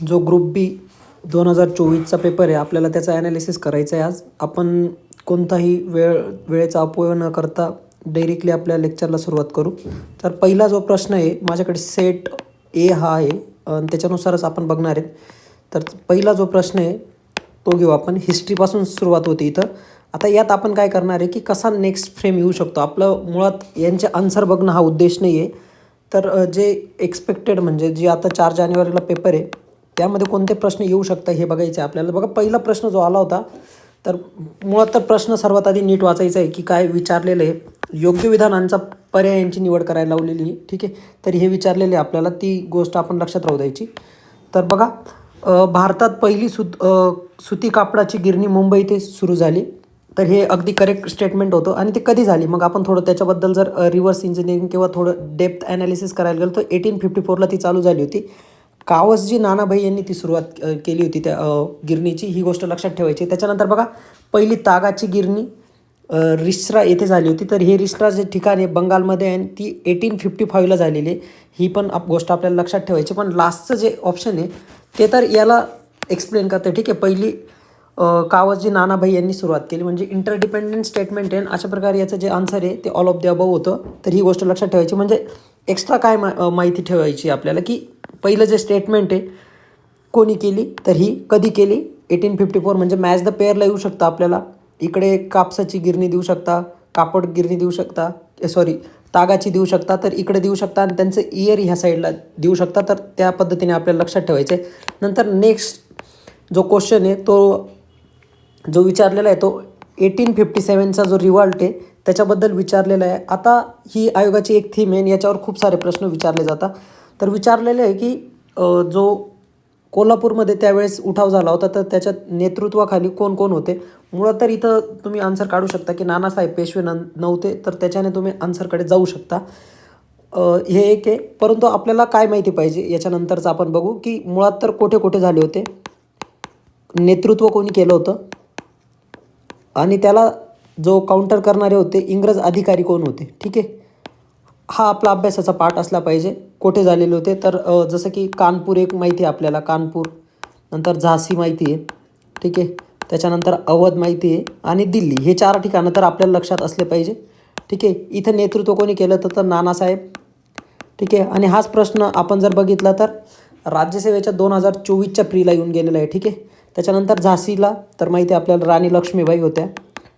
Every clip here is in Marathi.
जो ग्रुप बी 2024चा पेपर आहे, आपल्याला त्याचा ॲनालिसिस करायचा आहे आज. आपण कोणताही वेळेचा अपव्यय न करता डायरेक्टली आपल्या लेक्चरला सुरुवात करू. तर पहिला जो प्रश्न आहे माझ्याकडे सेट ए हा आहे आणि त्याच्यानुसारच आपण बघणार आहेत. तर पहिला जो प्रश्न आहे तो घेऊ आपण. हिस्ट्रीपासून सुरुवात होते इथं. आता यात आपण काय करणार आहे की कसा नेक्स्ट फ्रेम येऊ शकतो. आपलं मुळात यांचे आन्सर बघणं हा उद्देश नाही आहे. तर जे एक्सपेक्टेड म्हणजे जे आता 4 जानेवारीला पेपर आहे त्यामध्ये कोणते प्रश्न येऊ शकतात हे बघायचं आहे आपल्याला. बघा पहिला प्रश्न जो आला होता तर मुळात तर प्रश्न सर्वात आधी नीट वाचायचा आहे की काय विचारलेलं आहे. योग्य विधानांचा पर्यायांची निवड करायला लावलेली आहे. ठीक आहे. तर हे विचारलेले आपल्याला, ती गोष्ट आपण लक्षात राहू द्यायची. तर बघा भारतात पहिली सुती कापडाची गिरणी मुंबई येथे सुरू झाली. तर हे अगदी करेक्ट स्टेटमेंट होतं. आणि ते कधी झाली, मग आपण थोडं त्याच्याबद्दल जर रिव्हर्स इंजिनिअरिंग किंवा थोडं डेप्थ ॲनालिसिस करायला गेलो तर 1854ला ती चालू झाली होती. कावसजी नानाभाई यांनी ती सुरुवात केली होती त्या गिरणीची. ही गोष्ट लक्षात ठेवायची. त्याच्यानंतर बघा पहिली तागाची गिरणी रिश्रा येथे झाली होती. तर हे रिश्रा जे ठिकाण आहे बंगालमध्ये आहे आणि ती 1855ला झालेली आहे. ही पण गोष्ट आपल्याला लक्षात ठेवायची. पण लास्टचं जे ऑप्शन आहे ते तर याला एक्सप्लेन करते. ठीक आहे. पहिली कावसजी नानाभाई यांनी सुरुवात केली, म्हणजे इंटरडिपेंडंट स्टेटमेंट आहे. अशा प्रकारे याचं जे आन्सर आहे ते ऑल ऑफ द अबव होतं. तर ही गोष्ट लक्षात ठेवायची. म्हणजे एक्स्ट्रा काय माहिती ठेवायची आपल्याला की पहिलं जे स्टेटमेंट आहे कोणी केली, तर ही कधी केली 1854. म्हणजे मॅच द पेअरला येऊ शकतं आपल्याला. इकडे कापसाची गिरणी देऊ शकता, कापड गिरणी देऊ शकता, तागाची देऊ शकता, तर इकडे देऊ शकता आणि त्यांचं इयर ह्या साईडला देऊ शकता. तर त्या पद्धतीने आपल्याला लक्षात ठेवायचं आहे. नंतर नेक्स्ट जो क्वेश्चन आहे तो जो विचारलेला आहे तो 1857चा जो रिव्हॉल्ट आहे त्याच्याबद्दल विचारलेला आहे. आता ही आयोगाची एक थीम आहे, याच्यावर खूप सारे प्रश्न विचारले जातात. तर विचारलेले आहे की जो कोल्हापूरमध्ये त्यावेळेस उठाव झाला होता तर त्याच्या नेतृत्वाखाली कोण कोण होते. मुळात तर इथं तुम्ही आन्सर काढू शकता की नानासाहेब पेशवे नव्हते, तर त्याच्याने तुम्ही आन्सरकडे जाऊ शकता. हे एक आहे. परंतु आपल्याला काय माहिती पाहिजे याच्यानंतरचं आपण बघू की मुळात तर कुठे कुठे झाले होते, नेतृत्व कोणी केलं होतं आणि त्याला जो काउंटर करणारे होते इंग्रज अधिकारी कोण होते. ठीक आहे. हा आपला अभ्यासाचा पार्ट असला पाहिजे. कोठे झालेले होते तर जसं की कानपूर एक माहिती आहे आपल्याला, कानपूर. नंतर झाशी माहिती आहे. ठीक आहे. त्याच्यानंतर अवध माहिती आहे आणि दिल्ली. हे 4 ठिकाणं तर आपल्याला लक्षात असले पाहिजे. ठीक आहे. इथं नेतृत्व कोणी केलं तर नानासाहेब. ठीक आहे. आणि हाच प्रश्न आपण जर बघितला तर राज्यसेवेच्या 2024च्या प्रीला येऊन गेलेला आहे. ठीक आहे. त्याच्यानंतर झाशीला तर माहिती आहे आपल्याला राणी लक्ष्मीबाई होत्या.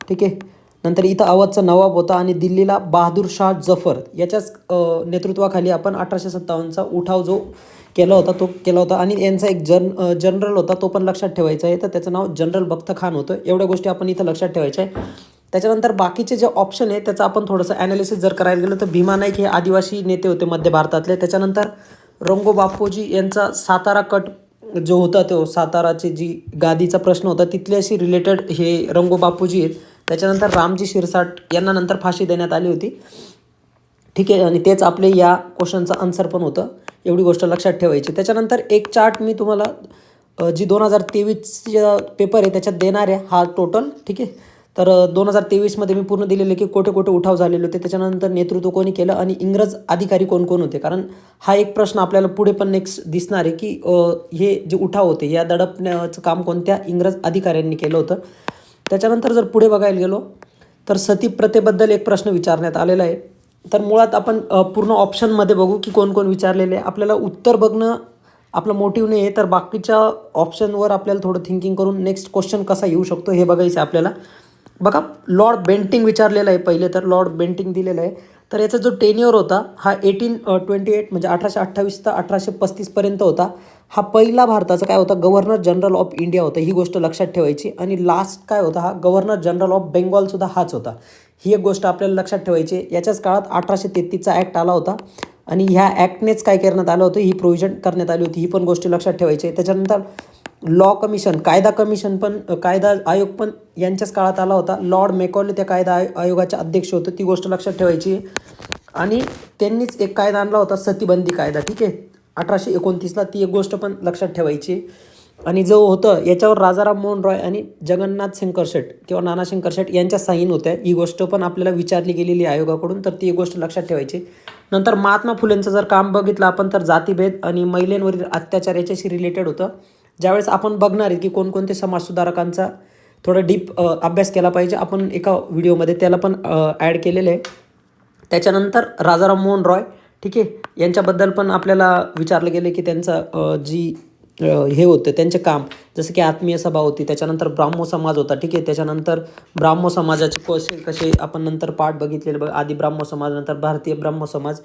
ठीक आहे. नंतर इथं अवधचा नवाब होता आणि दिल्लीला बहादूर शाह जफर याच्याच नेतृत्वाखाली आपण 1857चा उठाव जो केला होता तो केला होता. आणि यांचा एक जनरल होता, तो पण लक्षात ठेवायचा आहे. तर त्याचं नाव जनरल बख्त खान होतं. एवढ्या गोष्टी आपण इथं लक्षात ठेवायच्या आहे. त्याच्यानंतर बाकीचे जे ऑप्शन आहे त्याचं आपण थोडंसं ॲनालिसिस जर करायला गेलं तर भीमा नाईक हे आदिवासी नेते होते मध्य भारतातले. त्याच्यानंतर रंगो बापूजी यांचा सातारा कट जो होता तो साताराची जी गादीचा प्रश्न होता तिथल्याशी रिलेटेड हे रंगो बापूजी आहेत. त्याच्यानंतर रामजी शिरसाट यांना नंतर फाशी देण्यात आली होती. ठीक आहे. आणि तेच आपले या क्वेश्चनचं आन्सर पण होतं. एवढी गोष्ट लक्षात ठेवायची. त्याच्यानंतर एक चार्ट मी तुम्हाला जी 2023चा पेपर आहे त्याच्यात देणार आहे हा टोटल. ठीक आहे. तर 2023मध्ये मी पूर्ण दिलेले की कुठे कुठे उठाव झालेले होते, त्याच्यानंतर नेतृत्व कोणी केलं आणि इंग्रज अधिकारी कोण कोण होते. कारण हा एक प्रश्न आपल्याला पुढे पण नेक्स्ट दिसणार आहे की हे जे उठाव होते या दडपण्याचं काम कोणत्या इंग्रज अधिकाऱ्यांनी केलं होतं. त्याच्यानंतर जर पुढे बघायला गेलो तर सती प्रथेबद्दल एक प्रश्न विचारण्यात आलेला आहे. तर मुळात आपण पूर्ण ऑप्शनमध्ये बघू की कोण कोण विचारलेले आहे. आपल्याला उत्तर बघणं आपलं मोटिव्ह नाही आहे, तर बाकीच्या ऑप्शनवर आपल्याला थोडं थिंकिंग करून नेक्स्ट क्वेश्चन कसा येऊ शकतो हे बघायचं आहे आपल्याला. बघा लॉर्ड बेंटिंग विचारलेलं आहे पहिले, तर लॉर्ड बेंटिंग दिलेलं आहे. तर याचा जो टेन्युअर होता हा 1828 म्हणजे 1828 ते 1835पर्यंत होता. हा पहिला भारताचा काय होता, गव्हर्नर जनरल ऑफ इंडिया होता. ही गोष्ट लक्षात ठेवायची. आणि लास्ट काय होता, हा गव्हर्नर जनरल ऑफ बेंगॉलसुद्धा हाच होता. ही एक गोष्ट आपल्याला लक्षात ठेवायची. याच्याच काळात 1833चा ॲक्ट आला होता आणि ह्या ॲक्टनेच काय करण्यात आलं होतं, ही प्रोव्हिजन करण्यात आली होती. ही पण गोष्टी लक्षात ठेवायची. त्याच्यानंतर लॉ कमिशन कायदा कमिशन पण कायदा आयोग पण यांच्याच काळात आला होता. लॉर्ड मेकॉले त्या कायदा आयोगाचे अध्यक्ष होते. ती गोष्ट लक्षात ठेवायची. आणि त्यांनीच एक कायदा आणला होता सतीबंदी कायदा. ठीक आहे. 1829ला ती एक गोष्ट पण लक्षात ठेवायची. आणि जो होतं याच्यावर राजाराम मोहन रॉय आणि जगन्नाथ शंकर शेट किंवा नाना शंकर शेट यांच्या साईन होत्या. ही गोष्ट पण आपल्याला विचारली गेलेली आहे आयोगाकडून, तर ती गोष्ट लक्षात ठेवायची. नंतर महात्मा फुलेंचं जर काम बघितलं आपण तर जातीभेद आणि महिलांवरील अत्याचार याच्याशी रिलेटेड होतं. ज्यावेळेस आपण बघणार आहे की कोणकोणते समाजसुधारकांचा थोडा डीप अभ्यास केला पाहिजे, आपण एका व्हिडिओमध्ये त्याला पण ॲड केलेलं आहे. त्याच्यानंतर राजाराम मोहन रॉय, ठीक आहे, यांच्याबद्दल पण आपल्याला विचारलं गेलं की त्यांचं जी हे होतं त्यांचे काम, जसं की आत्मीय सभा होती, त्याच्यानंतर ब्राह्मो समाज होता, ठीक आहे. त्याच्यानंतर ब्राह्मो समाजाचे कसे कसे आपण नंतर पाठ बघितलेले बघा, आदी ब्राह्मो समाज, नंतर भारतीय ब्राह्मो समाज,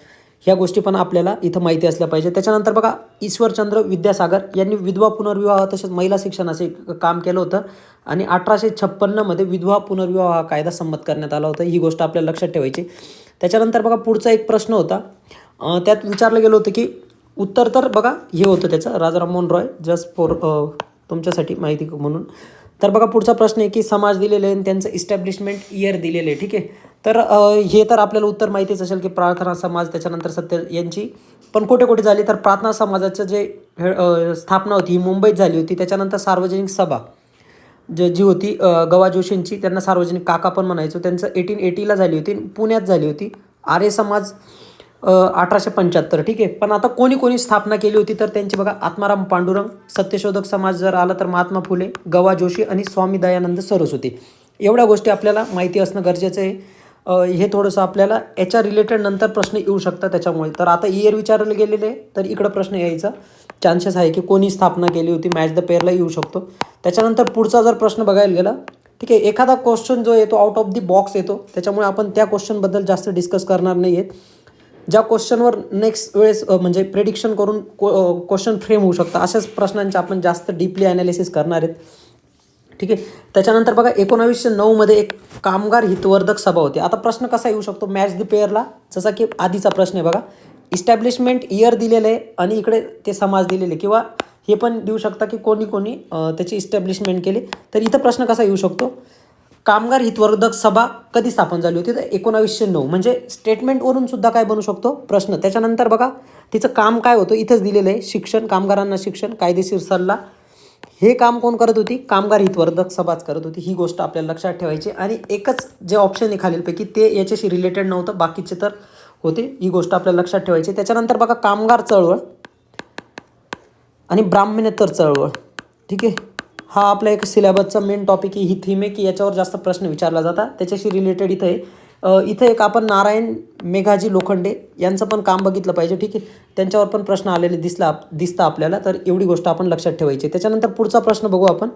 ह्या गोष्टी पण आपल्याला इथं माहिती असल्या पाहिजे. त्याच्यानंतर बघा ईश्वरचंद्र विद्यासागर यांनी विधवा पुनर्विवाह तसेच महिला शिक्षणाचे काम केलं होतं आणि 1856मध्ये विधवा पुनर्विवाह हा कायदा संमत करण्यात आला होता. ही गोष्ट आपल्याला लक्षात ठेवायची. त्याच्यानंतर बघा पुढचा एक प्रश्न होता, त्यात विचारलं गेलं होतं की उत्तर तर बघा हे होतं त्याचं राजाराम मोहन रॉय, जस्ट फॉर तुमच्यासाठी माहिती म्हणून. तर बघा पुढचा प्रश्न आहे की समाज दिलेले आहे आणि त्यांचं इस्टॅब्लिशमेंट इयर दिलेलं आहे, ठीक आहे. तर हे तर आपल्याला उत्तर माहितीच असेल की प्रार्थना समाज, त्याच्यानंतर सत्य यांची पण कुठे कुठे झाली, तर प्रार्थना समाजाचं जे स्थापना होती ही मुंबईत झाली होती. त्याच्यानंतर सार्वजनिक सभा जी होती गवा जोशींची, त्यांना सार्वजनिक काका पण म्हणायचो, त्यांचं 1880ला झाली होती, पुण्यात झाली होती. आर्य समाज 1875, ठीक आहे. पण आता कोणी कोणी स्थापना केली होती तर त्यांची बघा आत्माराम पांडुरंग, सत्यशोधक समाज जर आला तर महात्मा फुले, गवा जोशी आणि स्वामी दयानंद सरस्वती. एवढ्या गोष्टी आपल्याला माहिती असणं गरजेचं आहे. हे थोडंसं आपल्याला याच्या रिलेटेड नंतर प्रश्न येऊ शकतात त्याच्यामुळे. तर आता इयर विचारले गेलेले आहे तर इकडं प्रश्न यायचा चान्सेस आहे की कोणी स्थापना केली होती, मॅच द पेअरला येऊ शकतो. त्याच्यानंतर पुढचा जर प्रश्न बघायला गेला, ठीक आहे, एखादा क्वेश्चन जो येतो आउट ऑफ दी बॉक्स येतो, त्याच्यामुळे आपण त्या क्वेश्चनबद्दल जास्त डिस्कस करणार नाही आहेत. ज्या क्वेश्चनवर नेक्स्ट वेळेस म्हणजे प्रेडिक्शन करून क्वेश्चन फ्रेम होऊ शकतं अशाच प्रश्नांचे आपण जास्त डीपली ॲनालिसिस करणार आहेत, ठीक आहे. त्याच्यानंतर बघा 1909मध्ये एक कामगार हितवर्धक सभा होती. आता प्रश्न कसा येऊ शकतो मॅच द पेअरला, जसा की आधीचा प्रश्न आहे बघा, इस्टॅब्लिशमेंट इयर दिलेलं आहे आणि इकडे ते समाज दिलेले, किंवा हे पण देऊ शकता की कोणी कोणी त्याची इस्टॅब्लिशमेंट केली. तर इथं प्रश्न कसा येऊ शकतो, कामगार हितवर्धक सभा कधी स्थापन झाली होती, तर 1909, म्हणजे स्टेटमेंटवरून सुद्धा काय बनू शकतो प्रश्न. त्याच्यानंतर बघा तिचं काम काय होतं, इथंच दिलेलं आहे, शिक्षण, कामगारांना शिक्षण, कायदेशीर सल्ला. हे काम कोण करत होती, कामगार हितवर्धक सभाच करत होती. ही गोष्ट आपल्याला लक्षात ठेवायची. आणि एकच जे ऑप्शन आहे खालीलपैकी ते याच्याशी रिलेटेड नव्हतं, बाकीचे तर होते. ही गोष्ट आपल्याला लक्षात ठेवायची. त्याच्यानंतर बघा कामगार चळवळ आणि ब्राह्मणेतर चळवळ, ठीक आहे, हा आपला एक सिलेबसचा मेन टॉपिक आहे. ही थीम आहे की याच्यावर जास्त प्रश्न विचारला जातात, त्याच्याशी रिलेटेड इथं आहे. इथं एक आपण नारायण मेघाजी लोखंडे यांचं पण काम बघितलं पाहिजे, ठीक आहे. त्यांच्यावर पण प्रश्न आलेले दिसतं आपल्याला, तर एवढी गोष्ट आपण लक्षात ठेवायची. त्याच्यानंतर पुढचा प्रश्न बघू आपण,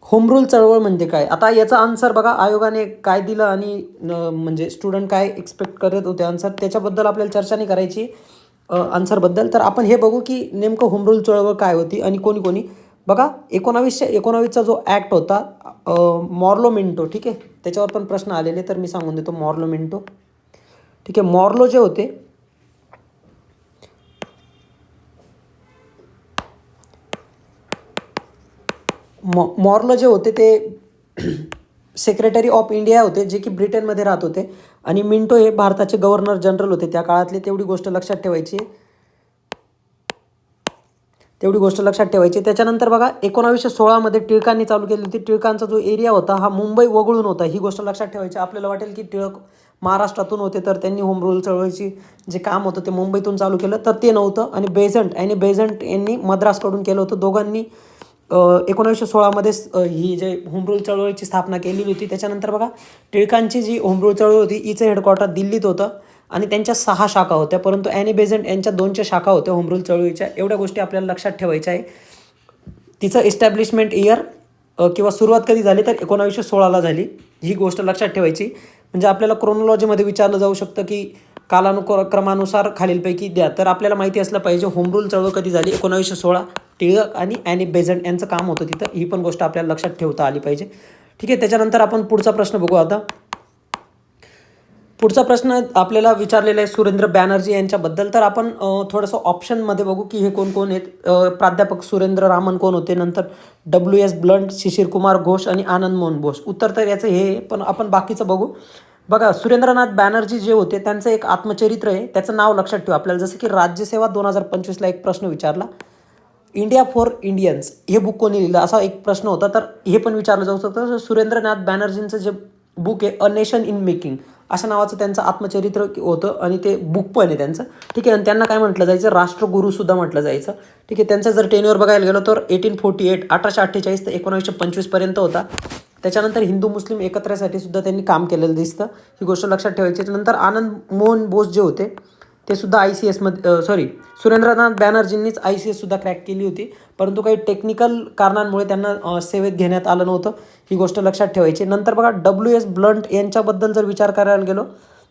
होम रूल चळवळ म्हणजे काय. आता याचा आन्सर बघा आयोगाने काय दिलं आणि म्हणजे स्टुडंट काय एक्सपेक्ट करत होते आन्सर, त्याच्याबद्दल आपल्याला चर्चा नाही करायची आन्सरबद्दल. तर आपण हे बघू की नेमकं होम रूल चळवळ काय होती आणि कोणी कोणी. बघा 1919चा जो ॲक्ट होता मॉर्लो मिंटो, ठीक आहे, त्याच्यावर पण प्रश्न आलेले, तर मी सांगून देतो मॉर्लो मिंटो, ठीक आहे. मॉर्लो जे होते मॉर्लो जे होते ते सेक्रेटरी ऑफ इंडिया होते, जे की ब्रिटनमध्ये राहत होते, आणि मिंटो हे भारताचे गव्हर्नर जनरल होते त्या काळातले. तेवढी गोष्ट लक्षात ठेवायची. त्याच्यानंतर बघा 1916मध्ये टिळकांनी चालू केली होती. टिळकांचा जो एरिया होता हा मुंबई वगळून होता. ही गोष्ट लक्षात ठेवायची. आपल्याला वाटेल की टिळक महाराष्ट्रातून होते तर त्यांनी होम रूल चळवळीची जे काम होतं ते मुंबईतून चालू केलं, तर ते नव्हतं. आणि बेझंट यांनी मद्रासकडून केलं होतं. दोघांनी 1916मध्येच ही जे होम रूल चळवळीची स्थापना केलेली होती. त्याच्यानंतर बघा टिळकांची जी होम रूल चळवळ होती हिचं हेडक्वार्टर दिल्लीत होतं आणि त्यांच्या 6 शाखा होत्या, परंतु ॲनी बेझंट यांच्या 2 शाखा होत्या होम रूल चळवळीच्या. एवढ्या गोष्टी आपल्याला लक्षात ठेवायच्या आहे. तिचं इस्टॅब्लिशमेंट इयर किंवा सुरुवात कधी झाली तर 1916ला झाली. ही गोष्ट लक्षात ठेवायची. म्हणजे आपल्याला क्रोनॉलॉजीमध्ये विचारलं जाऊ शकतं की कालानुक्रमानुसार खालीलपैकी द्या, तर आपल्याला माहिती असलं पाहिजे होम रूल चळवळ कधी झाली, 1916. टिळक आणि ॲनी बेझंट यांचं काम होतं तिथं. ही पण गोष्ट आपल्याला लक्षात ठेवता आली पाहिजे, ठीक आहे. त्याच्यानंतर आपण पुढचा प्रश्न बघू. आता पुढचा प्रश्न आपल्याला विचारलेला आहे सुरेंद्र बॅनर्जी यांच्याबद्दल. तर आपण थोडंसं ऑप्शनमध्ये बघू की हे कोण कोण आहेत. प्राध्यापक सुरेंद्र रामन कोण होते, नंतर WS ब्लंट, शिशिर कुमार घोष आणि आनंद मोहन बोस. उत्तर तर याचं हे, पण आपण बाकीचं बघू. बघा सुरेंद्रनाथ बॅनर्जी जे होते त्यांचं एक आत्मचरित्र आहे, त्याचं नाव लक्षात ठेवा आपल्याला. जसं की राज्यसेवा 2025ला एक प्रश्न विचारला, इंडिया फॉर इंडियन्स हे बुक कोणी लिहिलं असा एक प्रश्न होता, तर हे पण विचारलं जाऊ शकतं. सुरेंद्रनाथ बॅनर्जींचं जे बुक आहे अ नेशन इन मेकिंग अशा नावाचं त्यांचं आत्मचरित्र होतं आणि ते बुक पण आहे त्यांचं. ठीक आहे. आणि त्यांना काय म्हटलं जायचं, राष्ट्रगुरूसुद्धा म्हटलं जायचं. ठीक आहे. त्यांचं जर टेन्युअर बघायला गेलो तर 1848 1848 ते 1925 होता. त्याच्यानंतर हिंदू मुस्लिम एकत्र्यासाठी सुद्धा त्यांनी काम केलेलं दिसतं, ही गोष्ट लक्षात ठेवायची. नंतर आनंद मोहन बोस जे होते ते सुद्धा ICS मध्ये सुरेंद्रनाथ बॅनर्जींनीच ICS सुद्धा क्रॅक केली होती, परंतु काही टेक्निकल कारणांमुळे त्यांना सेवेत घेण्यात आलं नव्हतं, ही गोष्ट लक्षात ठेवायची. नंतर बघा WS ब्लंट यांच्याबद्दल जर विचार करायला गेलो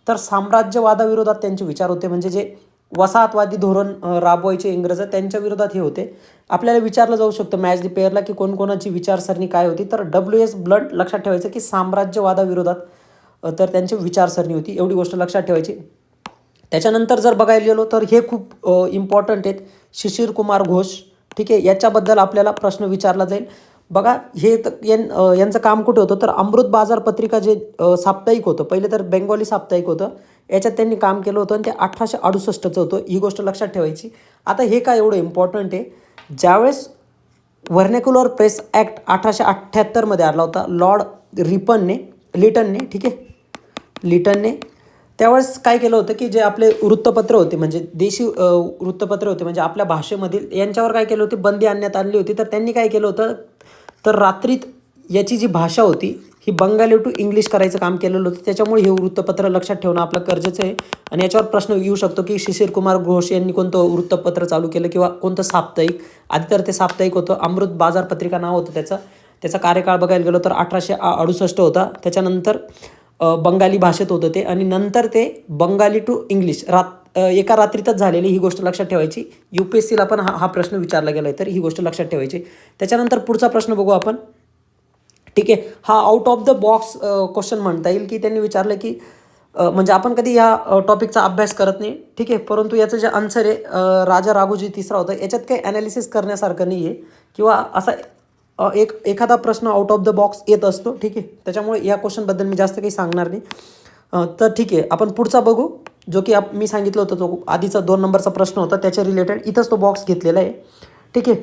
तर साम्राज्यवादाविरोधात त्यांचे विचार होते, म्हणजे जे वसाहतवादी धोरण राबवायचे इंग्रज त्यांच्या विरोधात हे होते. आपल्याला विचारलं जाऊ शकतं मॅच दी पेअरला की कोणकोणाची विचारसरणी काय होती, तर WS ब्लंट लक्षात ठेवायचं की साम्राज्यवादाविरोधात तर त्यांची विचारसरणी होती, एवढी गोष्ट लक्षात ठेवायची. त्याच्यानंतर जर बघायला गेलो तर हे खूप इम्पॉर्टंट आहेत, शिशिर कुमार घोष. ठीक आहे. याच्याबद्दल आपल्याला प्रश्न विचारला जाईल. बघा हे यांचं काम कुठे होतं, तर अमृत बाजार पत्रिका जे साप्ताहिक होतं, पहिले तर बेंगॉली साप्ताहिक होतं, याच्यात त्यांनी काम केलं होतं आणि ते 1868चं होतं, ही गोष्ट लक्षात ठेवायची. आता हे काय एवढं इम्पॉर्टंट आहे, ज्यावेळेस व्हर्नॅक्युलर प्रेस ॲक्ट 1878मध्ये आला होता लॉर्ड लिटनने. ठीक आहे, लिटनने त्यावेळेस काय केलं होतं की जे आपले वृत्तपत्र होते, म्हणजे देशी वृत्तपत्र होते, म्हणजे आपल्या भाषेमधील, यांच्यावर काय केलं होतं, बंदी आणण्यात आणली होती. तर त्यांनी काय केलं होतं, तर रात्रीत याची जी भाषा होती ही बंगाली टू इंग्लिश करायचं काम केलेलं होतं. त्याच्यामुळे हे वृत्तपत्र लक्षात ठेवणं आपलं गरजेचं आहे. आणि याच्यावर प्रश्न येऊ शकतो की शिशिर कुमार घोष यांनी कोणतं वृत्तपत्र चालू केलं किंवा कोणतं साप्ताहिक. आधी तर ते साप्ताहिक होतं, अमृत बाजार पत्रिका नाव होतं त्याचा कार्यकाळ बघायला गेलो तर 1868 होता. त्याच्यानंतर बंगाली भाषेत होतं ते, आणि नंतर ते बंगाली टू इंग्लिश एका रात्रीतच झालेली, ही गोष्ट लक्षात ठेवायची. UPSCला पण हा प्रश्न विचारला गेला आहे, तर ही गोष्ट लक्षात ठेवायची. त्याच्यानंतर पुढचा प्रश्न बघू आपण. ठीक आहे, हा out of the box question म्हणता येईल, की त्यांनी विचारलं की म्हणजे आपण कधी या टॉपिकचा अभ्यास करत नाही. ठीक आहे, परंतु याचं जे आन्सर आहे राजा राघोजी तिसरा होता. याच्यात काही ॲनालिसिस करण्यासारखं नाही आहे किंवा असा एखादा प्रश्न आउट ऑफ द बॉक्स येत असतो. ठीक आहे, त्याच्यामुळे या क्वेश्चनबद्दल मी जास्त काही सांगणार नाही. तर ठीक आहे, आपण पुढचा बघू, जो की मी सांगितलं होतं, तो आधीचा 2 नंबरचा प्रश्न होता त्याच्या रिलेटेड. इथंच तो बॉक्स घेतलेला आहे. ठीक आहे,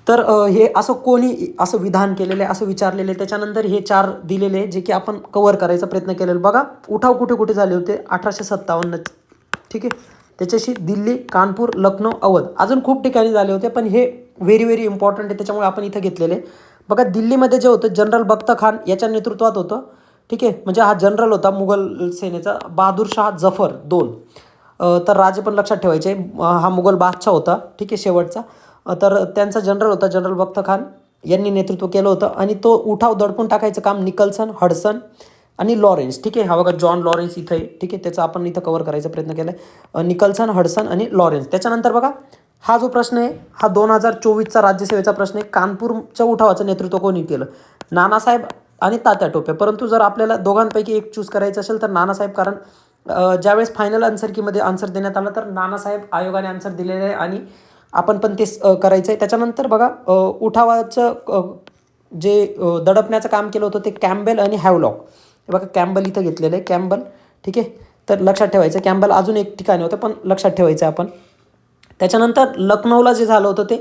तर हे असं कोणी असं विधान केलेलं आहे असं विचारलेलं आहे. त्याच्यानंतर हे 4 दिलेले आहे जे की आपण कव्हर करायचा प्रयत्न केलेला. बघा उठाव कुठे कुठे झाले होते, 1857. ठीक आहे, त्याच्याशी दिल्ली, कानपूर, लखनौ, अवध, अजून खूप ठिकाणी झाले होते, पण हे व्हेरी व्हेरी इम्पॉर्टंट आहे, त्याच्यामुळे आपण इथं घेतलेले. बघा दिल्लीमध्ये जे होतं जनरल बख्त खान याच्या नेतृत्वात होतं. ठीक आहे, म्हणजे हा जनरल होता मुघल सेनेचा. बहादूर शाह जफर 2, तर राजे पण लक्षात ठेवायचे. हा मुघल बादशाह होता. ठीक आहे, शेवटचा. तर त्यांचा जनरल होता जनरल बख्त खान, यांनी नेतृत्व केलं होतं. आणि तो उठाव दडपून टाकायचं काम निकल्सन, हडसन आणि लॉरेन्स. ठीक आहे, हा बघा जॉन लॉरेन्स इथं आहे. ठीक आहे, त्याचा आपण इथं कव्हर करायचा प्रयत्न केला आहे, निकल्सन, हडसन आणि लॉरेन्स. त्याच्यानंतर बघा हा जो प्रश्न आहे हा 2024चा राज्यसेवेचा प्रश्न आहे. कानपूरच्या उठावाचं नेतृत्व कोणी केलं, नानासाहेब आणि तात्या टोपे. परंतु जर आपल्याला दोघांपैकी एक चूज करायचं असेल तर नानासाहेब, कारण ज्यावेळेस फायनल आन्सर कीमध्ये आन्सर देण्यात आलं तर नानासाहेब आयोगाने आन्सर दिलेलं आहे आणि आपण पण तेच करायचं आहे. त्याच्यानंतर बघा उठावाचं जे दडपण्याचं काम केलं होतं ते कॅम्बेल आणि हॅवलॉक. हे बघा कॅम्बल इथं घेतलेलं आहे, कॅम्बल. ठीक आहे, तर लक्षात ठेवायचं कॅम्बल अजून एक ठिकाणी होतं, पण लक्षात ठेवायचं आपण. त्याच्यानंतर लखनौला जे झालं होतं ते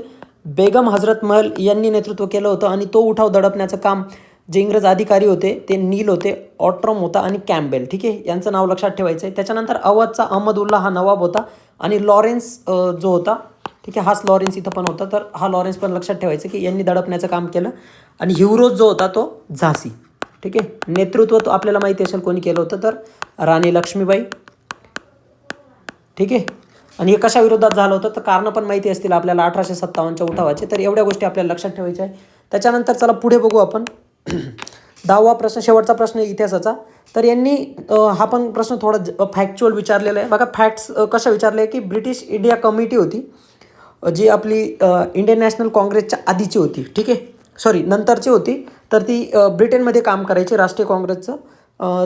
बेगम हजरत महल यांनी नेतृत्व केलं होतं आणि तो उठाव दडपण्याचं काम जे इंग्रज अधिकारी होते ते नील होते, ऑट्रम होता आणि कॅम्बेल. ठीक आहे, यांचं नाव लक्षात ठेवायचं आहे. त्याच्यानंतर अवधचा अहमदुल्ला हा नवाब होता आणि लॉरेन्स जो होता, ठीक आहे, हाच लॉरेन्स इथं पण होता, तर हा लॉरेन्स पण लक्षात ठेवायचं की यांनी दडपण्याचं काम केलं. आणि हिवरोज जो होता तो झाशी. ठीक आहे, नेतृत्व तो आपल्याला माहिती असेल कोणी केलं होतं, तर राणी लक्ष्मीबाई. ठीक आहे, आणि हे कशा विरोधात झालं होतं तर कारणं पण माहिती असतील आपल्याला 1857च्या उठावाचे. तर एवढ्या गोष्टी आपल्याला लक्षात ठेवायच्या आहे. त्याच्यानंतर चला पुढे बघू आपण. 10वा प्रश्न, शेवटचा प्रश्न इतिहासाचा. तर यांनी हा पण प्रश्न थोडा फॅक्च्युअल विचारलेला आहे. बघा फॅक्ट्स कशा विचारले की ब्रिटिश इंडिया कमिटी होती जी आपली इंडियन नॅशनल काँग्रेसच्या आधीची होती. ठीक आहे, सॉरी नंतरची होती, तर ती ब्रिटनमध्ये काम करायची राष्ट्रीय काँग्रेसचं.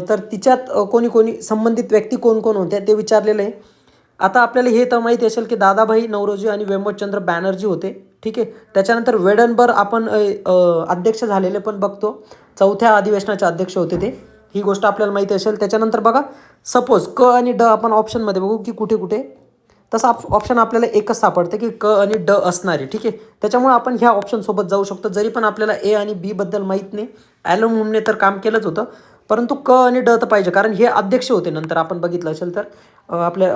तर तिच्यात कोणी कोणी संबंधित व्यक्ती कोण कोण होत्या ते विचारलेलं आहे. आता आपल्याला हे तर माहिती असेल की दादाभाई नौरोजी आणि व्यंगचंद्र बॅनर्जी होते. ठीक आहे, त्याच्यानंतर वेडनबर आपण अध्यक्ष झालेले पण बघतो, 4थ्या अधिवेशनाचे अध्यक्ष होते ते, ही गोष्ट आपल्याला माहिती असेल. त्याच्यानंतर बघा सपोज क आणि ड आपण ऑप्शनमध्ये बघू की कुठे कुठे तसा ऑप्शन आपल्याला एकच सापडते की क आणि ड असणारे, ठीक आहे. त्याच्यामुळे आपण ह्या ऑप्शनसोबत जाऊ शकतो. जरी पण आपल्याला ए आणि बी बद्दल माहीत नाही. ॲलन हुमने तर काम केलंच होतं, परंतु क आणि ड तर पाहिजे, कारण हे अध्यक्ष होते. नंतर आपण बघितलं असेल तर आपल्या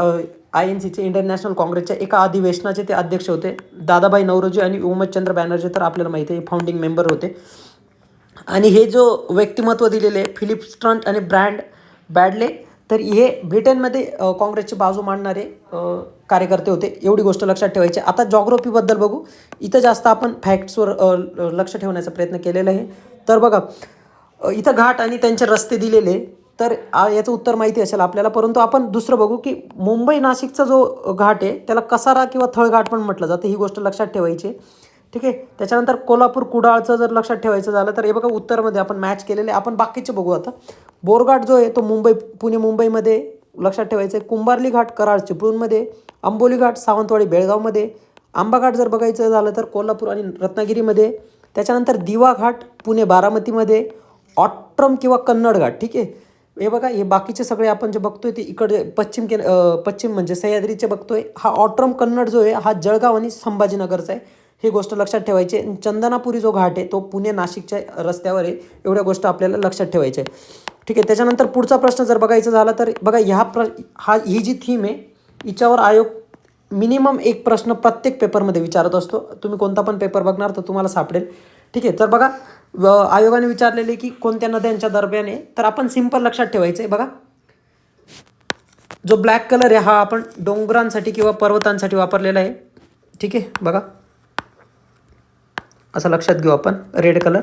INCचे इंडियन नॅशनल काँग्रेसच्या एका अधिवेशनाचे ते अध्यक्ष होते. दादाभाई नौरोजी आणि उमेशचंद्र बॅनर्जी तर आपल्याला माहिती आहे फाउंडिंग मेंबर होते. आणि हे जो व्यक्तिमत्व दिलेले फिलिप स्टंट आणि बॅडले, तर हे ब्रिटनमध्ये काँग्रेसची बाजू मांडणारे कार्यकर्ते होते. एवढी गोष्ट लक्षात ठेवायची. आता जॉग्राफीबद्दल बघू. इथं जास्त आपण फॅक्ट्सवर लक्ष ठेवण्याचा प्रयत्न केलेला आहे. तर बघा, इथं घाट आणि त्यांचे रस्ते दिलेले, तर याचं उत्तर माहिती असेल आपल्याला. परंतु आपण दुसरं बघू की मुंबई नाशिकचा जो घाट आहे त्याला कसारा किंवा थळघाट पण म्हटलं जातं. ही गोष्ट लक्षात ठेवायची, ठीक आहे. त्याच्यानंतर कोल्हापूर कुडाळचं जर लक्षात ठेवायचं झालं तर हे बघा उत्तरमध्ये आपण मॅच केलेले. आपण बाकीचे बघू आता. बोरघाट जो आहे तो पुणे मुंबईमध्ये लक्षात ठेवायचं आहे. कुंभारली घाट कराड चिपळूणमध्ये, आंबोली घाट सावंतवाडी बेळगावमध्ये, आंबा घाट जर बघायचं झालं तर कोल्हापूर आणि रत्नागिरीमध्ये. त्याच्यानंतर दिवा घाट पुणे बारामतीमध्ये, ऑट्रम किंवा कन्नड घाट, ठीक आहे. हे बघा, हे बाकीचे सगळे आपण जे बघतोय ते इकडे पश्चिम म्हणजे सह्याद्रीचे बघतोय. हा ऑट्रम कन्नड जो आहे हा जळगाव आणि संभाजीनगरचा आहे. ही गोष्ट लक्षात ठेवायची. चंदनापुरी जो घाट आहे तो पुणे नाशिकच्या रस्त्यावर आहे. एवढ्या गोष्ट आपल्याला लक्षात ठेवायच्या आहे, ठीक आहे. त्याच्यानंतर पुढचा प्रश्न जर बघायचा झाला तर बघा, ही जी थीम आहे हिच्यावर आयोग मिनिमम एक प्रश्न प्रत्येक पेपरमध्ये विचारत असतो. तुम्ही कोणता पण पेपर बघणार तर तुम्हाला सापडेल, ठीक आहे. तर बघा, आयोगाने विचारलेले की कोणत्या नद्यांच्या दरम्यान आहे, तर आपण सिंपल लक्षात ठेवायचं आहे. बघा, जो ब्लॅक कलर आहे हा आपण डोंगरांसाठी किंवा पर्वतांसाठी वापरलेला आहे, ठीक आहे. बघा, असं लक्षात घेऊ आपण, रेड कलर,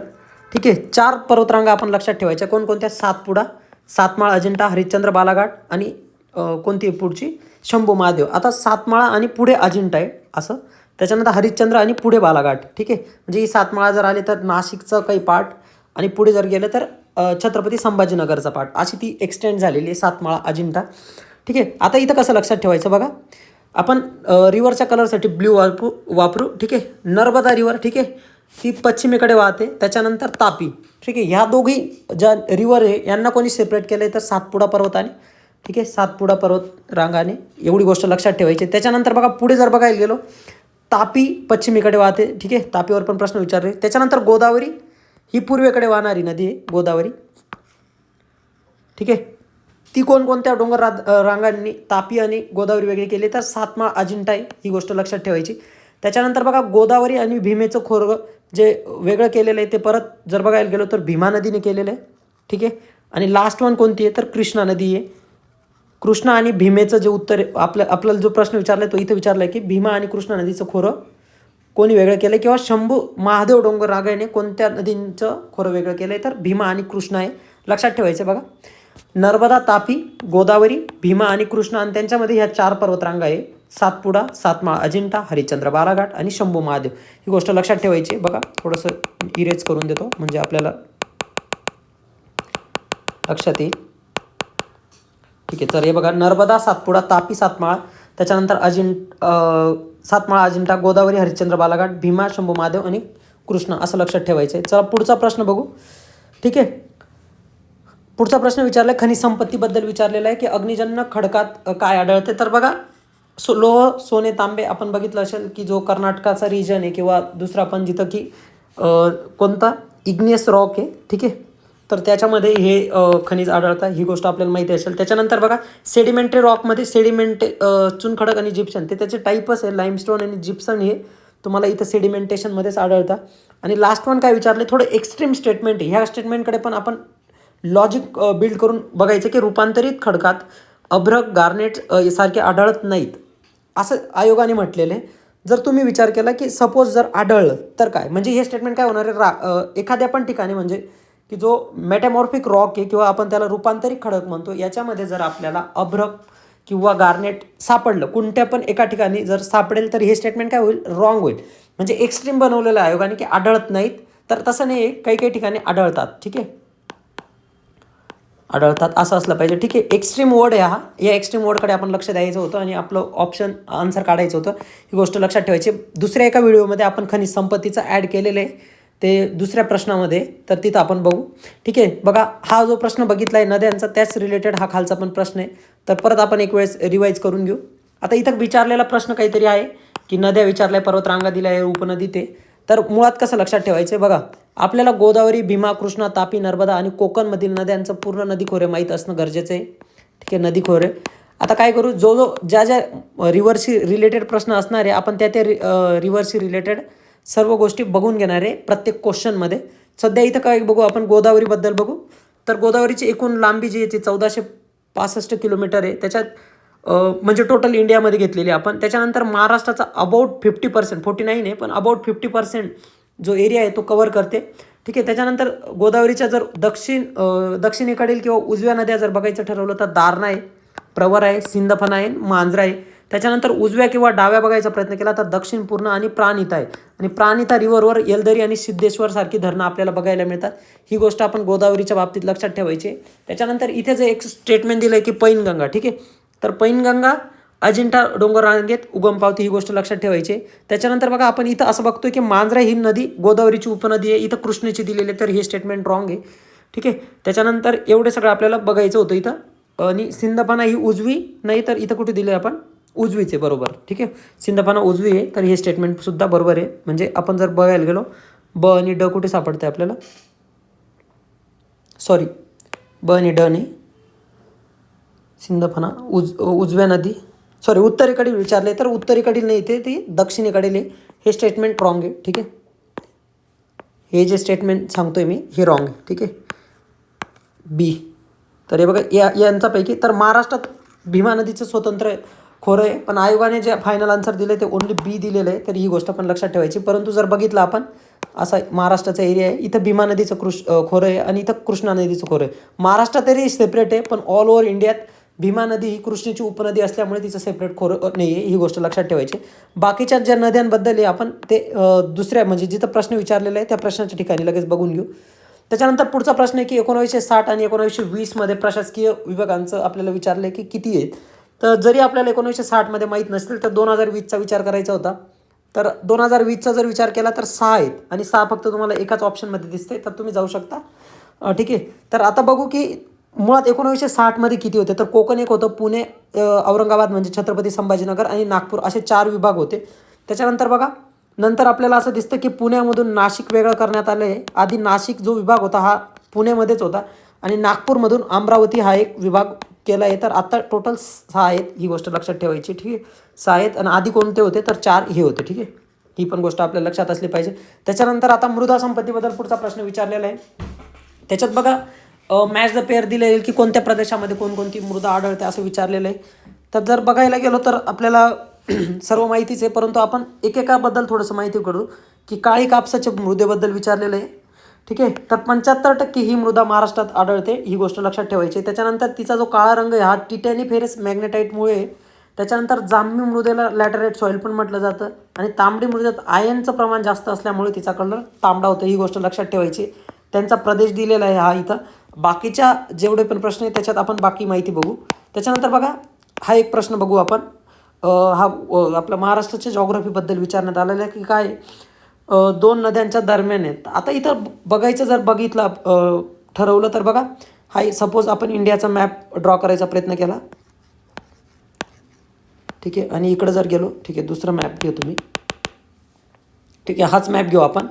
ठीक आहे. 4 पर्वतरांगा आपण लक्षात ठेवायच्या. कोणकोणत्या? सातपुडा, सातमाळ, अजिंठा, हरिश्चंद्र, बालाघाट आणि कोणती पुढची? शंभू महादेव. आता सातमाळा आणि पुढे अजिंठा आहे असं. त्याच्यानंतर हरिश्चंद्र आणि पुढे बालाघाट, ठीक आहे. म्हणजे ही सातमाळा जर आली तर नाशिकचं काही पार्ट, आणि पुढे जर गेलं तर छत्रपती संभाजीनगरचा पार्ट, अशी ती एक्सटेंड झालेली आहे सातमाळा अजिंठा, ठीक आहे. आता इथं कसं लक्षात ठेवायचं बघा, आपण रिव्हरच्या कलरसाठी ब्ल्यू वापरू, ठीक आहे. नर्मदा रिव्हर, ठीक आहे, ती पश्चिमेकडे वाहते. त्याच्यानंतर तापी, ठीक आहे. ह्या दोघी ज्या रिव्हर आहे यांना कोणी सेपरेट केलं आहे तर सातपुडा पर्वताने, ठीक आहे, सातपुडा पर्वत रांगाने. एवढी गोष्ट लक्षात ठेवायची. त्याच्यानंतर बघा, पुढे जर बघायला गेलो, तापी पश्चिमेकडे वाहते, ठीक आहे. तापीवर पण प्रश्न विचारले. त्याच्यानंतर गोदावरी ही पूर्वेकडे वाहणारी नदी आहे, गोदावरी, ठीक आहे. ती कोणकोणत्या डोंगर रांगांनी तापी आणि गोदावरी वेगळी केली तर सातमाळ अजिंठा आहे. ही गोष्ट लक्षात ठेवायची. त्याच्यानंतर बघा, गोदावरी आणि भीमेचं खोरं जे वेगळं केलेलं आहे ते परत जर बघायला गेलो तर भीमा नदीने केलेलं आहे, ठीक आहे. आणि लास्ट वन कोणती आहे तर कृष्णा नदी आहे. कृष्णा आणि भीमेचं जे उत्तर आहे, आपल्याला जो प्रश्न विचारला आहे तो इथं विचारला आहे की भीमा आणि कृष्णा नदीचं खोरं कोणी वेगळं केलं आहे, किंवा शंभू महादेव डोंगर रांगेने कोणत्या नदींचं खोरं वेगळं केलं आहे तर भीमा आणि कृष्णा आहे. लक्षात ठेवायचं बघा, नर्मदा, तापी, गोदावरी, भीमा आणि कृष्णा, आणि त्यांच्यामध्ये ह्या 4 पर्वतरांगा आहे, सातपुडा, सातमाळ अजिंठा, हरिश्चंद्र बालाघाट आणि शंभू महादेव. ही गोष्ट लक्षात ठेवायची. बघा, थोडंसं इरेज करून देतो म्हणजे आपल्याला लक्षात येईल, ठीक आहे. तर हे बघा, नर्मदा, सातपुडा, तापी, सातमाळा, त्याच्यानंतर सातमाळा अजिंठा, गोदावरी, हरिश्चंद्र बालाघाट, भीमा, शंभू महादेव आणि कृष्णा, असं लक्षात ठेवायचं आहे. चला पुढचा प्रश्न बघू, ठीक आहे. पुढचा प्रश्न विचारला आहे खनिज संपत्तीबद्दल विचारलेला आहे की अग्निजन्य खडकात काय आढळते. तर बघा, लोह, सोने, तांबे आपण बघितलं असेल की जो कर्नाटकाचा रिजन आहे, किंवा दुसरा पण जिथं की कोणता इग्नियस रॉक आहे, ठीक आहे, तर त्याच्यामध्ये हे खनिज आढळतं. ही गोष्ट आपल्याला माहिती असेल. त्याच्यानंतर बघा, सेडिमेंटरी रॉकमध्ये चुनखडक आणि जिप्सन, ते त्याचे टाईपच आहे, लाईमस्टोन आणि जिप्सन, हे तुम्हाला इथं सेडिमेंटेशनमध्येच आढळतं. आणि लास्ट वन काय विचारले, थोडं एक्स्ट्रीम स्टेटमेंट आहे. ह्या स्टेटमेंटकडे पण आपण लॉजिक बिल्ड करून बघायचं की रूपांतरित खडकात अभ्रक, गार्नेट सारखे आढळत नाहीत असं आयोगाने म्हटलेलं आहे. जर तुम्ही विचार केला की सपोज जर आढळलं तर काय, म्हणजे हे स्टेटमेंट काय होणार आहे, एखाद्या पण ठिकाणी म्हणजे की जो मेटामॉर्फिक रॉक आहे किंवा आपण त्याला रूपांतरित खडक म्हणतो, याच्यामध्ये जर आपल्याला अभ्रक किंवा गार्नेट सापडलं कोणत्या पण एका ठिकाणी जर सापडेल तर हे स्टेटमेंट काय होईल, रॉंग होईल. म्हणजे एक्स्ट्रीम बनवलेलं आहे आयोगाने की आढळत नाहीत, तर तसं नाही, काही काही ठिकाणी आढळतात, ठीक आहे, आढळतात असं असलं पाहिजे, ठीक आहे. एक्स्ट्रीम वर्ड आहे हा, या एक्स्ट्रीम वर्डकडे आपण लक्ष द्यायचं होतं आणि आपलं ऑप्शन आन्सर काढायचं होतं. ही गोष्ट लक्षात ठेवायची. दुसऱ्या एका व्हिडिओमध्ये आपण खनिज संपत्तीचं ॲड केलेलं आहे, ते दुसऱ्या प्रश्नामध्ये, तर तिथं आपण बघू, ठीक आहे. बघा, हा जो प्रश्न बघितला आहे नद्यांचा, त्याच रिलेटेड हा खालचा पण प्रश्न आहे, तर परत आपण एक वेळेस रिवाईज करून घेऊ. आता इथं विचारलेला प्रश्न काहीतरी आहे की नद्या विचारल्या, पर्वतरांगा दिल्या आहे, उपनदी ते. तर मुळात कसं लक्षात ठेवायचं बघा, आपल्याला गोदावरी, भीमा, कृष्णा, तापी, नर्मदा आणि कोकणमधील नद्यांचं पूर्ण नदी खोरे माहीत असणं गरजेचं आहे. ठीक आहे, नदी खोरे. आता काय करू, ज्या रिव्हरशी रिलेटेड प्रश्न असणार आहे आपण त्या रिव्हरशी रिलेटेड सर्व गोष्टी बघून घेणार आहे प्रत्येक क्वेश्चनमध्ये. सध्या इथं काय बघू आपण, गोदावरीबद्दल बघू. तर गोदावरीची एकूण लांबी जी आहे ती 1465 किलोमीटर आहे. त्याच्यात म्हणजे टोटल इंडियामध्ये घेतलेली आपण. त्याच्यानंतर महाराष्ट्राचा अबाउट 50%, 49 आहे पण अबाउट 50% जो एरिया आहे तो कव्हर करते. ठीक आहे, त्याच्यानंतर गोदावरीच्या जर दक्षिणेकडील किंवा उजव्या नद्या जर बघायचं ठरवलं तर दारणा आहे, प्रवर आहे, सिंदफणा आहे, मांजरा आहे. त्याच्यानंतर उजव्या किंवा डाव्या बघायचा प्रयत्न केला तर दक्षिण पूर्ण आणि प्राणहिता आहे. आणि प्राणहिता रिव्हरवर येलदरी आणि सिद्धेश्वर सारखी धरणं आपल्याला बघायला मिळतात. ही गोष्ट आपण गोदावरीच्या बाबतीत लक्षात ठेवायची. त्याच्यानंतर इथे जे एक स्टेटमेंट दिलं आहे की पैनगंगा. ठीक आहे, तर पैनगंगा अजिंठा डोंगर रांगेत उगम पावते, ही गोष्ट लक्षात ठेवायची. त्याच्यानंतर बघा आपण इथं असं बघतोय की मांजरा ही नदी गोदावरीची उपनदी आहे, इथं कृष्णेची दिलेली आहे, तर हे स्टेटमेंट रॉंग आहे. ठीक आहे, त्याच्यानंतर एवढे सगळं आपल्याला बघायचं होतं इथं. आणि सिंदफणा ही उजवी नाही, तर इथं कुठे दिलं आहे आपण, उजवीचे, बरोबर. ठीक आहे, सिंदफणा उजवी आहे, तर हे स्टेटमेंटसुद्धा बरोबर आहे. म्हणजे आपण जर बघायला गेलो ब आणि ड कुठे सापडते आपल्याला, सॉरी ब आणि ड नाही, सिंदफणा उजव्या नदी, सॉरी उत्तरेकडील विचारले तर उत्तरेकडील नाही, ती दक्षिणेकडील आहे. हे स्टेटमेंट रॉंग आहे. ठीक आहे, हे जे स्टेटमेंट सांगतोय मी हे रॉंग आहे. ठीक आहे, बी. तर हे बघा यांच्यापैकी तर महाराष्ट्रात भीमा नदीचं स्वतंत्र खोरं आहे, पण आयोगाने जे फायनल आन्सर दिले ते ओन्ली बी दिलेलं आहे. तर ही गोष्ट पण लक्षात ठेवायची. परंतु जर बघितलं आपण असा महाराष्ट्राचा एरिया आहे, इथं भीमा नदीचं खोरं आहे आणि इथं कृष्णा नदीचं खोरं आहे. महाराष्ट्रात तरी सेपरेट आहे, पण ऑल ओव्हर इंडियात भीमा नदी ही कृष्णेची उपनदी असल्यामुळे तिचं सेपरेट खोरं नाही आहे. ही गोष्ट लक्षात ठेवायची. बाकीच्या ज्या नद्यांबद्दल आहे आपण ते दुसऱ्या म्हणजे जिथं प्रश्न विचारलेला आहे त्या प्रश्नाच्या ठिकाणी लगेच बघून घेऊ. त्याच्यानंतर पुढचा प्रश्न आहे की 1960 आणि 1920मध्ये प्रशासकीय विभागांचं आपल्याला विचारलं आहे की किती आहेत. तर जरी आपल्याला 1960मध्ये माहीत नसतील तर 2020चा विचार करायचा होता. तर 2020चा जर विचार केला तर 6 आहेत आणि 6 फक्त तुम्हाला एकाच ऑप्शनमध्ये दिसते, तर तुम्ही जाऊ शकता. ठीक आहे, तर आता बघू की मुळात 1960मध्ये किती होते. तर कोकण एक होतं, पुणे, औरंगाबाद म्हणजे छत्रपती संभाजीनगर आणि नागपूर असे 4 विभाग होते. त्याच्यानंतर बघा नंतर आपल्याला असं दिसतं की पुण्यामधून नाशिक वेगळं करण्यात आलं आहे. आधी नाशिक जो विभाग होता हा पुण्यामध्येच होता आणि नागपूरमधून अमरावती हा एक विभाग केला आहे. तर आता टोटल 6 आहेत, ही गोष्ट लक्षात ठेवायची. ठीक आहे, 6 आहेत आणि आधी कोणते होते तर 4 हे होते. ठीक आहे, ही पण गोष्ट आपल्याला लक्षात असली पाहिजे. त्याच्यानंतर आता मृदा संपत्तीबद्दल पुढचा प्रश्न विचारलेला आहे. त्याच्यात बघा मॅच द पेअर दिले आहे की कोणत्या प्रदेशामध्ये कोणकोणती मृदा आढळते असं विचारलेलं आहे. तर जर बघायला गेलो तर आपल्याला सर्व माहितीच आहे, परंतु आपण एकेकाबद्दल थोडंसं माहिती करू की काळी कापसाच्या मृदेबद्दल विचारलेलं आहे. ठीक आहे, तर 75% ही मृदा महाराष्ट्रात आढळते, ही गोष्ट लक्षात ठेवायची. त्याच्यानंतर तिचा जो काळा रंग आहे हा टिटॅनिफेरस मॅग्नेटाईटमुळे. त्याच्यानंतर जांभी मृदेला लॅटराइट सॉईल पण म्हटलं जातं आणि तांबडी मृदेत आयनचं प्रमाण जास्त असल्यामुळे तिचा कलर तांबडा होतो, ही गोष्ट लक्षात ठेवायची. त्यांचा प्रदेश दिलेला आहे हा इथं. बाकीच्या जेवढे पण प्रश्न आहेत त्याच्यात आपण बाकी माहिती बघू. त्याच्यानंतर बघा हा एक प्रश्न बघू आपण. हा आपल्या महाराष्ट्राच्या जॉग्रफीबद्दल विचारण्यात आलेला आहे की काय 2 नद्यांच्या दरम्यान आहेत. आता इथं बघायचं जर बघितलं ठरवलं तर बघा हा सपोज आपण इंडियाचा मॅप ड्रॉ करायचा प्रयत्न केला. ठीक आहे, आणि इकडं जर गेलो, ठीक आहे दुसरा मॅप घेऊ तुम्ही. ठीक आहे, हाच मॅप घेऊ आपण.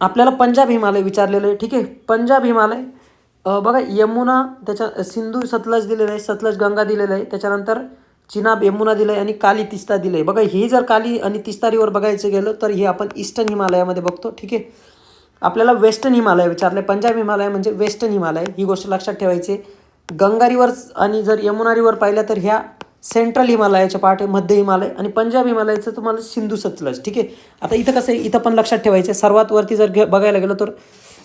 आपल्याला पंजाब हिमालय विचारलेलं आहे. ठीक आहे, पंजाब हिमालय बघा यमुना, त्याच्या सिंधू सतलज दिलेलं आहे, सतलज गंगा दिलेलं आहे, त्याच्यानंतर चिनाब यमुना दिलं आहे आणि काली तिस्ता दिलं आहे. बघा हे जर काली आणि तिस्तारीवर बघायचं गेलं तर हे आपण ईस्टर्न हिमालयामध्ये बघतो. ठीक आहे, आपल्याला वेस्टर्न हिमालय विचारलं आहे. पंजाब हिमालय म्हणजे वेस्टर्न हिमालय, ही गोष्ट लक्षात ठेवायची. गंगा रिवर आणि जर यमुना रिवर पाहिल्या तर ह्या सेंट्रल हिमालयाच्या पार्ट आहे, मध्य हिमालय, आणि पंजाब हिमालयाचं तुम्हाला सिंधू सतलज. ठीक आहे, आता इथं कसं आहे, इथं पण लक्षात ठेवायचं आहे. सर्वात वरती जर बघायला गेलं तर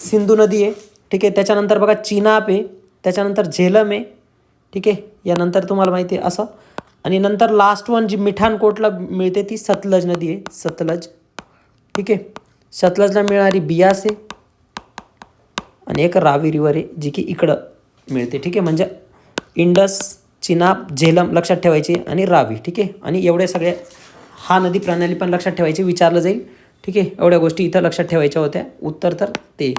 सिंधू नदी आहे. ठीक आहे, त्याच्यानंतर बघा चिनाब आहे, त्याच्यानंतर झेलम आहे. ठीक आहे, यानंतर तुम्हाला माहिती आहे असं, आणि नंतर लास्ट वन जी मिठानकोटला मिळते ती सतलज नदी आहे, सतलज. ठीक आहे, सतलजला मिळणारी बियास आहे आणि एक रावी रिवर आहे जी की इकडं मिळते. ठीक आहे, म्हणजे इंडस, चिनाब, झेलम लक्षात ठेवायची आणि रावी. ठीक आहे, आणि एवढे सगळे हा नदी प्रणाली पण लक्षात ठेवायची, विचारलं जाईल. ठीक आहे, एवढ्या गोष्टी इथं लक्षात ठेवायच्या होत्या. उत्तर तर ते.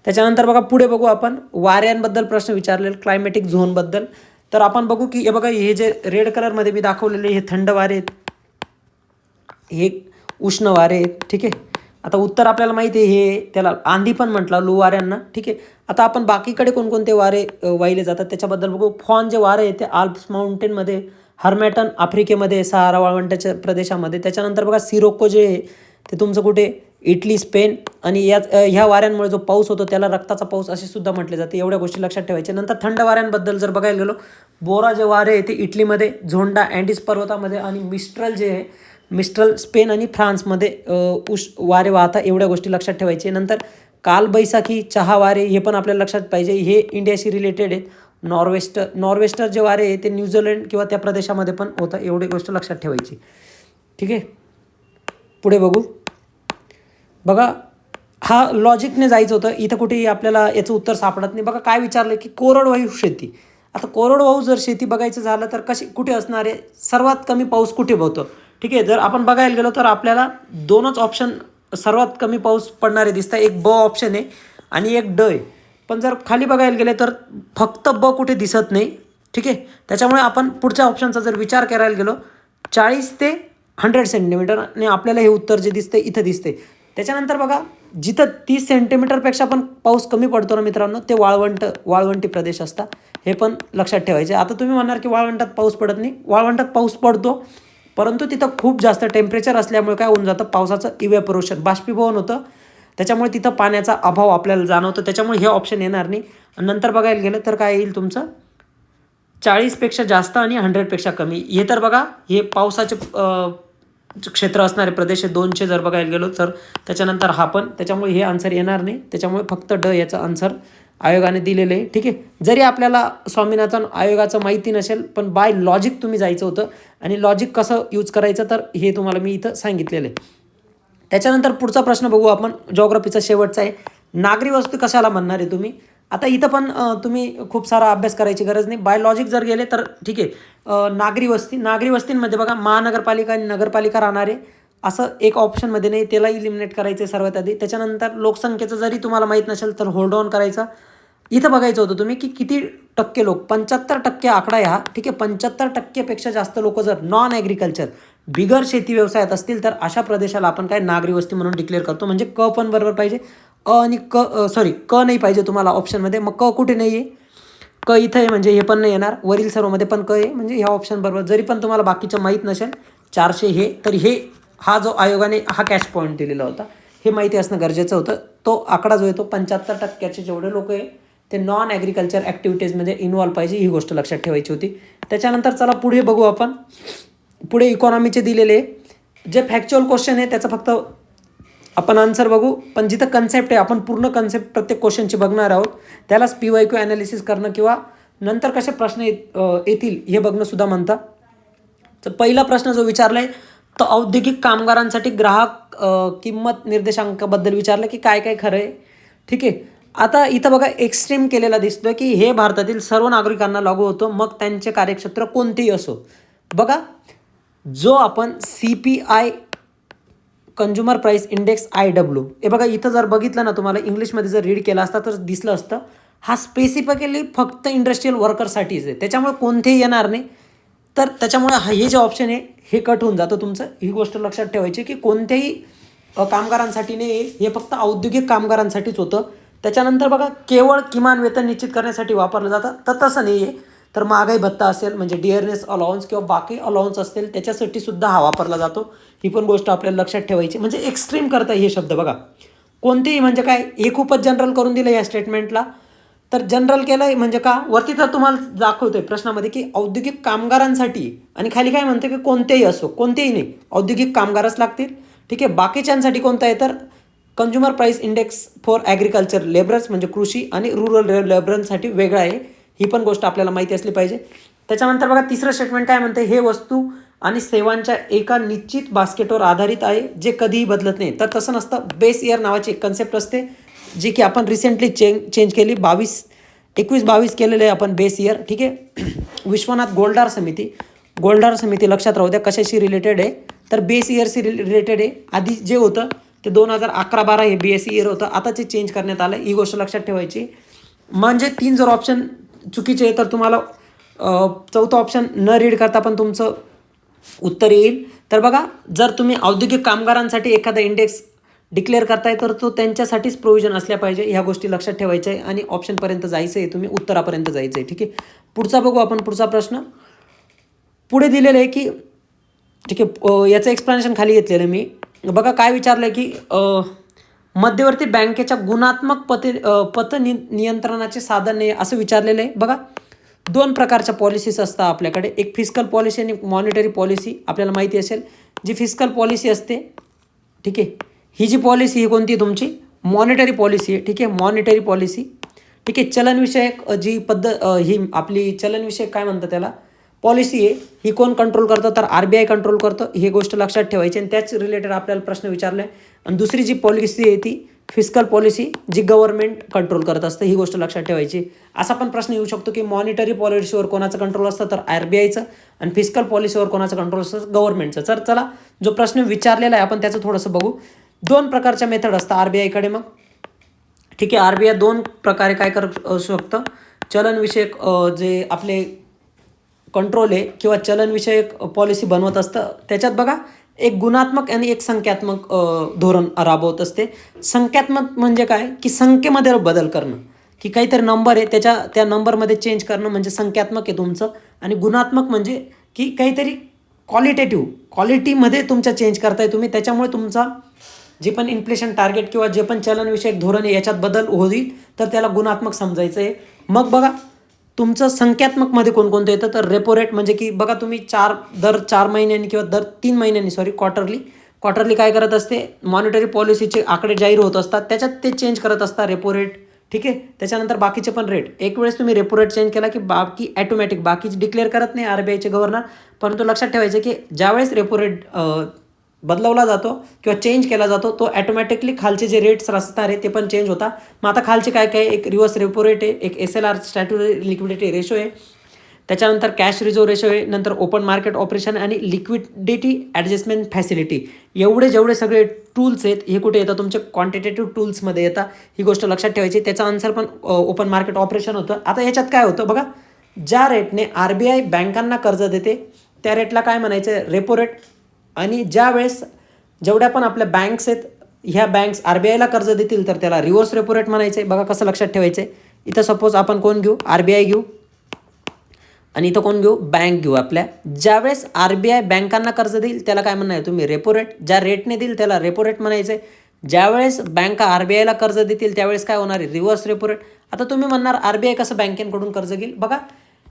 त्याच्यानंतर बघा पुढे बघू आपण वाऱ्यांबद्दल प्रश्न विचारलेले, क्लायमॅटिक झोनबद्दल. तर आपण बघू की हे बघा, हे जे रेड कलरमध्ये मी दाखवलेले हे थंड वारे आहेत, हे उष्ण वारे आहेत. ठीक आहे, आता उत्तर आपल्याला माहिती आहे, हे त्याला आंधी पण म्हटलं, लो वाऱ्यांना. ठीक आहे, आता आपण बाकीकडे कोणकोणते वारे वाहिले जातात त्याच्याबद्दल बघू. फॉन जे वारे आहे ते आल्प्स माउंटेनमध्ये, हर्मॅटन आफ्रिकेमध्ये, सहारा वाळवंटाच्या प्रदेशामध्ये. त्याच्यानंतर बघा सिरोको जे आहे ते तुमचं कुठे, इटली, स्पेन. आणि ह्या वाऱ्यांमुळे जो पाऊस होतो त्याला रक्ताचा पाऊस असे सुद्धा म्हटले जाते. एवढ्या गोष्टी लक्षात ठेवायच्या. नंतर थंड वाऱ्यांबद्दल जर बघायला गेलो, बोरा जे वारे आहे ते इटलीमध्ये, झोंडा अँडीज पर्वतामध्ये, आणि मिस्ट्रल जे आहे, मिस्ट्रल स्पेन आणि फ्रान्समध्ये वारे वाहतात. एवढ्या गोष्टी लक्षात ठेवायचे. नंतर कालबैसाखी, चहा वारे हे पण आपल्याला लक्षात पाहिजे, हे इंडियाशी रिलेटेड आहेत. नॉर्वेस्टर जे वारे आहे ते न्यूझीलंड किंवा त्या प्रदेशामध्ये पण होतं. एवढी गोष्ट लक्षात ठेवायची. ठीक आहे, पुढे बघू. बघा, हा लॉजिकने जायचं होतं, इथं कुठेही आपल्याला याचं उत्तर सापडत नाही. बघा काय विचारलं की कोरडवाहू शेती. आता कोरडवाहू जर शेती बघायचं झालं तर कुठे असणार आहे, सर्वात कमी पाऊस कुठे होतो. ठीक आहे, जर आपण बघायला गेलो तर आपल्याला दोनच ऑप्शन सर्वात कमी पाऊस पडणारे दिसतं. एक ब ऑप्शन आहे आणि एक ड आहे. पण जर खाली बघायला गेले तर फक्त ब कुठे दिसत नाही. ठीक आहे, त्याच्यामुळे आपण पुढच्या ऑप्शनचा जर विचार करायला गेलो, 40 ते 100 सेंटीमीटर आणि आपल्याला हे उत्तर जे दिसते इथं दिसते. त्याच्यानंतर बघा, जिथं 30 सेंटीमीटरपेक्षा पण पाऊस कमी पडतो ना मित्रांनो, ते वाळवंटी प्रदेश असतात. हे पण लक्षात ठेवायचे. आता तुम्ही म्हणणार की वाळवंटात पाऊस पडत नाही. वाळवंटात पाऊस पडतो, परंतु तिथं खूप जास्त टेम्परेचर असल्यामुळे काय होऊन जातं, पावसाचं इव्हॅपोरेशन, बाष्पीभवन होतं. त्याच्यामुळे तिथं पाण्याचा अभाव आपल्याला जाणवतो. त्याच्यामुळे हे ऑप्शन येणार नाही. नंतर बघायला गेलं तर काय येईल तुमचं, 40पेक्षा जास्त आणि 100पेक्षा कमी. हे तर बघा, हे पावसाचे क्षेत्र असणारे प्रदेश आहे. 200 जर बघायला गेलो तर. त्याच्यानंतर हा पण, त्याच्यामुळे हे आन्सर येणार नाही. त्याच्यामुळे फक्त ड याचं आन्सर आयोगाने दिलेलं आहे. ठीक आहे, जरी आपल्याला स्वामीनाथन आयोगाचं माहिती नसेल, पण बाय लॉजिक तुम्ही जायचं होतं. आणि लॉजिक कसं यूज करायचं तर हे तुम्हाला मी इथं सांगितलेलं आहे. त्याच्यानंतर पुढचा प्रश्न बघू आपण, जिओग्राफीचा शेवटचा आहे. नागरी वस्ती कशाला म्हणणार आहे तुम्ही. आता इथं पण तुम्ही खूप सारा अभ्यास करायची गरज नाही. बाय लॉजिक जर गेले तर ठीक आहे. नागरी वस्तींमध्ये बघा, महानगरपालिका आणि नगरपालिका राहणारे असं एक ऑप्शनमध्ये नाही, त्याला इलिमिनेट करायचं आहे सर्वात आधी. त्याच्यानंतर लोकसंख्येचं जरी तुम्हाला माहीत नसेल तर होल्ड ऑन करायचं. इथं बघायचं होतं तुम्ही की किती टक्के लोक, 75% आकडा आहे हा. ठीक आहे, 75%पेक्षा जास्त लोक जर नॉन ॲग्रिकल्चर, बिगर शेती व्यवसायात असतील तर अशा प्रदेशाला आपण काय नागरी वस्ती म्हणून डिक्लेअर करतो. म्हणजे क पण बरोबर पाहिजे, आणि क नाही पाहिजे तुम्हाला ऑप्शनमध्ये. मग क कुठे नाही आहे, क इथं आहे म्हणजे हे पण नाही येणार. वरील सर्वमध्ये पण क आहे म्हणजे ह्या ऑप्शन बरोबर. जरी पण तुम्हाला बाकीचं माहीत नसेल 400 हे, तर हे हा जो आयोगाने हा कॅच पॉईंट दिलेला होता हे माहिती असणं गरजेचं होतं. तो आकडा जो आहे तो 75%चे जेवढे लोक आहे ते नॉन ॲग्रिकल्चर ॲक्टिव्हिटीजमध्ये इन्व्हॉल्व पाहिजे, ही गोष्ट लक्षात ठेवायची होती. त्याच्यानंतर चला पुढे बघू आपण. पुढे इकॉनॉमीचे दिलेले जे फॅक्च्युअल क्वेश्चन आहे त्याचं फक्त आपण आन्सर बघू. पण जिथं कन्सेप्ट आहे आपण पूर्ण कन्सेप्ट प्रत्येक क्वेश्चनची बघणार आहोत. त्यालाच PYQ ॲनालिसिस करणं किंवा नंतर कसे प्रश्न येतील हे बघणं सुद्धा म्हणतात. तर पहिला प्रश्न जो विचारला आहे तो औद्योगिक कामगारांसाठी ग्राहक किंमत निर्देशांकाबद्दल विचारलं की काय काय खरं आहे. ठीक आहे, आता इथं बघा एक्स्ट्रीम केलेला दिसतो की हे भारतातील सर्व नागरिकांना लागू होतो, मग त्यांचे कार्यक्षेत्र कोणतेही असो. बघा, जो आपण CPI consumer price index IW, हे बघा इथं जर बघितलं ना, तुम्हाला इंग्लिशमध्ये जर रीड केला असता तर दिसलं असतं, हा स्पेसिफिकली फक्त इंडस्ट्रियल वर्करसाठीच आहे. त्याच्यामुळे कोणतेही येणार नाही. तर त्याच्यामुळे हे जे ऑप्शन आहे हे कट होऊन जातं तुमचं. ही गोष्ट लक्षात ठेवायची की कोणत्याही कामगारांसाठी नाही, हे फक्त औद्योगिक कामगारांसाठीच होतं. त्याच्यानंतर बघा, केवळ किमान वेतन निश्चित करण्यासाठी वापरलं जातं, तर तसं नाही आहे. तर महागाई भत्ता असेल म्हणजे डिअरनेस अलाउन्स किंवा बाकी अलाउन्स असतील त्याच्यासाठी सुद्धा हा वापरला जातो. ही पण गोष्ट आपल्याला लक्षात ठेवायची. म्हणजे एक्स्ट्रीम करता हे शब्द बघा, कोणतेही म्हणजे काय, हे खूपच जनरल करून दिलं या स्टेटमेंटला. तर जनरल केलं आहे म्हणजे का, वरती तर तुम्हाला दाखवतोय प्रश्नामध्ये की औद्योगिक कामगारांसाठी, आणि खाली काय म्हणते की कोणतेही असो, कोणतेही नाही, औद्योगिक कामगारच लागतील. ठीक आहे, बाकीच्यांसाठी कोणतं आहे तर consumer price index for agriculture labourers म्हणजे कृषी आणि रुरल लेबरर्ससाठी वेगळं आहे. ही पण गोष्ट आपल्याला माहिती असली पाहिजे. त्याच्यानंतर बघा तिसरं स्टेटमेंट काय म्हणते, हे वस्तू आणि सेवांच्या एका निश्चित बास्केटवर आधारित आहे जे कधीही बदलत नाही. तर तसं नसतं. बेस इयर नावाची एक कन्सेप्ट असते जी की आपण रिसेंटली चेंज केली, 21-22 केलेलं आहे आपण बेस इयर. ठीक आहे, विश्वनाथ गोल्डार समिती लक्षात राहू द्या कशाशी रिलेटेड आहे तर बेस इयरशी रिलेटेड आहे. आधी जे होतं ते 2011-12 हे बेस इयर होतं, आता ते चेंज करण्यात आलं. ही गोष्ट लक्षात ठेवायची. म्हणजे 3 जर ऑप्शन चुकीचे आहे तर तुम्हाला चौथं ऑप्शन न रीड करता पण तुमचं उत्तर येईल. तर बघा, जर तुम्ही औद्योगिक कामगारांसाठी एखादा इंडेक्स डिक्लेअर करताय तर तो त्यांच्यासाठीच प्रोव्हिजन असल्या पाहिजे. ह्या गोष्टी लक्षात ठेवायच्या आहे आणि ऑप्शनपर्यंत जायचं आहे, तुम्ही उत्तरापर्यंत जायचं आहे. ठीक आहे, पुढचा बघू आपण. पुढचा प्रश्न पुढे दिलेलं आहे की, ठीक आहे, याचं एक्सप्लेनेशन खाली घेतलेलं मी. बघा काय विचारलं आहे की मध्यवर्ती बँकेच्या गुणात्मक नियंत्रणाचे साधन आहे असं विचारलेलं आहे. बघा, दोन प्रकारच्या पॉलिसीज असतात आपल्याकडे, एक फिस्कल पॉलिसी आणि मॉनिटरी पॉलिसी. आपल्याला माहिती असेल जी फिस्कल पॉलिसी असते, ठीक आहे, ही जी पॉलिसी ही कोणती आहे तुमची मॉनिटरी पॉलिसी आहे. ठीक आहे, मॉनिटरी पॉलिसी. ठीक आहे, चलनविषयक जी ही आपली चलनविषयक काय म्हणतात त्याला पॉलिसी आहे, ही कोण कंट्रोल करतं तर RBI कंट्रोल करतं. ही गोष्ट लक्षात ठेवायची आणि त्याच रिलेटेड आपल्याला प्रश्न विचारला आहे. आणि दुसरी जी पॉलिसी आहे ती फिस्कल पॉलिसी, जी गव्हर्नमेंट कंट्रोल करत असतं. ही गोष्ट लक्षात ठेवायची. असा पण प्रश्न येऊ शकतो की मॉनिटरी पॉलिसीवर कोणाचं कंट्रोल असतं तर RBIचं, आणि फिस्कल पॉलिसीवर कोणाचं कंट्रोल असतं गव्हर्नमेंटचं. तर चला, जो प्रश्न विचारलेला आहे आपण त्याचं थोडंसं बघू. दोन प्रकारच्या मेथड असतात RBIकडे. मग ठीक आहे, RBI दोन प्रकारे काय करू शकतं, चलनविषयक जे आपले कंट्रोल आहे किंवा चलनविषयक पॉलिसी बनवत असतं. त्याच्यात बघा, एक गुणात्मक आणि एक संख्यात्मक धोरण राबवत असते. संख्यात्मक म्हणजे काय की संख्येमध्ये बदल करणं, की काहीतरी नंबर आहे त्या नंबरमध्ये चेंज करणं म्हणजे संख्यात्मक आहे तुमचं. आणि गुणात्मक म्हणजे की काहीतरी क्वालिटीमध्ये तुमच्या चेंज करताय तुम्ही. त्याच्यामुळे तुमचा जे पण इन्फ्लेशन टार्गेट किंवा जे पण चलनविषयक धोरण आहे याच्यात बदल होईल तर त्याला गुणात्मक समजायचं आहे. मग बघा, तुमचं संख्यात्मकमध्ये कोणकोणतं येतं तर रेपो रेट, म्हणजे की बघा तुम्ही दर 4 महिन्यांनी किंवा दर 3 महिन्यांनी क्वार्टरली काय करत असते, मॉनिटरी पॉलिसीचे आकडे जाहीर होत असतात, त्याच्यात ते चेंज करत असतात रेपो रेट. ठीक आहे, त्याच्यानंतर बाकीचे पण रेट. एक वेळेस तुम्ही रेपो रेट चेंज केला की बाकी ॲटोमॅटिक बाकीचे डिक्लेअर करत नाही RBIचे गव्हर्नर, परंतु लक्षात ठेवायचं की ज्यावेळेस रेपो रेट बदलवला जातो किंवा चेंज केला जातो तो ॲटोमॅटिकली खालचे जे रेट्स असणार आहे ते पण चेंज होता. मग आता खालचे काय काय, एक रिव्हर्स रेपो रेट आहे, एक SLR स्टॅट्युटरी लिक्विडिटी रेशो आहे, त्याच्यानंतर कॅश रिझर्व रेशो आहे, नंतर ओपन मार्केट ऑपरेशन आणि लिक्विडिटी ॲडजस्टमेंट फॅसिलिटी. जेवढे सगळे टूल्स आहेत हे कुठे येतात, तुमचे क्वांटिटेटिव्ह टूल्समध्ये येतात. ही गोष्ट लक्षात ठेवायची. त्याचा आन्सर पण ओपन मार्केट ऑपरेशन होतं. आता ह्याच्यात काय होतं बघा, ज्या रेटने RBI बँकांना कर्ज देते त्या रेटला काय म्हणायचं, रेपो रेट. आणि ज्या वेळेस जेवढ्या पण आपल्या बँक्स आहेत ह्या बँक्स RBIला कर्ज देतील तर त्याला रिव्हर्स रेपो रेट म्हणायचं आहे. बघा कसं लक्षात ठेवायचं आहे. इथं सपोज आपण कोण घेऊ, RBI घेऊ, आणि इथं कोण घेऊ, बँक घेऊ आपल्या. ज्यावेळेस RBI बँकांना कर्ज देईल त्याला काय म्हणणार तुम्ही, रेपो रेट. ज्या रेटने देईल त्याला रेपो रेट म्हणायचं आहे. ज्यावेळेस बँका RBIला कर्ज देतील त्यावेळेस काय होणार आहे, रिव्हर्स रेपो रेट. आता तुम्ही म्हणणार RBI कसं बँकेकडून कर्ज घेईल. बघा,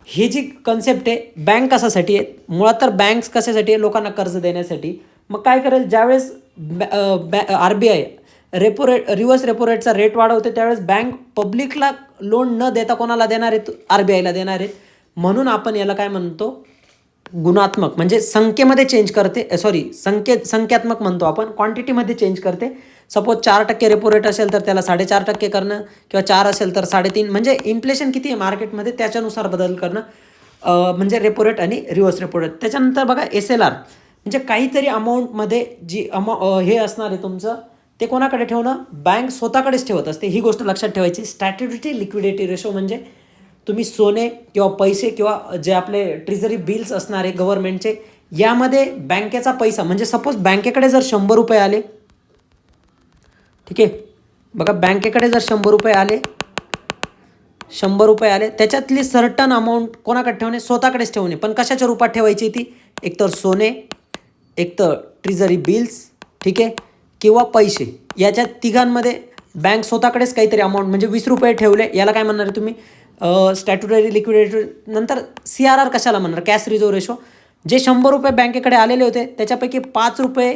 ही जी कन्सेप्ट आहे, बँक कशासाठी आहे, मुळात तर बँक्स कशासाठी आहे, लोकांना कर्ज देण्यासाठी. मग काय करेल, ज्यावेळेस RBI रिव्हर्स रेपो रेटचा रेट वाढवते त्यावेळेस बँक पब्लिकला लोन न देता कोणाला देणार आहेत, RBIला देणार आहेत. म्हणून आपण याला काय म्हणतो, गुणात्मक, म्हणजे संख्येमध्ये चेंज करते. संख्यात्मक म्हणतो आपण, क्वांटिटीमध्ये चेंज करते. सपोज 4% रेपो रेट असेल तर त्याला 4.5% करणं, किंवा 4 असेल तर 3.5, म्हणजे इन्फ्लेशन किती आहे मार्केटमध्ये त्याच्यानुसार बदल करणं, म्हणजे रेपो रेट आणि रिव्हर्स रेपो रेट. त्याच्यानंतर बघा SLR, म्हणजे काहीतरी अमाऊंटमध्ये जी हे असणार आहे तुमचं ते कोणाकडे ठेवणं, बँक स्वतःकडेच ठेवत असते. ही गोष्ट लक्षात ठेवायची. स्टॅट्युटरी लिक्विडिटी रेशो म्हणजे तुम्ही सोने किंवा पैसे किंवा जे आपले ट्रेझरी बिल्स असणार आहे गव्हर्नमेंटचे, यामध्ये बँकेचा पैसा, म्हणजे सपोज बँकेकडे जर 100 रुपये आले, ठीक आहे, बघा बँकेकडे जर 100 रुपये आले, त्याच्यातली सर्टन अमाऊंट कोणाकडे ठेवणे, स्वतःकडेच ठेवणे. पण कशाच्या रूपात ठेवायची ती, एकतर सोने, एकतर ट्रेझरी बिल्स, ठीक आहे, किंवा पैसे. याच्या तिघांमध्ये बँक स्वतःकडेच काहीतरी अमाऊंट, म्हणजे 20 रुपये ठेवले, याला काय म्हणणार तुम्ही, स्टॅट्युटरी लिक्विडिटी. नंतर CRR कशाला म्हणणार, कॅश रिझर्व रेशो. जे 100 रुपये बँकेकडे आलेले होते त्याच्यापैकी 5 रुपये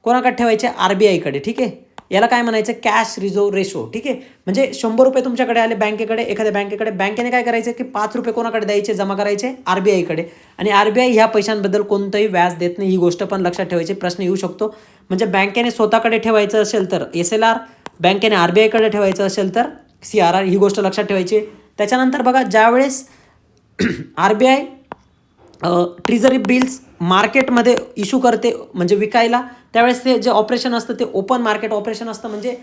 कोणाकडे ठेवायचे, RBIकडे. ठीक आहे, याला काय म्हणायचं, कॅश रिझर्व रेशो. ठीक आहे, म्हणजे 100 रुपये तुमच्याकडे आले बँकेकडे, एखाद्या बँकेकडे, बँकेने काय करायचं की 5 रुपये कोणाकडे द्यायचे, जमा करायचे, RBIकडे. आणि RBI ह्या पैशांबद्दल कोणतंही व्याज देत नाही. ही गोष्ट पण लक्षात ठेवायची, प्रश्न येऊ शकतो. म्हणजे बँकेने स्वतःकडे ठेवायचं असेल तर SLR, बँकेने RBIकडे ठेवायचं असेल तर CRR. ही गोष्ट लक्षात ठेवायची. त्याच्यानंतर बघा, ज्यावेळेस RBI ट्रेझरी बिल्स मार्केटमध्ये इश्यू करते म्हणजे विकायला, त्यावेळेस ते जे ऑपरेशन असतं ते ओपन मार्केट ऑपरेशन असतं. म्हणजे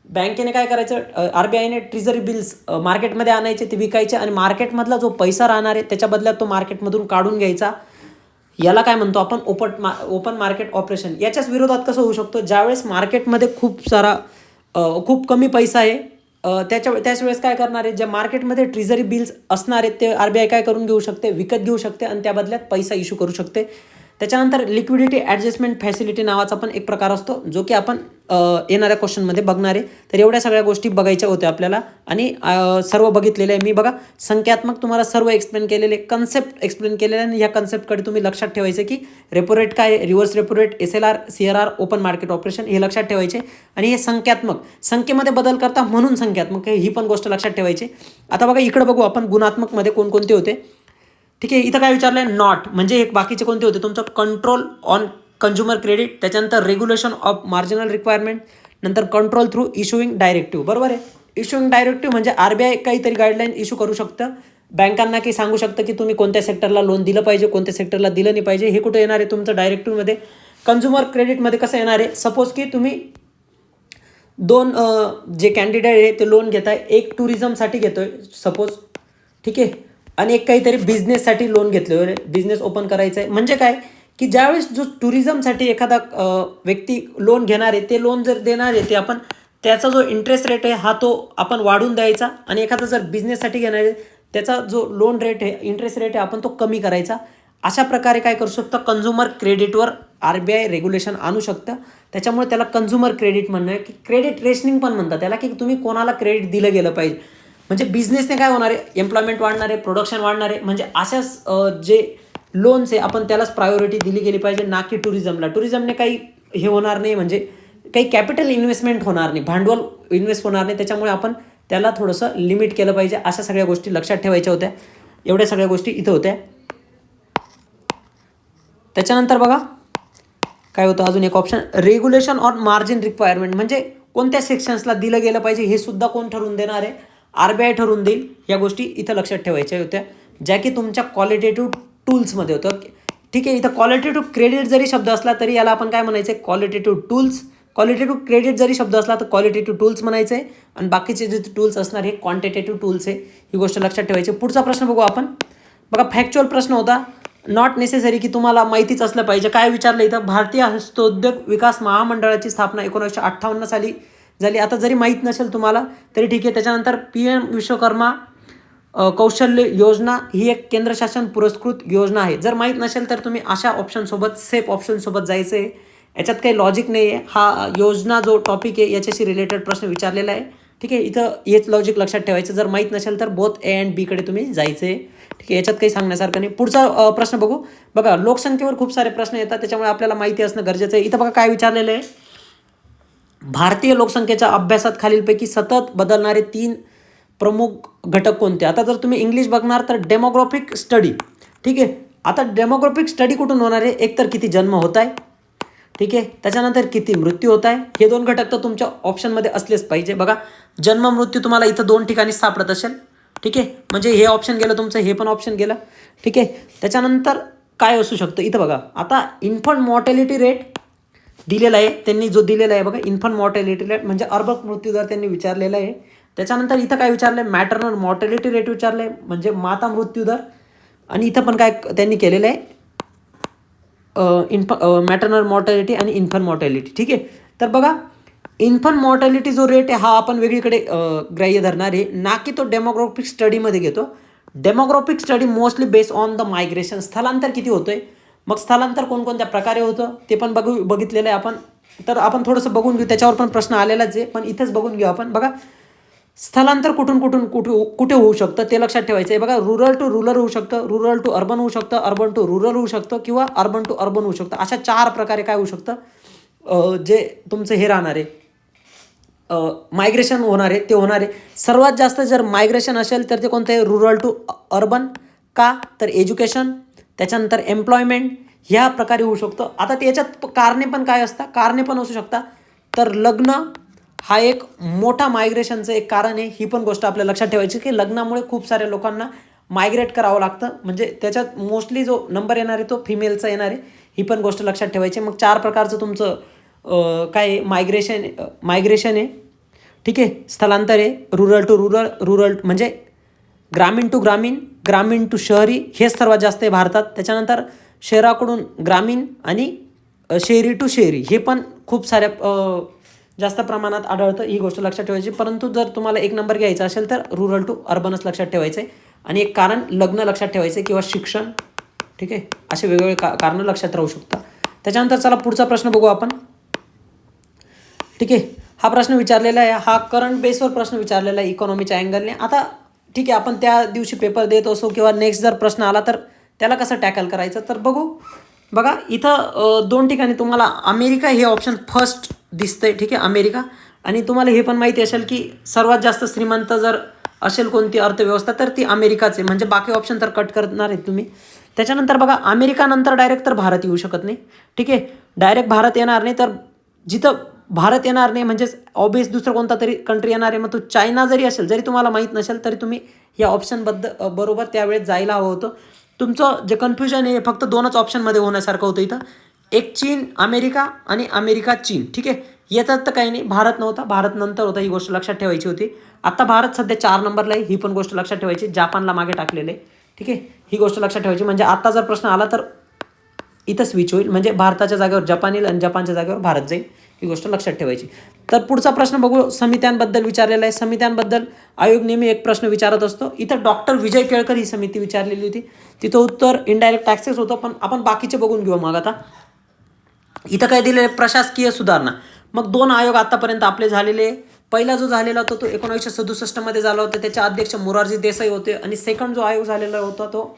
बँकेने काय करायचं, RBIने ट्रेझरी बिल्स मार्केटमध्ये आणायचे, ते विकायचे आणि मार्केटमधला जो पैसा राहणार आहे त्याच्या बदल्यात तो मार्केटमधून काढून घ्यायचा. याला काय म्हणतो आपण, ओपन मार्केट ऑपरेशन. याच्याच विरोधात कसं होऊ शकतो, ज्यावेळेस मार्केटमध्ये खूप कमी पैसा आहे, त्याच वेळेस काय करणार आहे, ज्या मार्केटमध्ये ट्रेझरी बिल्स असणार आहेत ते RBI काय करून घेऊ शकते, विकत घेऊ शकते आणि त्या बदल्यात पैसा इश्यू करू शकते. त्याच्यानंतर लिक्विडिटी ॲडजस्टमेंट फॅसिलिटी नावाचा पण एक प्रकार असतो, जो की आपण येणाऱ्या क्वेश्चनमध्ये बघणार आहे. तर एवढ्या सगळ्या गोष्टी बघायच्या होत्या आपल्याला आणि सर्व बघितलेले आहे मी. बघा, संख्यात्मक तुम्हाला सर्व एक्सप्लेन केलेले, कन्सेप्ट एक्सप्लेन केलेले आणि या कन्सेप्टकडे तुम्ही लक्षात ठेवायचे की रेपो रेट काय, reverse repo rate, SLR, CRR, open market operation हे लक्षात ठेवायचे. आणि हे संख्यात्मक, संख्येमध्ये बदल करता म्हणून संख्यात्मक ही पण गोष्ट लक्षात ठेवायची. आता बघा इकडे बघू आपण गुणात्मकमध्ये कोणकोणते होते. ठीक आहे, इथं काय विचारलं आहे, नॉट म्हणजे एक बाकीचे कोणते होते, तुमचं कंट्रोल ऑन कंझ्युमर क्रेडिट, त्याच्यानंतर रेग्युलेशन ऑफ मार्जिनल रिक्वायरमेंट, नंतर कंट्रोल थ्रू इश्युइंग डायरेक्टिव्ह. बरोबर आहे, इश्युइंग डायरेक्टिव्ह म्हणजे RBI काहीतरी गाईडलाईन इश्यू करू शकतं, बँकांना की सांगू शकतं की तुम्ही कोणत्या सेक्टरला लोन दिलं पाहिजे, कोणत्या सेक्टरला दिलं नाही पाहिजे. हे कुठं येणार आहे तुमचं डायरेक्टिव्हमध्ये. कंझ्युमर क्रेडिटमध्ये कसं येणार आहे, सपोज की तुम्ही दोन जे कॅन्डिडेट आहे ते लोन घेत आहे, एक टुरिझमसाठी घेतो आहे सपोज, ठीक आहे, आणि एक काहीतरी बिझनेससाठी लोन घेतलं, बिझनेस ओपन करायचं आहे. म्हणजे काय की ज्यावेळेस जो टुरिझमसाठी एखादा व्यक्ती लोन घेणार आहे, ते लोन जर देणार आहे ते आपण त्याचा जो इंटरेस्ट रेट आहे हा तो आपण वाढून द्यायचा, आणि एखादा जर बिझनेससाठी घेणार आहे त्याचा जो लोन रेट आहे, इंटरेस्ट रेट आहे, आपण तो कमी करायचा. अशा प्रकारे काय करू शकतं, कंझ्युमर क्रेडिटवर RBI रेग्युलेशन आणू शकतं. त्याच्यामुळे त्याला कंझ्युमर क्रेडिट म्हणणं आहे, की क्रेडिट रेशनिंग पण म्हणतात त्याला, की तुम्ही कोणाला क्रेडिट दिलं गेलं पाहिजे. म्हणजे बिझनेसने काय होणार आहे, एम्प्लॉयमेंट वाढणार आहे, प्रोडक्शन वाढणार आहे. म्हणजे अशाच जे लोन्स आहे आपण त्यालाच प्रायोरिटी दिली गेली पाहिजे, ना की टुरिझमला. टुरिझमने काही हे होणार नाही, म्हणजे काही कॅपिटल इन्व्हेस्टमेंट होणार नाही, भांडवल इन्व्हेस्ट होणार नाही. त्याच्यामुळे आपण त्याला थोडंसं लिमिट केलं पाहिजे. अशा सगळ्या गोष्टी लक्षात ठेवायच्या होत्या. एवढ्या सगळ्या गोष्टी इथं होत्या. त्याच्यानंतर बघा काय होतं, अजून एक option, regulation on margin requirement म्हणजे कोणत्या सेक्शन्सला दिलं गेलं पाहिजे हे सुद्धा कोण ठरवून देणार आहे, RBI ठरवून देईल. या गोष्टी इथं लक्षात ठेवायच्या होत्या, ज्या की तुमच्या क्वालिटेटिव्ह टूल्समध्ये होतं. ठीक आहे, इथं क्वालिटेटिव्ह क्रेडिट जरी शब्द असला तरी याला आपण काय म्हणायचं, क्वालिटेटिव्ह टूल्स. क्वालिटेटिव्ह क्रेडिट जरी शब्द असला तर क्वालिटेटिव्ह टूल्स म्हणायचं आहे, आणि बाकीचे जे टूल्स असणार हे क्वांटिटेटिव्ह टूल्स आहे. ही गोष्ट लक्षात ठेवायची. पुढचा प्रश्न बघू आपण. बघा, फॅक्च्युअल प्रश्न होता, नॉट नेसेसरी की तुम्हाला माहितीच असलं पाहिजे. काय विचारलं इथं, भारतीय हस्तोद्योग विकास महामंडळाची स्थापना 1958 साली झाली. आता जरी माहीत नसेल तुम्हाला तरी ठीक आहे. त्याच्यानंतर PM विश्वकर्मा कौशल्य योजना ही एक केंद्रशासन पुरस्कृत योजना आहे. जर माहीत नसेल तर तुम्ही अशा ऑप्शनसोबत, सेफ ऑप्शनसोबत जायचं आहे. याच्यात काही लॉजिक नाही आहे. हा योजना जो टॉपिक आहे याच्याशी रिलेटेड प्रश्न विचारलेला आहे. ठीक आहे, इथं हेच लॉजिक लक्षात ठेवायचं. जर माहीत नसेल तर बोथ A and B कडे तुम्ही जायचं आहे. ठीक आहे, याच्यात काही सांगण्यासारखं नाही. पुढचा प्रश्न बघू. बघा, लोकसंख्येवर खूप सारे प्रश्न येतात, त्याच्यामुळे आपल्याला माहिती असणं गरजेचं आहे. इथं बघा काय विचारलेलं आहे, भारतीय लोकसंख्येच्या अभ्यासात खालीलपैकी सतत बदलणारे 3 प्रमुख घटक कोणते. आता जर तुम्ही इंग्लिश बघणार तर डेमोग्राफिक स्टडी. ठीक आहे, आता डेमोग्राफिक स्टडी कुठून होणार आहे, एकतर किती जन्म होत आहे, ठीक आहे, त्याच्यानंतर किती मृत्यू होत आहे. हे 2 घटक तर तुमच्या ऑप्शनमध्ये असलेच पाहिजे. बघा, जन्म मृत्यू तुम्हाला इथं 2 ठिकाणी सापडत असेल. ठीक आहे, म्हणजे हे ऑप्शन गेलं तुमचं, हे पण ऑप्शन गेलं. ठीक आहे, त्याच्यानंतर काय असू शकतं इथं बघा, आता इन्फंट मॉर्टॅलिटी रेट दिलेला आहे त्यांनी, जो दिलेला आहे बघा, इन्फंट मॉर्टॅलिटी रेट म्हणजे अर्भक मृत्यूदर त्यांनी विचारलेला आहे. त्याच्यानंतर इथं काय विचारलं आहे, मॅटर्नल मॉर्टॅलिटी रेट विचारलं आहे, म्हणजे माता मृत्यूदर. आणि इथं पण काय त्यांनी केलेलं आहे, मॅटर्नल मॉर्टॅलिटी आणि इन्फंट मॉर्टॅलिटी. ठीक आहे, तर बघा, इन्फंट मॉर्टॅलिटी जो रेट आहे हा आपण वेगळीकडे ग्राह्य धरणार आहे, ना की तो डेमोग्राफिक स्टडीमध्ये घेतो. Demographic study mostly based on the migration, स्थलांतर किती होतं आहे. मग स्थलांतर कोणकोणत्या प्रकारे होतं ते पण बघितलेलं आहे आपण. तर आपण थोडंसं बघून घेऊ, त्याच्यावर पण प्रश्न आलेलाच आहे, पण इथेच बघून घेऊ आपण. बघा, स्थलांतर कुठे होऊ शकतं ते लक्षात ठेवायचं आहे. बघा, रुरल टू रुरल होऊ शकतं, रुरल टू अर्बन होऊ शकतं, अर्बन टू रुरल होऊ शकतं, किंवा अर्बन टू अर्बन होऊ शकतं. अशा 4 प्रकारे काय होऊ शकतं, जे तुमचं हे राहणार आहे, मायग्रेशन होणार आहे ते होणार आहे. सर्वात जास्त जर मायग्रेशन असेल तर ते कोणतं आहे, रुरल टू अर्बन. का तर एज्युकेशन, त्याच्यानंतर एम्प्लॉयमेंट, ह्या प्रकारे होऊ शकतं. आता त्याच्यात कारणे पण काय असतात, कारणे पण असू शकतात. तर लग्न हा एक मोठा मायग्रेशनचं एक कारण आहे. ही पण गोष्ट आपल्याला लक्षात ठेवायची की लग्नामुळे खूप साऱ्या लोकांना मायग्रेट करावं लागतं, म्हणजे त्याच्यात मोस्टली जो नंबर येणार आहे तो फिमेलचा येणार आहे. ही पण गोष्ट लक्षात ठेवायची. मग 4 प्रकारचं तुमचं काय मायग्रेशन आहे. ठीक आहे. स्थलांतर आहे रुरल टू रुरल, रुरल म्हणजे ग्रामीण टू ग्रामीण, ग्रामीण टू शहरी हे सर्वात जास्त आहे भारतात. त्याच्यानंतर शहराकडून ग्रामीण आणि शहरी टू शहरी हे पण खूप साऱ्या जास्त प्रमाणात आढळतं. ही गोष्ट लक्षात ठेवायची. परंतु जर तुम्हाला एक नंबर घ्यायचा असेल तर रुरल टू अर्बनच लक्षात ठेवायचं आहे. आणि एक कारण लग्न लक्षात ठेवायचं किंवा शिक्षण. ठीक आहे. असे वेगवेगळे कारणं लक्षात राहू शकतात. त्याच्यानंतर चला पुढचा प्रश्न बघू आपण. ठीक आहे. हा प्रश्न विचारलेला आहे, हा करंट बेसवर प्रश्न विचारलेला आहे इकॉनॉमीच्या अँगलने. आता ठीक आहे, आपण त्या दिवशी पेपर देत असो किंवा नेक्स्ट जर प्रश्न आला तर त्याला कसं टॅकल करायचं तर बघू. बघा इथं 2 ठिकाणी तुम्हाला अमेरिका हे ऑप्शन फर्स्ट दिसतंय. ठीक आहे, अमेरिका. आणि तुम्हाला हे पण माहिती असेल की सर्वात जास्त श्रीमंत जर असेल कोणती अर्थव्यवस्था तर ती अमेरिकाचे, म्हणजे बाकी ऑप्शन तर कट करणार आहेत तुम्ही. त्याच्यानंतर बघा अमेरिकानंतर डायरेक्ट तर भारत येऊ शकत नाही. ठीक आहे, डायरेक्ट भारत येणार नाही. तर जिथं भारत येणार नाही म्हणजेच ऑबियस दुसरं कोणता तरी कंट्री येणार आहे. मग तो चायना जरी असेल, जरी तुम्हाला माहीत नसेल तरी तुम्ही या ऑप्शनबद्दल बरोबर त्यावेळेस जायला हवं होतं. तुमचं जे कन्फ्युजन आहे फक्त 2च ऑप्शनमध्ये होण्यासारखं होतं इथं. एक चीन अमेरिका आणि अमेरिका चीन. ठीक आहे, याच्यात तर काही नाही, भारत नव्हता, भारत नंतर होता. ही गोष्ट लक्षात ठेवायची होती. आता भारत सध्या 4 नंबरला आहे, ही पण गोष्ट लक्षात ठेवायची. जापानला मागे टाकलेलं आहे. ठीक आहे, ही गोष्ट लक्षात ठेवायची. म्हणजे आता जर प्रश्न आला तर इथं स्विच होईल, म्हणजे भारताच्या जागेवर जपान येईल आणि जपानच्या जागेवर भारत जाईल. ही गोष्ट लक्षात ठेवायची. तर पुढचा प्रश्न बघू. समित्यांबद्दल विचारलेला आहे. समित्यांबद्दल आयोग नेहमी एक प्रश्न विचारत असतो. इथं डॉक्टर विजय केळकर ही समिती विचारलेली होती. तिथं उत्तर इनडायरेक्ट टॅक्सेस होतं. पण आपण बाकीचे बघून घेऊ मग. आता इथं काय दिलेलं आहे, प्रशासकीय सुधारणा. मग 2 आयोग आतापर्यंत आपले झालेले. पहिला जो झालेला होता तो 1967 मध्ये झाला होता. त्याचे अध्यक्ष मोरारजी देसाई होते. आणि सेकंड जो आयोग झालेला होता तो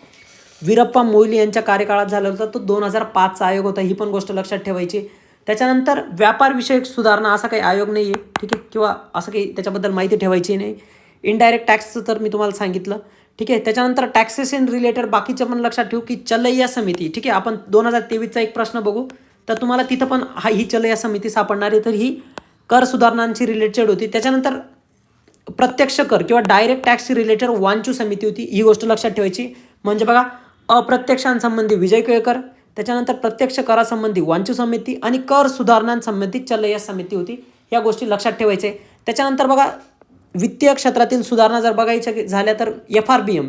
वीरप्पा मोईली यांच्या कार्यकाळात झाला होता. तो 2005चा आयोग होता. ही पण गोष्ट लक्षात ठेवायची. त्याच्यानंतर व्यापारविषयक सुधारणा असा काही आयोग नाही आहे. ठीक आहे, किंवा असं काही त्याच्याबद्दल माहिती ठेवायची नाही. इनडायरेक्ट टॅक्सचं तर मी तुम्हाला सांगितलं. ठीक आहे, त्याच्यानंतर टॅक्सेशन रिलेटेड बाकीचं पण लक्षात ठेवू की चलैया समिती. ठीक आहे, आपण 2023चा एक प्रश्न बघू तर तुम्हाला तिथं पण ही चलैया समिती सापडणार आहे. तर ही कर सुधारणांची रिलेटेड होती. त्याच्यानंतर प्रत्यक्ष कर किंवा डायरेक्ट टॅक्सची रिलेटेड वांचू समिती होती. ही गोष्ट लक्षात ठेवायची. म्हणजे बघा अप्रत्यक्षांसंबंधी विजय केळकर, त्याच्यानंतर प्रत्यक्ष करासंबंधी वांचू समिती आणि कर सुधारणांसंबंधी चलैया समिती होती. या गोष्टी लक्षात ठेवायचे. त्याच्यानंतर बघा वित्तीय क्षेत्रातील सुधारणा जर बघायच्या झाल्या तर FRBM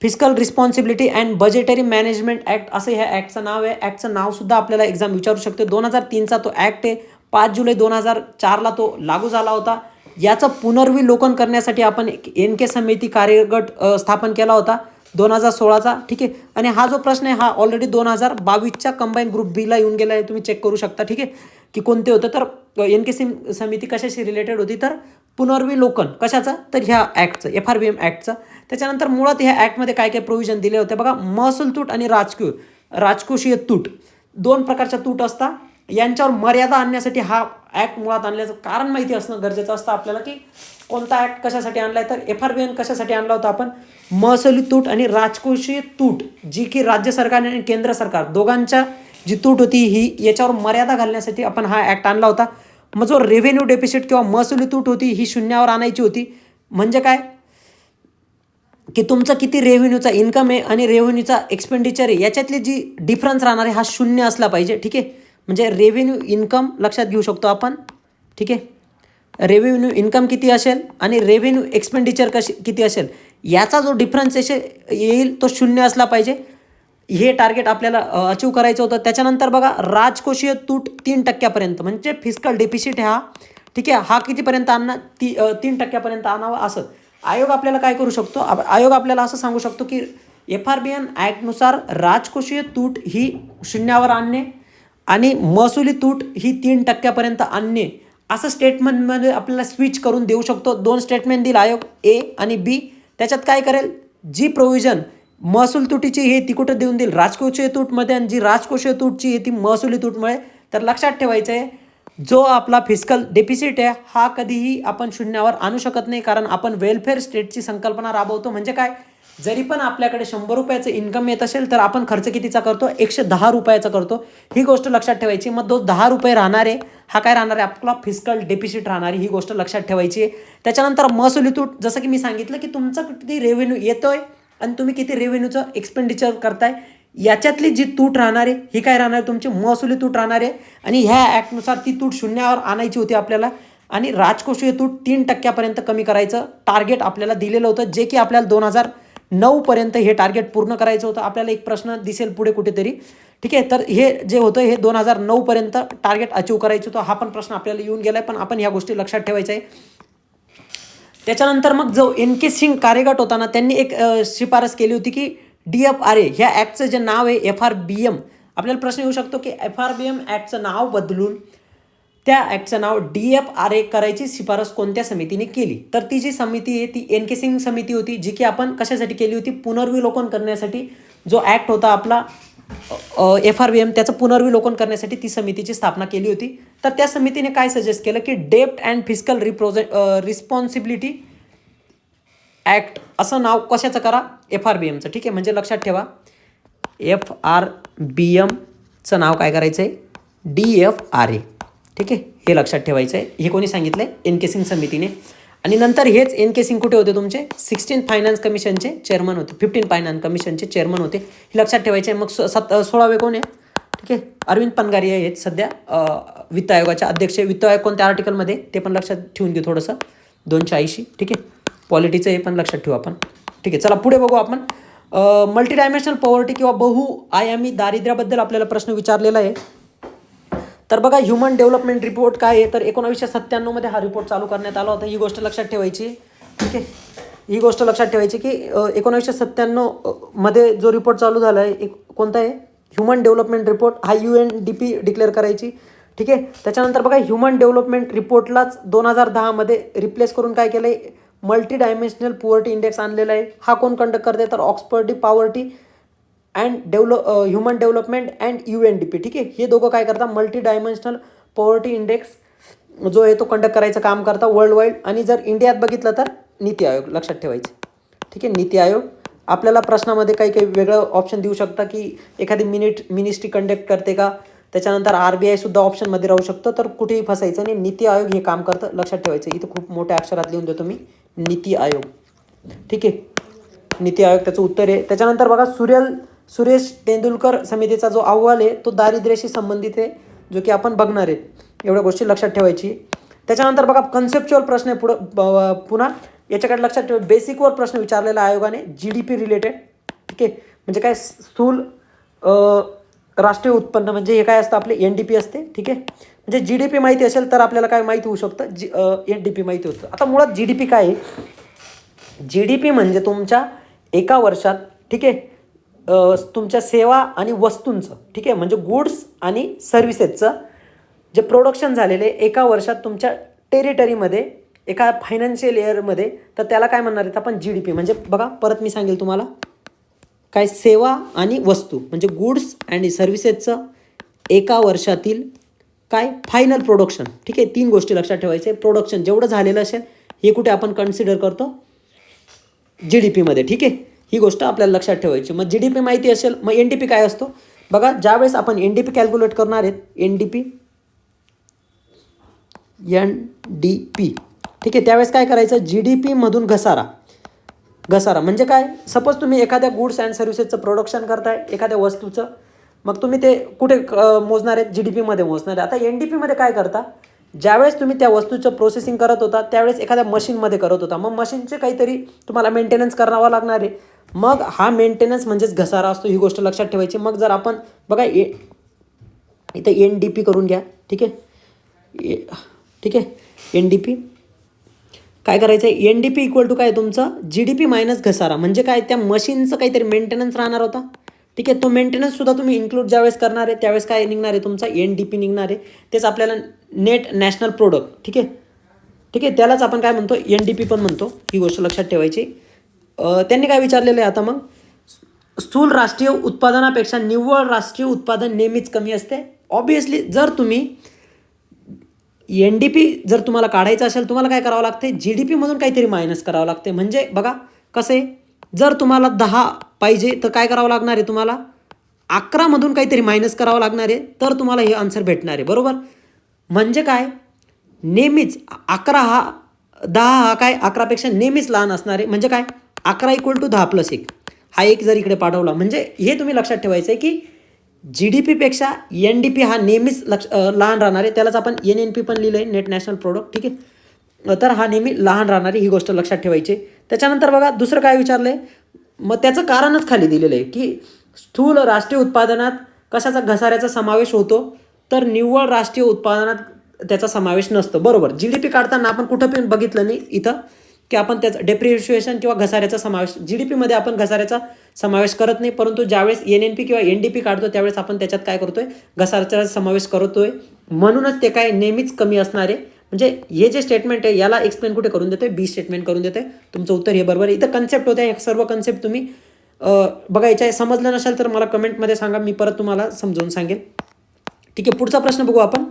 fiscal responsibility and budgetary management act असं ह्या ॲक्टचं नाव आहे. ॲक्टचं नावसुद्धा आपल्याला एक्झाम विचारू शकते. 2003चा तो ॲक्ट आहे. 5 जुलै 2004ला तो लागू झाला होता. याचं पुनर्विलोकन करण्यासाठी आपण NK समिती कार्यगट स्थापन केला होता 2016चा. ठीक आहे, आणि हा जो प्रश्न आहे हा ऑलरेडी 2022च्या कंबाईन ग्रुप बीला येऊन गेला आहे. तुम्ही चेक करू शकता. ठीक आहे, की कोणते होतं. तर NK समिती कशाशी रिलेटेड होती तर पुनर्विलोकन कशाचं तर ह्या ॲक्टचं, FRBM ॲक्टचं. त्याच्यानंतर मुळात ह्या ॲक्टमध्ये काय काय प्रोव्हिजन दिले होते बघा. महसूल तूट आणि राजकोषीय तूट 2 प्रकारच्या तूट असतात. यांच्यावर मर्यादा आणण्यासाठी हा ॲक्ट मुळात आणल्याचं कारण माहिती असणं गरजेचं असतं आपल्याला की कोणता ॲक्ट कशासाठी आणला आहे. तर FRBM कशासाठी आणला होता आपण, महसुली तूट आणि राजकोषीय तूट, जी की राज्य सरकार आणि केंद्र सरकार दोघांच्या जी तूट होती ही याच्यावर मर्यादा घालण्यासाठी आपण हा ॲक्ट आणला होता. मग जो रेव्हेन्यू डेफिसिट किंवा महसुली तूट होती ही शून्यावर आणायची होती. म्हणजे काय की तुमचं किती रेव्हेन्यूचा इन्कम आहे आणि रेव्हेन्यूचा एक्सपेंडिचर आहे याच्यातली जी डिफरन्स राहणार आहे हा शून्य असला पाहिजे. ठीक आहे, म्हणजे रेव्हेन्यू इन्कम लक्षात घेऊ शकतो आपण. ठीक आहे, रेव्हेन्यू इन्कम किती असेल आणि रेव्हेन्यू एक्सपेंडिचर किती असेल याचा जो डिफरन्स येईल तो शून्य असला पाहिजे. हे टार्गेट आपल्याला अचीव करायचं होतं. त्याच्यानंतर बघा राजकोषीय तूट 3% म्हणजे फिस्कल डेफिसिट हा. ठीक आहे, हा कितीपर्यंत आणणार 3% आणावा. असं आयोग आपल्याला काय करू शकतो, आयोग आपल्याला असं सांगू शकतो की FRBM ॲक्टनुसार राजकोषीय तूट ही शून्यावर आणणे आणि महसुली तूट ही 3% आणणे असं स्टेटमेंटमध्ये आपल्याला स्विच करून देऊ शकतो. 2 स्टेटमेंट देईल आयोग, A आणि B. त्याच्यात काय करेल, जी प्रोव्हिजन महसूल तुटीची हे ती कुठं देऊन देईल राजकोषीय तूटमध्ये आणि जी राजकोषीय तूटची आहे ती महसुली तूटमुळे. तर लक्षात ठेवायचं आहे जो आपला फिस्कल डेफिसिट आहे हा कधीही आपण शून्यावर आणू शकत नाही, कारण आपण वेलफेअर स्टेटची संकल्पना राबवतो. म्हणजे काय, जरी पण आपल्याकडे 100 रुपयाचं इन्कम येत असेल तर आपण खर्च कितीचा करतो, 110 रुपयाचा करतो. ही गोष्ट लक्षात ठेवायची. मग तो 10 रुपये राहणार आहे हा काय राहणार आहे आपला फिस्कल डेफिसिट राहणार आहे. ही गोष्ट लक्षात ठेवायची आहे. त्याच्यानंतर महसुली तूट, जसं की मी सांगितलं की तुमचं किती रेव्हेन्यू येतोय आणि तुम्ही किती रेव्हेन्यूचं एक्सपेंडिचर करताय याच्यातली जी तूट राहणार आहे ही काय राहणार आहे, तुमची महसुली तूट राहणार आहे. आणि ह्या ॲक्टनुसार ती तूट शून्यावर आणायची होती आपल्याला. आणि राजकोषीय तूट 3% कमी करायचं टार्गेट आपल्याला दिलेलं होतं, जे की आपल्याला 2009 हे टार्गेट पूर्ण करायचं होतं. आपल्याला एक प्रश्न दिसेल पुढे कुठेतरी, ठीक आहे. तर हे जे होतं हे 2009 टार्गेट अचीव करायचं होतं. हा पण प्रश्न आपल्याला येऊन गेला आहे, पण आपण ह्या गोष्टी लक्षात ठेवायच्या आहे. त्याच्यानंतर मग जो NK सिंग कार्यगट होता ना, त्यांनी एक शिफारस केली होती की DFRA ह्या ॲक्टचं जे नाव आहे FRBM. आपल्याला प्रश्न येऊ शकतो की FRBM ॲक्टचं नाव बदलून त्या ॲक्टचं नाव DFRA करायची शिफारस कोणत्या समितीने केली. तर ती जी समिती आहे ती NK सिंग समिती होती, जी की आपण कशासाठी केली होती, पुनर्विलोकन करण्यासाठी. जो ॲक्ट होता आपला FRBM त्याचं पुनर्विलोकन करण्यासाठी ती समितीची स्थापना केली होती. तर त्या समितीने काय सजेस्ट केलं की डेप्ट अँड फिस्कल रिस्पॉन्सिबिलिटी ॲक्ट असं नाव कशाचं करा, FRBMचं. ठीक आहे, म्हणजे लक्षात ठेवा FRBMचं नाव काय करायचं आहे, DFRA. ठीक आहे, हे लक्षात ठेवायचं आहे. हे कोणी सांगितलं आहे, NK सिंग समितीने. आणि नंतर हेच NK सिंग कुठे होते, तुमचे 16 फायनान्स कमिशनचे चेअरमन होते, 15 फायनान्स कमिशनचे चेअरमन होते. हे लक्षात ठेवायचे आहे. मग 16वे कोण आहे, ठीक आहे, अरविंद पनगारिया आहेत सध्या वित्त आयोगाचे अध्यक्ष. वित्त आयोग कोणत्या आर्टिकलमध्ये ते पण लक्षात ठेवून घेऊ थोडंसं, 280. ठीक आहे, पॉलिटीचं हे पण लक्षात ठेवू आपण. ठीक आहे, चला पुढे बघू आपण. मल्टी डायमेन्शनल पॉवर्टी किंवा बहुआयामी दारिद्र्याबद्दल आपल्याला प्रश्न विचारलेला आहे. तर बघा, ह्युमन डेव्हलपमेंट रिपोर्ट काय आहे, तर 1997 हा रिपोर्ट चालू करण्यात आला होता. ही गोष्ट लक्षात ठेवायची. ठीक आहे, ही गोष्ट लक्षात ठेवायची की 1997 जो रिपोर्ट चालू झाला आहे कोणता आहे, ह्युमन डेव्हलपमेंट रिपोर्ट. हा UNDP डिक्लेअर करायची. ठीक आहे, त्याच्यानंतर बघा, ह्युमन डेव्हलपमेंट रिपोर्टलाच 2010 रिप्लेस करून काय केलं आहे, मल्टी डायमेन्शनल पॉवर्टी इंडेक्स आणलेला आहे. हा कोण कंडक्ट करते, तर Oxford poverty and human development and UNDP. ठीक आहे, हे दोघं काय करतात, मल्टी डायमेन्शनल पॉवर्टी इंडेक्स जो आहे तो कंडक्ट करायचं काम करता वर्ल्ड वाईड. आणि जर इंडियात बघितलं तर नीती आयोग लक्षात ठेवायचं. ठीक आहे, नीती आयोग. आपल्याला प्रश्नामध्ये काही वेगळं ऑप्शन देऊ शकता की एखादी मिनिस्ट्री कंडक्ट करते का, त्याच्यानंतर RBI सुद्धा ऑप्शनमध्ये राहू शकतं. तर कुठेही फसायचं नाही, नीती आयोग हे काम करतं, लक्षात ठेवायचं. इथं खूप मोठ्या अक्षरात लिहून देतो मी, नीती आयोग. ठीक आहे, नीती आयोग त्याचं उत्तर आहे. त्याच्यानंतर बघा, सुरेश तेंडुलकर समितीचा जो अहवाल आहे तो दारिद्र्याशी संबंधित आहे, जो की आपण बघणार आहेत. एवढ्या गोष्टी लक्षात ठेवायची. त्याच्यानंतर बघा, कन्सेप्च्युअल प्रश्न आहे पुन्हा याच्याकडे लक्षात ठेवा. बेसिकवर प्रश्न विचारलेला आयोगाने, GDP रिलेटेड. ठीक आहे, म्हणजे काय, स्थूल राष्ट्रीय उत्पन्न, म्हणजे हे काय असतं, आपले NDP असते. ठीक आहे, म्हणजे GDP माहिती असेल तर आपल्याला काय माहिती होऊ शकतं, NDP माहिती होतं. आता मुळात GDP काय आहे, GDP म्हणजे तुमच्या एका वर्षात, ठीक आहे, तुमच्या सेवा आणि वस्तूंचं, ठीक आहे, म्हणजे गुड्स आणि सर्व्हिसेसचं जे प्रोडक्शन झालेले एका वर्षात तुमच्या टेरिटरीमध्ये, एका फायनान्शियल इयरमध्ये, तर त्याला काय म्हणणार आहेत आपण, GDP. म्हणजे बघा, परत मी सांगेल तुम्हाला, काय, सेवा आणि वस्तू म्हणजे गुड्स आणि सर्व्हिसेसचं एका वर्षातील काय, फायनल प्रोडक्शन. ठीक आहे, 3 गोष्टी लक्षात ठेवायचे. प्रोडक्शन जेवढं झालेलं असेल हे कुठे आपण कन्सिडर करतो, GDPमध्ये. ठीक आहे, ही गोष्ट आपल्याला लक्षात ठेवायची. मग GDP माहिती असेल, मग NDP काय असतो बघा. ज्यावेळेस आपण NDP कॅल्क्युलेट करणार आहेत, NDP, ठीक आहे, त्यावेळेस काय करायचं, GDP मधून घसारा म्हणजे काय, सपोज तुम्ही एखाद्या गुड्स अँड सर्व्हिसेसचं प्रोडक्शन करताय, एखाद्या वस्तूचं, मग तुम्ही ते कुठे मोजणार आहेत, GDPमध्ये मोजणार आहे. आता NDPमध्ये काय करता, ज्यावेळेस तुम्ही त्या वस्तूचं प्रोसेसिंग करत होता त्यावेळेस एखाद्या मशीनमध्ये करत होता, मग मशीनचे काहीतरी तुम्हाला मेंटेनन्स करावा लागणार आहे. मग हा मेंटेनन्स म्हणजेच घसारा असतो, ही गोष्ट लक्षात ठेवायची. मग जर आपण बघा इथे NDP करून घ्या. ठीक आहे, ठीक आहे, NDP काय करायचं आहे, NDP इक्वल टू काय, तुमचं GDP मायनस घसारा. म्हणजे काय, त्या मशीनचं काहीतरी मेंटेनन्स राहणार होता. ठीक आहे, तो मेंटेनन्ससुद्धा तुम्ही इन्क्लूड ज्यावेळेस करणार आहे त्यावेळेस काय निघणार आहे, तुमचा NDP निघणार आहे. तेच आपल्याला नेट नॅशनल प्रोडक्ट. ठीक आहे, ठीक आहे, त्यालाच आपण काय म्हणतो, NDP पण म्हणतो. ही गोष्ट लक्षात ठेवायची. त्यांनी काय विचारलेलं आहे आता, मग स्थूल राष्ट्रीय उत्पादनापेक्षा निव्वळ राष्ट्रीय उत्पादन नेहमीच कमी असते. ऑब्वियसली जर तुम्ही NDP जर तुम्हाला काढायचं असेल, तुम्हाला काय करावं लागते, GDPमधून काहीतरी मायनस करावं लागते. म्हणजे बघा कसं आहे, जर तुम्हाला 10 पाहिजे तर काय करावं लागणार आहे, तुम्हाला 11मधून काहीतरी मायनस करावं लागणार आहे, तर तुम्हाला हे आन्सर भेटणार आहे. बरोबर, म्हणजे काय, नेहमीच 10 हा काय 11पेक्षा नेहमीच लहान असणार आहे. म्हणजे काय, 11 = 10 + 1. हा एक जर इकडे पाठवला, म्हणजे हे तुम्ही लक्षात ठेवायचं आहे की GDP-पेक्षा NDP हा नेहमीच लहान राहणार आहे. त्यालाच आपण NNP पण लिहिलं आहे, नेट नॅशनल प्रोडक्ट, ठीक आहे. तर हा नेहमी लहान राहणार आहे, ही गोष्ट लक्षात ठेवायची. त्याच्यानंतर बघा दुसरं काय विचारलं आहे, मग त्याचं कारणच खाली दिलेलं आहे की स्थूल राष्ट्रीय उत्पादनात कशाचा घसाऱ्याचा समावेश होतो, तर निव्वळ राष्ट्रीय उत्पादनात त्याचा समावेश नसतो. बरोबर, GDP काढताना आपण कुठं पण बघितलं नाही इथं की आपण त्याचा डेप्रिशिएशन किंवा घसाऱ्याचा समावेश, GDPमध्ये आपण घसाऱ्याचा समावेश करत नाही, परंतु ज्यावेळेस NNP किंवा NDP काढतो त्यावेळेस आपण त्याच्यात काय करतोय, घसाऱ्याचा समावेश करतोय. म्हणूनच ते काय नेहमीच कमी असणार आहे. म्हणजे हे जे स्टेटमेंट आहे याला एक्सप्लेन कुठे करून देतोय, बी स्टेटमेंट करून देतोय. तुमचं उत्तर हे बरोबर आहे. इथं कन्सेप्ट होत्या, हे सर्व कन्सेप्ट तुम्ही बघायचं आहे. समजलं नसेल तर मला कमेंटमध्ये सांगा, मी परत तुम्हाला समजावून सांगेल. ठीक आहे, पुढचा प्रश्न बघू आपण.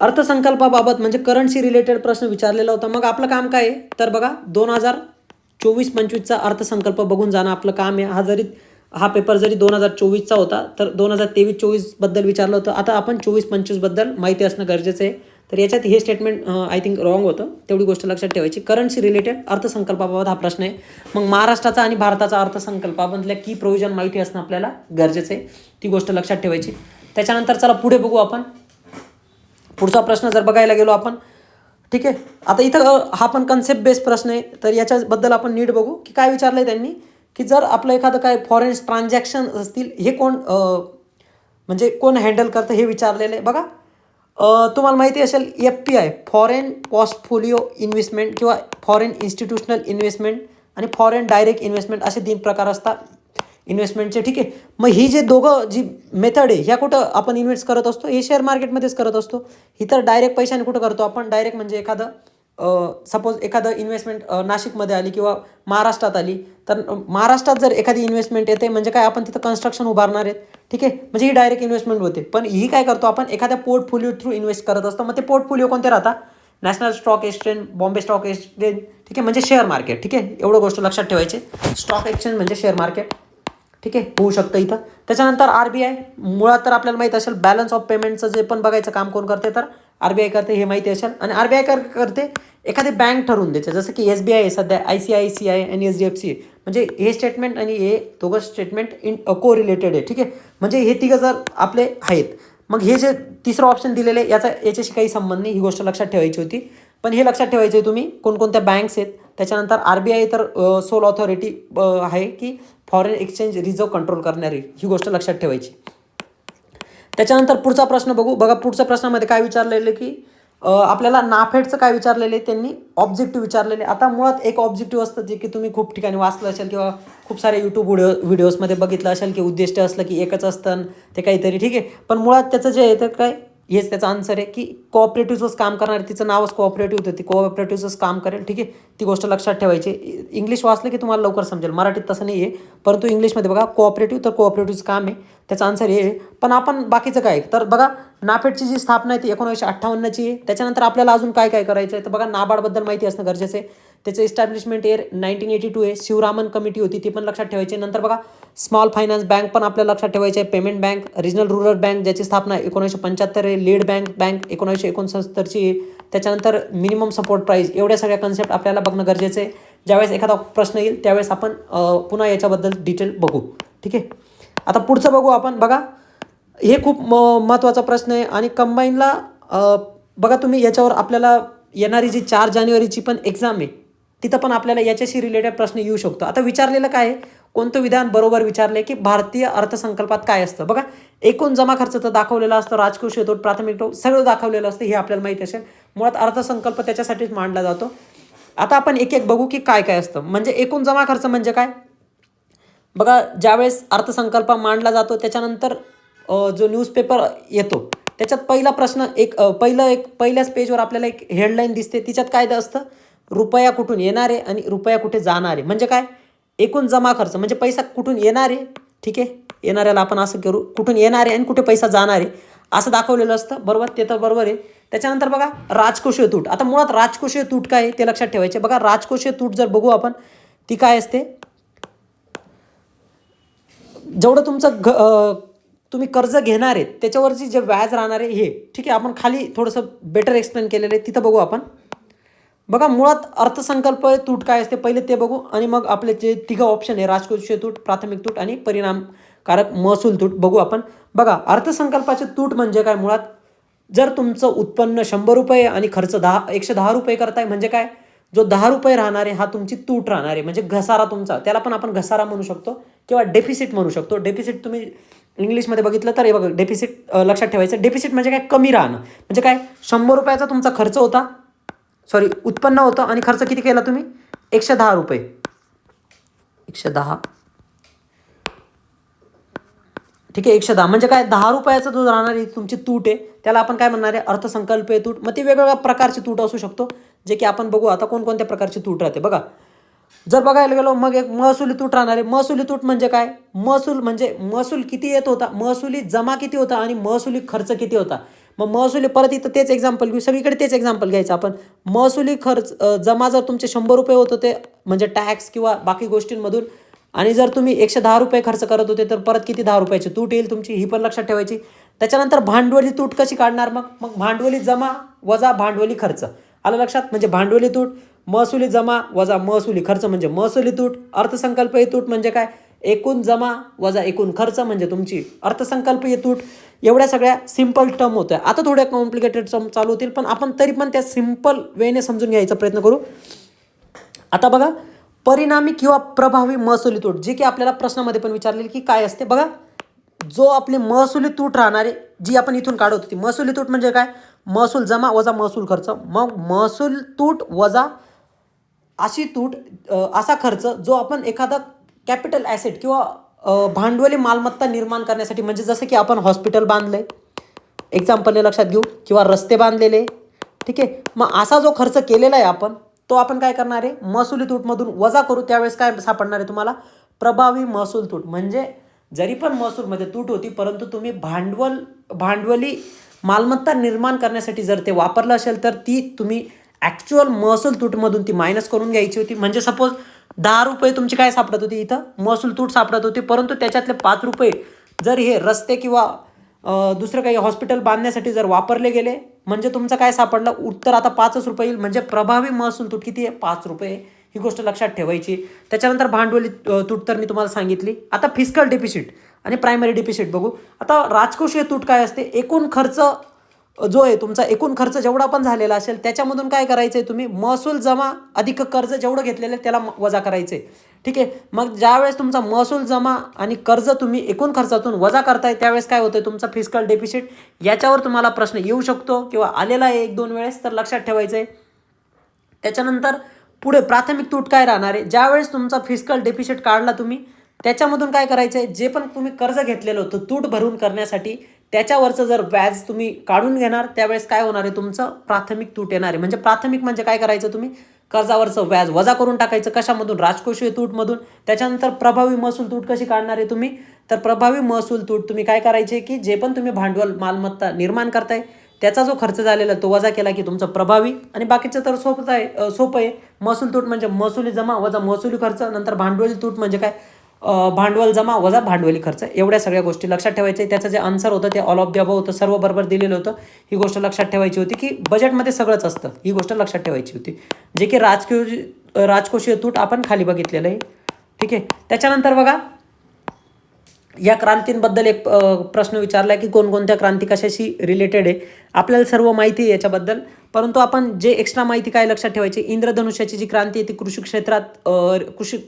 अर्थसंकल्पाबाबत म्हणजे करन्सी रिलेटेड प्रश्न विचारलेला होता. मग आपलं काम काय आहे, तर बघा 2024-25चा अर्थसंकल्प बघून जाणं आपलं काम आहे. हा पेपर जरी 2024चा होता तर 2023-24 बद्दल विचारलं होतं. आता आपण 24-25 बद्दल माहिती असणं गरजेचं आहे. तर याच्यात हे स्टेटमेंट आय थिंक रॉंग होतं, तेवढी गोष्ट लक्षात ठेवायची. करन्सी रिलेटेड अर्थसंकल्पाबाबत हा प्रश्न आहे. मग महाराष्ट्राचा आणि भारताचा अर्थसंकल्पामधल्या की प्रोव्हिजन माहिती असणं आपल्याला गरजेचं आहे, ती गोष्ट लक्षात ठेवायची. त्याच्यानंतर चला पुढे बघू आपण. पुढचा प्रश्न जर बघायला गेलो आपण, ठीक आहे. आता इथं हा पण कन्सेप्ट बेस्ड प्रश्न आहे, तर याच्याबद्दल आपण नीट बघू की काय विचारलं आहे त्यांनी, की जर आपलं एखादं काय फॉरेन ट्रान्झॅक्शन असतील, हे कोण म्हणजे कोण हँडल करतं हे विचारलेलं आहे. बघा तुम्हाला माहिती असेल FPI, फॉरेन पोर्टफोलिओ इन्व्हेस्टमेंट किंवा फॉरेन इन्स्टिट्यूशनल इन्व्हेस्टमेंट आणि फॉरेन डायरेक्ट इन्व्हेस्टमेंट असे 3 प्रकार असतात इन्व्हेस्टमेंटचे, ठीक आहे. मग ही जे दोघं जी मेथड आहे ह्या कुठं आपण इन्व्हेस्ट करत असतो, हे शेअर मार्केटमध्येच करत असतो. ही तर डायरेक्ट पैशाने कुठं करतो आपण, डायरेक्ट म्हणजे एखादं सपोज एखादं इन्व्हेस्टमेंट नाशिकमध्ये आली किंवा महाराष्ट्रात आली, तर महाराष्ट्रात जर एखादी इन्व्हेस्टमेंट येते म्हणजे काय, आपण तिथं कन्स्ट्रक्शन उभारणार आहेत, ठीक आहे. म्हणजे ही डायरेक्ट इन्व्हेस्टमेंट होते. पण ही काय करतो आपण, एखाद्या पोर्टफोलिओ थ्रू इन्व्हेस्ट करत असतो. मग ते पोर्टफोलिओ कोणते राहतात, national stock exchange, Bombay stock exchange, ठीक आहे, म्हणजे शेअर मार्केट, ठीक आहे. एवढं गोष्ट लक्षात ठेवायची. स्टॉक एक्सचेंज म्हणजे शेअर मार्केट, ठीक आहे, होऊ शकतं इथं. त्याच्यानंतर RBI, मुळात तर आपल्याला माहीत असेल बॅलन्स ऑफ पेमेंटचं जे पण बघायचं काम कोण करते, तर RBI करते, हे माहिती असेल. आणि RBI करते एखादी बँक ठरवून द्यायचं, जसं की SBI आहे सध्या, ICICI आणि HDFC आहे. म्हणजे हे स्टेटमेंट आणि हे दोघं स्टेटमेंट को रिलेटेड आहे, ठीक आहे. म्हणजे हे तिघं जर आपले आहेत, मग हे जे तिसरं ऑप्शन दिलेलं आहे याच्याशी काही संबंध नाही, ही गोष्ट लक्षात ठेवायची होती. पण हे लक्षात ठेवायचं आहे तुम्ही कोणकोणत्या बँक्स आहेत. त्याच्यानंतर RBI तर सोल ऑथॉरिटी आहे की फॉरेन एक्सचेंज रिझर्व कंट्रोल करणारी, ही गोष्ट लक्षात ठेवायची. त्याच्यानंतर पुढचा प्रश्न बघू. बघा पुढच्या प्रश्नामध्ये काय विचारलेलं की आपल्याला नाफेडचं काय विचारलेलं आहे, त्यांनी ऑब्जेक्टिव्ह विचारलेले. आता मुळात एक ऑब्जेक्टिव्ह असतं जे की तुम्ही खूप ठिकाणी वाचलं असेल किंवा खूप सारे यूट्यूब व्हिडिओजमध्ये बघितलं असेल की उद्दिष्ट असलं की एकच असतं ते काहीतरी, ठीक आहे. पण मुळात त्याचं जे आहे तर काय, हेच त्याचा आन्सर आहे की कोऑपरेटिव्हचंच काम करणार. तिचं नावच कोऑपरेटिव्ह होतं, ती कोऑपरेटिव्हचंच काम करेल, ठीक आहे. ती गोष्ट लक्षात ठेवायची. इंग्लिश वाचलं की तुम्हाला लवकर समजेल, मराठीत तसं नाही आहे. परंतु इंग्लिशमध्ये बघा कोऑपरेटिव्ह, तर कोऑपरेटिव्हचं काम आहे, त्याचा आन्सर हे आहे. पण आपण बाकीचं काय, तर बघा नाफेडची जी स्थापना आहे ती 1958ची आहे. त्याच्यानंतर आपल्याला अजून काय काय करायचं आहे, तर बघा नाबार्डबद्दल माहिती असणं गरजेचं आहे. त्याचं इस्टॅब्लिशमेंट इयर 1982 आहे. शिवरामन कमिटी होती, ती पण लक्षात ठेवायची. नंतर बघा स्मॉल फायनान्स बँक पण आपल्याला लक्षात ठेवायची आहे. Payment bank, regional rural bank ज्याची स्थापना 1975 आहे. लीड बँक 1969ची आहे. त्याच्यानंतर मिनिमम सपोर्ट प्राईस, एवढ्या सगळ्या कन्सेप्ट आपल्याला बघणं गरजेचं आहे. ज्यावेळेस एखादा प्रश्न येईल त्यावेळेस आपण पुन्हा याच्याबद्दल डिटेल बघू, ठीक आहे. आता पुढचं बघू आपण. बघा हे खूप महत्त्वाचा प्रश्न आहे आणि कंबाईनला बघा तुम्ही याच्यावर आपल्याला येणारी जी 4 जानेवारीची पण एक्झाम आहे तिथं पण आपल्याला याच्याशी रिलेटेड प्रश्न येऊ शकतो. आता विचारलेलं काय आहे, कोणतं विधान बरोबर विचारले की भारतीय अर्थसंकल्पात काय असतं. बघा एकूण जमा खर्च तर दाखवलेला असतो, राजकोषीय तूट, प्राथमिक तूट सगळं दाखवलेलं असतं, हे आपल्याला माहिती असेल. मुळात अर्थसंकल्प त्याच्यासाठीच मांडला जातो. आता आपण एक एक बघू की काय काय असतं. म्हणजे एकूण जमा खर्च म्हणजे काय, बघा ज्यावेळेस अर्थसंकल्प मांडला जातो त्याच्यानंतर जो न्यूजपेपर येतो त्याच्यात पहिला प्रश्न पहिल्याच पेजवर आपल्याला एक हेडलाईन दिसते. तिच्यात काय असतं, रुपया कुठून येणारे आणि रुपया कुठे जाणारे. म्हणजे काय, एकूण जमा खर्च म्हणजे पैसा कुठून येणारे, ठीक आहे, येणाऱ्याला आपण असं करू, कुठून येणारे आणि कुठे पैसा जाणारे असं दाखवलेलं असतं, बरोबर, ते तर बरोबर आहे. त्याच्यानंतर बघा राजकोषीय तूट. आता मुळात राजकोषीय तूट काय ते लक्षात ठेवायचे. बघा राजकोषीय तूट जर बघू आपण, ती काय असते, जेवढं तुमचं तुम्ही कर्ज घेणार आहेत त्याच्यावरची जे व्याज राहणार आहे हे, ठीक आहे. आपण खाली थोडंसं बेटर एक्सप्लेन केलेलं आहे, तिथं बघू आपण. बघा मुळात अर्थसंकल्प तूट काय असते पहिले ते बघू आणि मग आपले जे तिघं ऑप्शन आहे राजकोषीय तूट, प्राथमिक तूट आणि परिणामकारक महसूल तूट बघू आपण. बघा अर्थसंकल्पाचे तूट म्हणजे काय मुळात, जर तुमचं उत्पन्न 100 रुपये आणि खर्च 110 रुपये करताय म्हणजे काय, जो 10 रुपये राहणार आहे हा तुमची तूट राहणार आहे, म्हणजे घसारा तुमचा, त्याला पण आपण घसारा म्हणू शकतो किंवा डेफिसिट म्हणू शकतो. डेफिसिट तुम्ही इंग्लिशमध्ये बघितलं तर हे बघा डेफिसिट लक्षात ठेवायचं. डेफिसिट म्हणजे काय, कमी राहणं, म्हणजे काय 100 रुपयाचा तुमचा खर्च होता, सॉरी उत्पन्न होतं आणि खर्च किती केला तुम्ही 110 रुपये, 110, ठीक आहे 110 म्हणजे काय 10 रुपयाचा जो राहणारी तुमची तूट आहे त्याला आपण काय म्हणणार आहे, अर्थसंकल्पीय तूट. मग ती वेगवेगळ्या प्रकारची तूट असू शकतो, जे की आपण बघू आता कोणकोणत्या प्रकारची तूट राहते. बघा जर बघायला गेलो मग एक महसुली तूट राहणार आहे. महसुली तूट म्हणजे काय, महसूल म्हणजे महसूल किती येत होता, महसुली जमा किती होता आणि महसुली खर्च किती होता. मग महसुली परत इथं तेच एक्झाम्पल घेऊ, सगळीकडे तेच एक्झाम्पल घ्यायचं आपण. महसुली खर्च जमा जर तुमचे 100 रुपये होत होते म्हणजे टॅक्स किंवा बाकी गोष्टींमधून, आणि जर तुम्ही 110 रुपये खर्च करत होते तर परत किती 10 रुपयाची तूट येईल तुमची, ही पण लक्षात ठेवायची. त्याच्यानंतर भांडवली तूट कशी काढणार, मग भांडवली जमा वजा भांडवली खर्च, आलं लक्षात. म्हणजे भांडवली तूट, महसुली जमा वजा महसुली खर्च म्हणजे महसुली तूट. अर्थसंकल्पीय तूट म्हणजे काय, एकूण जमा वजा एकूण खर्च म्हणजे तुमची अर्थसंकल्पीय तूट. एवढ्या सगळ्या सिंपल टर्म होत्या. आता थोड्या कॉम्प्लिकेटेड टर्म चालू होतील पण आपण तरी पण त्या सिंपल वेने समजून घ्यायचा प्रयत्न करू. आता बघा परिणामी किंवा प्रभावी महसुली तूट, जी की आपल्याला प्रश्नामध्ये पण विचारलेली की काय असते. बघा जो आपली महसुली तूट राहणार आहे जी आपण इथून काढत होती, महसुली तूट म्हणजे काय, महसूल जमा वजा महसूल खर्च. मग महसूल तूट वजा अशी तूट, असा खर्च जो आपण एखादा कॅपिटल ॲसेट किंवा भांडवली मालमत्ता निर्माण करण्यासाठी, म्हणजे जसं की आपण हॉस्पिटल बांधलंय एक्झाम्पलने लक्षात घेऊ, किंवा रस्ते बांधलेले, ठीक आहे. मग असा जो खर्च केलेला आहे आपण, तो आपण काय करणार आहे महसुली तूटमधून वजा करू. त्यावेळेस काय सापडणार आहे तुम्हाला, प्रभावी महसूल तूट. म्हणजे जरी पण महसूलमध्ये तूट होती परंतु तुम्ही भांडवली मालमत्ता निर्माण करण्यासाठी जर ते वापरलं असेल तर ती तुम्ही ॲक्च्युअल महसूल तूटमधून ती मायनस करून घ्यायची होती. म्हणजे सपोज 10 रुपये तुमची काय सापडत होती इथं, महसूल तूट सापडत होती, परंतु त्याच्यातले 5 रुपये जर हे रस्ते किंवा दुसरं काही हॉस्पिटल बांधण्यासाठी जर वापरले गेले म्हणजे तुमचं काय सापडलं उत्तर आता 5च रुपये येईल. म्हणजे प्रभावी महसूल तूट किती आहे, 5 रुपये. ही गोष्ट लक्षात ठेवायची. त्याच्यानंतर भांडवली तूट तर मी तुम्हाला सांगितली. आता फिस्कल डेफिसिट आणि प्रायमरी डेफिसिट बघू. आता राजकोषीय तूट काय असते, एकूण खर्च जो आहे तुमचा, एकूण खर्च जेवढा पण झालेला असेल त्याच्यामधून काय करायचं आहे तुम्ही, महसूल जमा अधिक कर्ज जेवढं घेतलेलं आहे त्याला वजा करायचं आहे, ठीक आहे. मग ज्यावेळेस तुमचा महसूल जमा आणि कर्ज तुम्ही एकूण खर्चातून वजा करताय त्यावेळेस काय होतं तुमचा फिस्कल डेफिसिट. याच्यावर तुम्हाला प्रश्न येऊ शकतो किंवा आलेला आहे 1-2 वेळेस, तर लक्षात ठेवायचं आहे. त्याच्यानंतर पुढे प्राथमिक तूट काय राहणार आहे, ज्यावेळेस तुमचा फिस्कल डेफिसिट काढला तुम्ही त्याच्यामधून काय करायचं आहे, जे पण तुम्ही कर्ज घेतलेलं होतं तूट भरून करण्यासाठी त्याच्यावरचं जर व्याज तुम्ही काढून घेणार त्यावेळेस काय होणार आहे तुमचं प्राथमिक तूट येणार आहे. म्हणजे प्राथमिक म्हणजे काय करायचं तुम्ही कर्जावरचं व्याज वजा करून टाकायचं, कशामधून, राजकोषीय तूटमधून. त्याच्यानंतर प्रभावी महसूल तूट कशी काढणार आहे तुम्ही, तर प्रभावी महसूल तूट तुम्ही काय करायचे की जे पण तुम्ही भांडवल मालमत्ता निर्माण करताय त्याचा जो खर्च झालेला तो वजा केला की तुमचं प्रभावी. आणि बाकीचं तर सोपं आहे. महसूल तूट म्हणजे महसुली जमा वजा महसुली खर्च. नंतर भांडवली तूट म्हणजे काय, भांडवल जमा वजा भांडवली खर्च. एवढ्या सगळ्या गोष्टी लक्षात ठेवायच्या. त्याचं जे आन्सर होतं ते ऑल ऑफ द अबव होतं, सर्व बरोबर दिलेलं होतं. ही गोष्ट लक्षात ठेवायची होती की बजेटमध्ये सगळंच असतं, ही गोष्ट लक्षात ठेवायची होती. जे की राजकोषीय तूट आपण खाली बघितलेलं आहे, ठीक आहे. त्याच्यानंतर बघा या क्रांतींबद्दल एक प्रश्न विचारला आहे की कोणकोणत्या क्रांती कशाशी रिलेटेड आहे. आपल्याला सर्व माहिती आहे याच्याबद्दल, परंतु आपण जे एक्स्ट्रा माहिती काय लक्षात ठेवायची, इंद्रधनुष्याची जी क्रांती आहे ती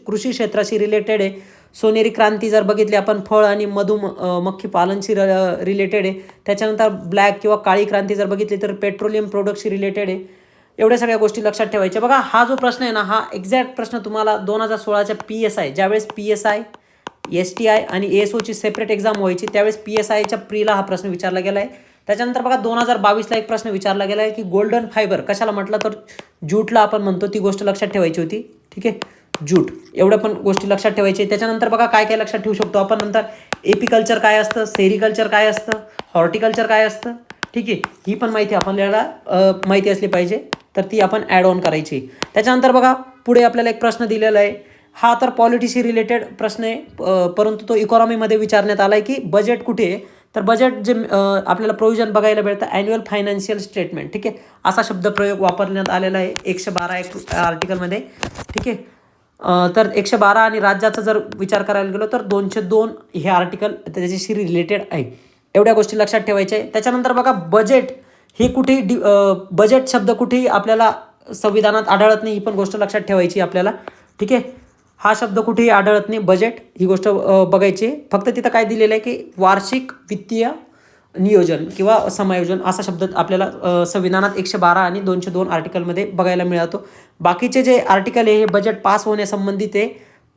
कृषी क्षेत्राशी रिलेटेड आहे. सोनेरी क्रांती जर बघितली आपण फळ आणि मधुमक्खी पालनशी रिलेटेड आहे. त्याच्यानंतर ब्लॅक किंवा काळी क्रांती जर बघितली तर पेट्रोलियम प्रोडक्टशी रिलेटेड आहे. एवढ्या सगळ्या गोष्टी लक्षात ठेवायच्या. बघा हा जो प्रश्न आहे ना, हा एक्झॅक्ट प्रश्न तुम्हाला 2016च्या PSI, ज्यावेळेस PSI STI आणि ASOची सेपरेट एक्झाम व्हायची त्यावेळेस PSIच्या प्रीला हा प्रश्न विचारला गेला आहे. त्याच्यानंतर बघा 2022ला एक प्रश्न विचारला गेला आहे की गोल्डन फायबर कशाला म्हटलं तर ज्यूटला आपण म्हणतो, ती गोष्ट लक्षात ठेवायची होती, ठीक आहे, ज्यूट. एवढ्या पण गोष्टी लक्षात ठेवायची. त्याच्यानंतर बघा काय काय लक्षात ठेवू शकतो आपण नंतर, एपिकल्चर काय असतं, सेरिकल्चर काय असतं, हॉर्टिकल्चर काय असतं, ठीक आहे. ही पण माहिती आपल्याला माहिती असली पाहिजे, तर ती आपण ॲड ऑन करायची. त्याच्यानंतर बघा पुढे आपल्याला एक प्रश्न दिलेला आहे, हा तर पॉलिटीशी रिलेटेड प्रश्न आहे, परंतु तो इकॉनॉमीमध्ये विचारण्यात आला आहे की बजेट कुठे आहे, तर बजेट जे आपल्याला प्रोव्हिजन बघायला मिळतं ॲन्युअल फायनान्शियल स्टेटमेंट, ठीक आहे, असा शब्दप्रयोग वापरण्यात आलेला आहे 112 आर्टिकलमध्ये, ठीक आहे. तर 112 आणि राज्याचा जर विचार करायला गेलो तर 202 हे आर्टिकल त्याच्याशी रिलेटेड आहे. एवढ्या गोष्टी लक्षात ठेवायच्या आहे. त्याच्यानंतर बघा बजेट हे कुठेही बजेट शब्द कुठेही आपल्याला संविधानात आढळत नाही, ही पण गोष्ट लक्षात ठेवायची आपल्याला, ठीक आहे. हा शब्द कुठेही आढळत नाही बजेट, ही गोष्ट बघायची. फक्त तिथं काय दिलेलं आहे की वार्षिक वित्तीय नियोजन किंवा समायोजन असा शब्द आपल्याला संविधानात 112 आणि 202 आर्टिकलमध्ये बघायला मिळतो. बाकीचे जे आर्टिकल आहे हे बजेट पास होण्यासंबंधित आहे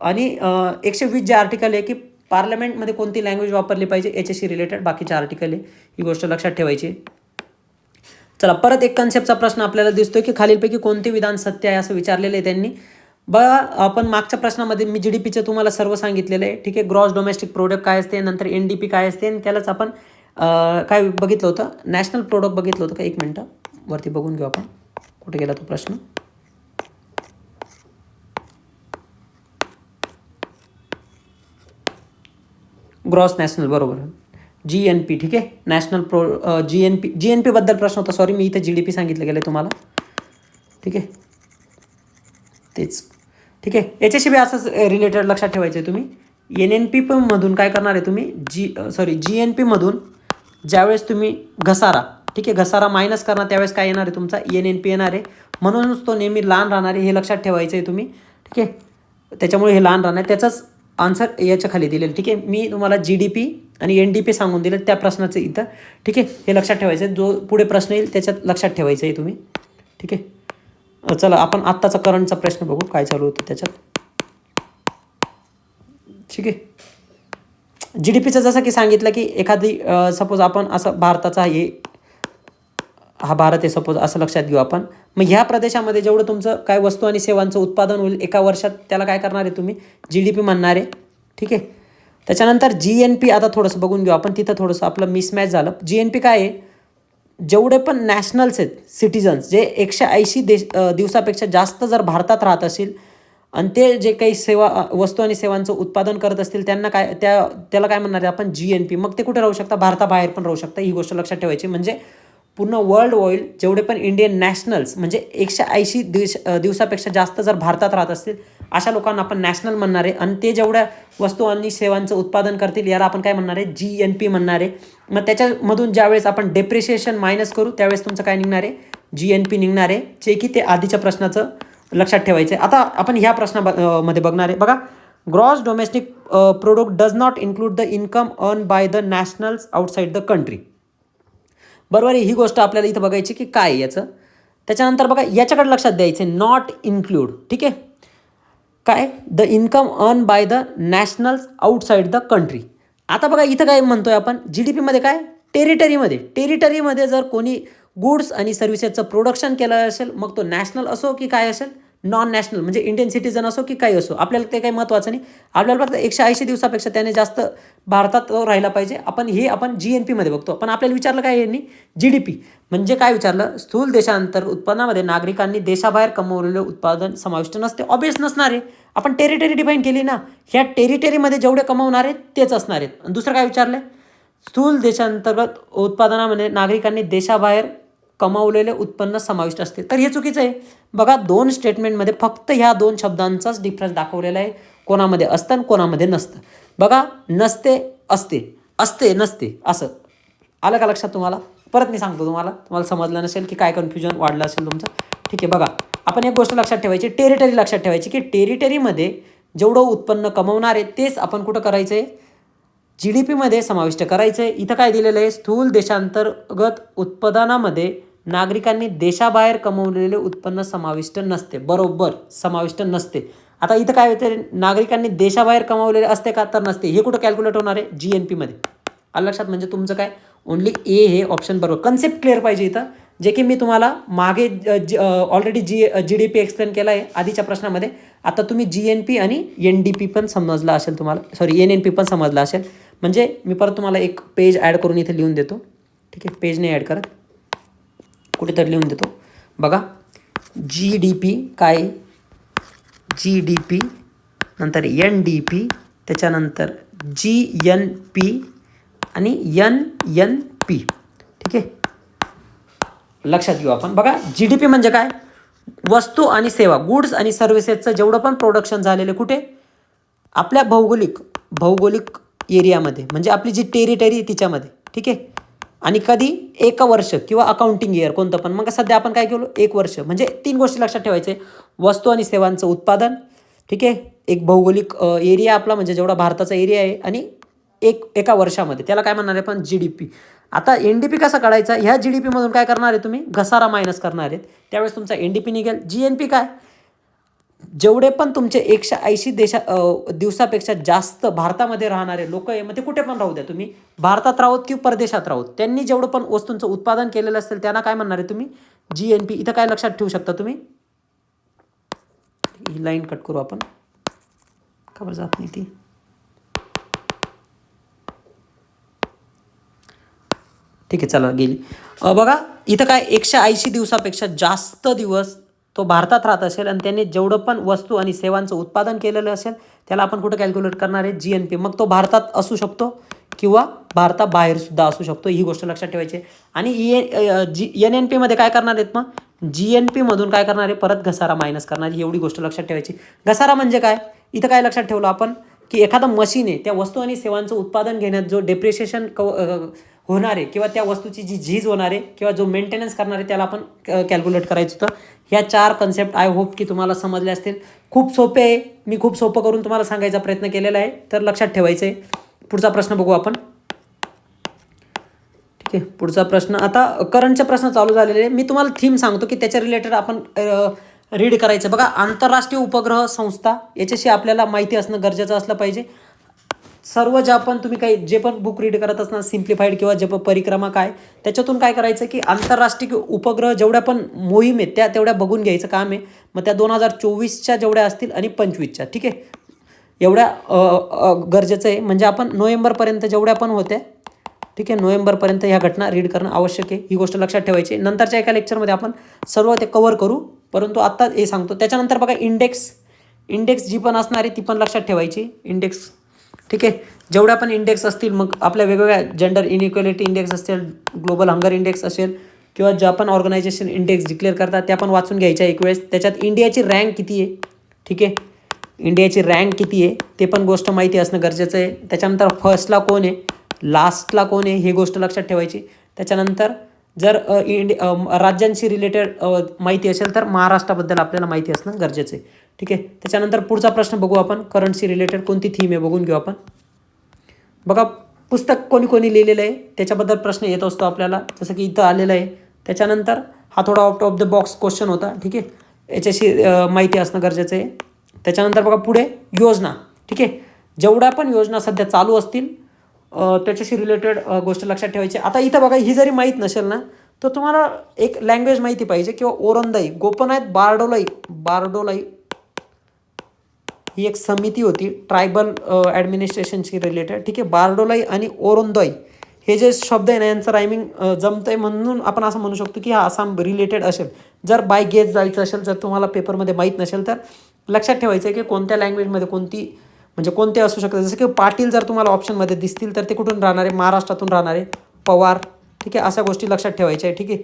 आणि 120 जे आर्टिकल आहे की पार्लमेंटमध्ये कोणती लँग्वेज वापरली पाहिजे याच्याशी रिलेटेड बाकीचे आर्टिकल आहे, ही गोष्ट लक्षात ठेवायची. चला परत एक कन्सेप्टचा प्रश्न आपल्याला दिसतोय की खालीलपैकी कोणते विधान सत्य आहे असं विचारलेलं आहे त्यांनी. बघा आपण मागच्या प्रश्नामध्ये मी GDPचे तुम्हाला सर्व सांगितलेलं आहे, ठीक आहे. ग्रॉस डोमेस्टिक प्रोडक्ट काय असते, नंतर NDP काय असते, आणि त्यालाच आपण काय बघितलं होतं, नॅशनल प्रोडक्ट बघितलं होतं का. एक मिनटं वरती बघून घेऊ आपण, कुठे गेला तो प्रश्न. ग्रॉस नॅशनल, बरोबर, GNP, ठीक आहे, नॅशनल GNP बद्दल प्रश्न होता. सॉरी, मी इथे GDP सांगितलं गेलं तुम्हाला, ठीक आहे, तेच, ठीक आहे. याच्याशी बी असंच रिलेटेड लक्षात ठेवायचं आहे तुम्ही. NNP मधून काय करणार आहे तुम्ही, GNP मधून ज्यावेळेस तुम्ही घसारा, ठीक आहे, घसारा मायनस करणार त्यावेळेस काय येणार आहे तुमचा NNP येणार आहे. म्हणूनच तो नेहमी लहान राहणार आहे, हे लक्षात ठेवायचं आहे तुम्ही, ठीक आहे. त्याच्यामुळे हे लहान राहणार आहे. त्याचंच आन्सर याच्या खाली दिलेलं, ठीक आहे. मी तुम्हाला GDP आणि NDP सांगून दिलं त्या प्रश्नाचं इथं, ठीक आहे. हे लक्षात ठेवायचं आहे, जो पुढे प्रश्न येईल त्याच्यात लक्षात ठेवायचं आहे तुम्ही, ठीक आहे. चला आपण आत्ताचा करंटचा प्रश्न बघू काय चालू होतं त्याच्यात, ठीक आहे. GDPचं जसं की सांगितलं की एखादी सपोज आपण असं भारताचा हा भारत आहे सपोज, असं लक्षात घेऊ आपण. मग ह्या प्रदेशामध्ये जेवढं तुमचं काय वस्तू आणि सेवांचं उत्पादन होईल एका वर्षात, त्याला काय करणार आहे तुम्ही, GDP म्हणणार आहे, ठीक आहे. त्याच्यानंतर GNP आता थोडंसं बघून घेऊ आपण, तिथं थोडंसं आपलं मिसमॅच झालं. GNP काय आहे, जेवढे पण नॅशनल्स आहेत, सिटिझन्स जे 180 दिवसापेक्षा जास्त जर भारतात राहत असेल आणि ते जे काही वस्तू आणि सेवांचं उत्पादन करत असतील त्यांना त्याला काय म्हणणार आहे आपण, GNP. मग ते कुठे राहू शकता, भारताबाहेर पण राहू शकता, ही गोष्ट लक्षात ठेवायची. म्हणजे पूर्ण वर्ल्ड वाईड जेवढे पण इंडियन नॅशनल्स म्हणजे 180 दिवसापेक्षा जास्त जर भारतात राहत असतील अशा लोकांना आपण नॅशनल म्हणणार आहे. आणि ते जेवढ्या वस्तू आणि सेवांचं उत्पादन करतील याला आपण काय म्हणणार आहे, GNP म्हणणार आहे. मग त्याच्यामधून ज्यावेळेस आपण डेप्रिशिएशन मायनस करू त्यावेळेस तुमचं काय निघणार आहे, GNP निघणार आहे, जे की ते आधीच्या प्रश्नाचं लक्षात ठेवायचं आहे. आता आपण ह्या प्रश्नामध्ये बघणार आहे. बघा, gross domestic product does not include the income earn by the nationals outside the country. बरोबर आहे, ही गोष्ट आपल्याला इथं बघायची की काय आहे याचं. त्याच्यानंतर बघा याच्याकडे लक्षात द्यायचं, नॉट इन्क्लूड, ठीक आहे. काय, the income earn by the nationals outside the country. आता बघा इथं काय म्हणतोय आपण, GDPमध्ये काय, टेरिटरीमध्ये जर कोणी गुड्स आणि सर्व्हिसेसचं प्रोडक्शन केलं असेल मग तो नॅशनल असो की काय असेल, नॉन नॅशनल म्हणजे इंडियन सिटीजन असो की काही असो, आपल्याला ते काही महत्त्वाचं नाही. आपल्याला फक्त 180 दिवसापेक्षा त्याने जास्त भारतात राहायला पाहिजे. आपण GNPमध्ये बघतो. पण आपल्याला विचारलं काय यांनी, GDP म्हणजे काय विचारलं, स्थूल देशांतर उत्पन्नामध्ये नागरिकांनी देशाबाहेर कमवलेले उत्पादन समाविष्ट नसते. ऑब्वियस नसणार आहे, आपण टेरिटरी डिफाईन केली ना, ह्या टेरिटरीमध्ये जेवढे कमवणार आहेत तेच असणार आहेत. आणि दुसरं काय विचारलं, स्थूल देशांतर्गत उत्पादनामध्ये नागरिकांनी देशाबाहेर कमावलेले उत्पन्न समाविष्ट असते. तर हे चुकीचं आहे. बघा, दोन स्टेटमेंटमध्ये फक्त ह्या दोन शब्दांचाच डिफरन्स दाखवलेला आहे, कोणामध्ये असतं आणि कोणामध्ये नसतं. बघा, नसते, असते, असते, नसते, असं आलं का लक्षात तुम्हाला. परत मी सांगतो तुम्हाला समजलं नसेल की काय कन्फ्युजन वाढलं असेल तुमचं, ठीक आहे. बघा, आपण एक गोष्ट लक्षात ठेवायची, टेरिटरी लक्षात ठेवायची की टेरिटरीमध्ये जेवढं उत्पन्न कमवणार आहे तेच आपण कुठं करायचं आहे, GDPमध्ये समाविष्ट करायचं आहे. इथं काय दिलेलं आहे, स्थूल देशांतर्गत उत्पादनामध्ये नागरिकांनी देशाबाहेर कमवलेले उत्पन्न समाविष्ट नसते. बरोबर, समाविष्ट नसते. आता इथं काय होतं, नागरिकांनी देशाबाहेर कमवलेले असते का, तर नसते. हे कुठं कॅल्क्युलेट होणार आहे, GNPमध्ये. आलं लक्षात. म्हणजे तुमचं काय, ओन्ली ए हे ऑप्शन बरोबर. कन्सेप्ट क्लिअर पाहिजे इथं, जे की मी तुम्हाला मागे ऑलरेडी GDP एक्सप्लेन केला आहे आधीच्या प्रश्नामध्ये. आता तुम्ही GNP आणि NDP पण समजला असेल तुम्हाला, सॉरी NNP पण समजला असेल. म्हणजे मी परत तुम्हाला एक पेज ॲड करून इथे लिहून देतो, ठीक आहे. पेज नाही ॲड करत, कुठेतरी लिहून देतो. बघा, GDP काय, GDP नंतर NDP त्याच्यानंतर GNP आणि NNP. ठीक आहे, लक्षात घेऊ आपण. बघा GDP म्हणजे काय, वस्तू आणि सेवा, गुड्स आणि सर्व्हिसेसचं जेवढं पण प्रोडक्शन झालेलं कुठे, आपल्या भौगोलिक एरियामध्ये, म्हणजे आपली जी टेरिटरी तिच्यामध्ये. ठीक आहे, आणि कधी 1 वर्ष किंवा अकाउंटिंग इयर कोणतं पण. मग सध्या आपण काय केलं, 1 वर्ष. म्हणजे 3 गोष्टी लक्षात ठेवायचे, वस्तू आणि सेवांचं उत्पादन. ठीक आहे, एक भौगोलिक एरिया आपला म्हणजे जेवढा भारताचा एरिया आहे, आणि एका वर्षामध्ये, त्याला काय म्हणणार आहे आपण, GDP. आता NDP कसा काढायचा, ह्या GDP मधून काय करणार आहे तुम्ही, घसारा मायनस करणार आहेत, त्यावेळेस तुमचा NDP निघेल. GNP काय, जेवढे पण तुमचे 180 दिवसापेक्षा जास्त भारतामध्ये राहणारे लोक आहे, मग ते कुठे पण राहू द्या, तुम्ही भारतात राहूत किंवा परदेशात राहूत, त्यांनी जेवढं पण वस्तूंचं उत्पादन केलेलं असेल त्यांना काय म्हणणार आहे तुम्ही, GNP. इथं काय लक्षात ठेवू शकता तुम्ही, ही लाईन कट करू आपण, खबर जात नाही ती. ठीक आहे, चला गेली. बघा इथं काय, 180 दिवसापेक्षा जास्त दिवस तो भारतात राहत असेल आणि त्यांनी जेवढं पण वस्तू आणि सेवांचं उत्पादन केलेलं असेल त्याला आपण कुठं कॅल्क्युलेट करणार आहे, GNP. मग तो भारतात असू शकतो किंवा भारताबाहेर सुद्धा असू शकतो, ही गोष्ट लक्षात ठेवायची. आणि NNP मध्ये काय करणार आहेत, मग GNP मधून काय करणार आहे, परत घसारा मायनस करणार, एवढी गोष्ट लक्षात ठेवायची. घसारा म्हणजे काय, इथं काय लक्षात ठेवलं आपण, की एखादं मशीन आहे, त्या वस्तू आणि सेवांचं उत्पादन घेण्यात जो डेप्रिशिएशन होणार आहे किंवा त्या वस्तूची जी झीज होणार आहे किंवा जो मेंटेनन्स करणार आहे त्याला आपण कॅल्क्युलेट करायचं होतं. ह्या 4 कन्सेप्ट आय होप की तुम्हाला समजले असतील. खूप सोपे आहे, मी खूप सोपं करून तुम्हाला सांगायचा प्रयत्न केलेला आहे, तर लक्षात ठेवायचं आहे. पुढचा प्रश्न बघू आपण. ठीक आहे, पुढचा प्रश्न, आता करंटचे प्रश्न चालू झालेले आहे. मी तुम्हाला थीम सांगतो की त्याच्या रिलेटेड आपण रीड करायचं. बघा, आंतरराष्ट्रीय उपग्रह संस्था, याच्याशी आपल्याला माहिती असणं गरजेचं असलं पाहिजे. सर्व ज्या पण तुम्ही काही जे पण बुक रीड करत असणार, सिम्प्लिफाईड किंवा जे पण परिक्रमा काय, त्याच्यातून काय करायचं की आंतरराष्ट्रीय उपग्रह जेवढ्या पण मोहीम आहेत त्या तेवढ्या बघून घ्यायचं काम आहे. मग त्या 2024च्या जेवढ्या असतील आणि 25च्या. ठीक आहे, एवढ्या गरजेचं आहे. म्हणजे आपण नोव्हेंबरपर्यंत जेवढ्या पण होत्या, ठीक आहे, नोव्हेंबरपर्यंत ह्या घटना रीड करणं आवश्यक आहे, ही गोष्ट लक्षात ठेवायची. नंतरच्या एका लेक्चरमध्ये आपण सर्व ते कव्हर करू, परंतु आत्ता हे सांगतो. त्याच्यानंतर बघा इंडेक्स जी पण असणार आहे ती पण लक्षात ठेवायची, इंडेक्स. ठीक आहे, जेवढ्या पण इंडेक्स असतील, मग आपल्या वेगवेगळ्या जेंडर इनइक्वॅलिटी इंडेक्स असेल, ग्लोबल हंगर इंडेक्स असेल किंवा ज्या पण ऑर्गनायझेशन इंडेक्स डिक्लेअर करतात त्या पण वाचून घ्यायच्या एक वेळेस. त्याच्यात इंडियाची रँक किती आहे, ठीक आहे, इंडियाची रँक किती आहे ते पण गोष्ट माहिती असणं गरजेचं आहे. त्याच्यानंतर फर्स्टला कोण आहे, लास्टला कोण आहे, ही गोष्ट लक्षात ठेवायची. त्याच्यानंतर जर राज्यांशी रिलेटेड माहिती असेल तर महाराष्ट्राबद्दल आपल्याला माहिती असणं गरजेचं आहे. ठीक आहे, त्याच्यानंतर पुढचा प्रश्न बघू आपण, करंटशी रिलेटेड कोणती थीम आहे बघून घेऊ आपण. बघा, पुस्तक कोणी लिहिलेलं आहे त्याच्याबद्दल प्रश्न येत असतो आपल्याला, जसं की इथं आलेलं आहे. त्याच्यानंतर हा थोडा out of the box question होता. ठीक आहे, याच्याशी माहिती असणं गरजेचं आहे. त्याच्यानंतर बघा पुढे योजना. ठीक आहे, जेवढ्या पण योजना सध्या चालू असतील त्याच्याशी रिलेटेड गोष्ट लक्षात ठेवायची. आता इथं बघा, ही जरी माहीत नसेल ना तर तुम्हाला एक लँग्वेज माहिती पाहिजे, किंवा ओरोंदाई, गोपनाथ बारडोलाई ही एक समिती होती ट्रायबल ॲडमिनिस्ट्रेशनशी रिलेटेड. ठीक आहे, बारडोलाई आणि ओरोंदाई हे जे शब्द आहे ना यांचं रायमिंग जमतं आहे, म्हणून आपण असं म्हणू शकतो की हा आसाम रिलेटेड असेल. जर बाय गेस जायचं असेल, जर तुम्हाला पेपरमध्ये माहीत नसेल तर लक्षात ठेवायचं आहे की कोणत्या लँग्वेजमध्ये म्हणजे कोणते असू शकतात. जसं की पाटील जर तुम्हाला ऑप्शनमध्ये दिसतील तर ते कुठून राहणार आहे, महाराष्ट्रातून राहणार आहे. पवार, ठीक आहे, अशा गोष्टी लक्षात ठेवायच्या आहे. ठीक आहे,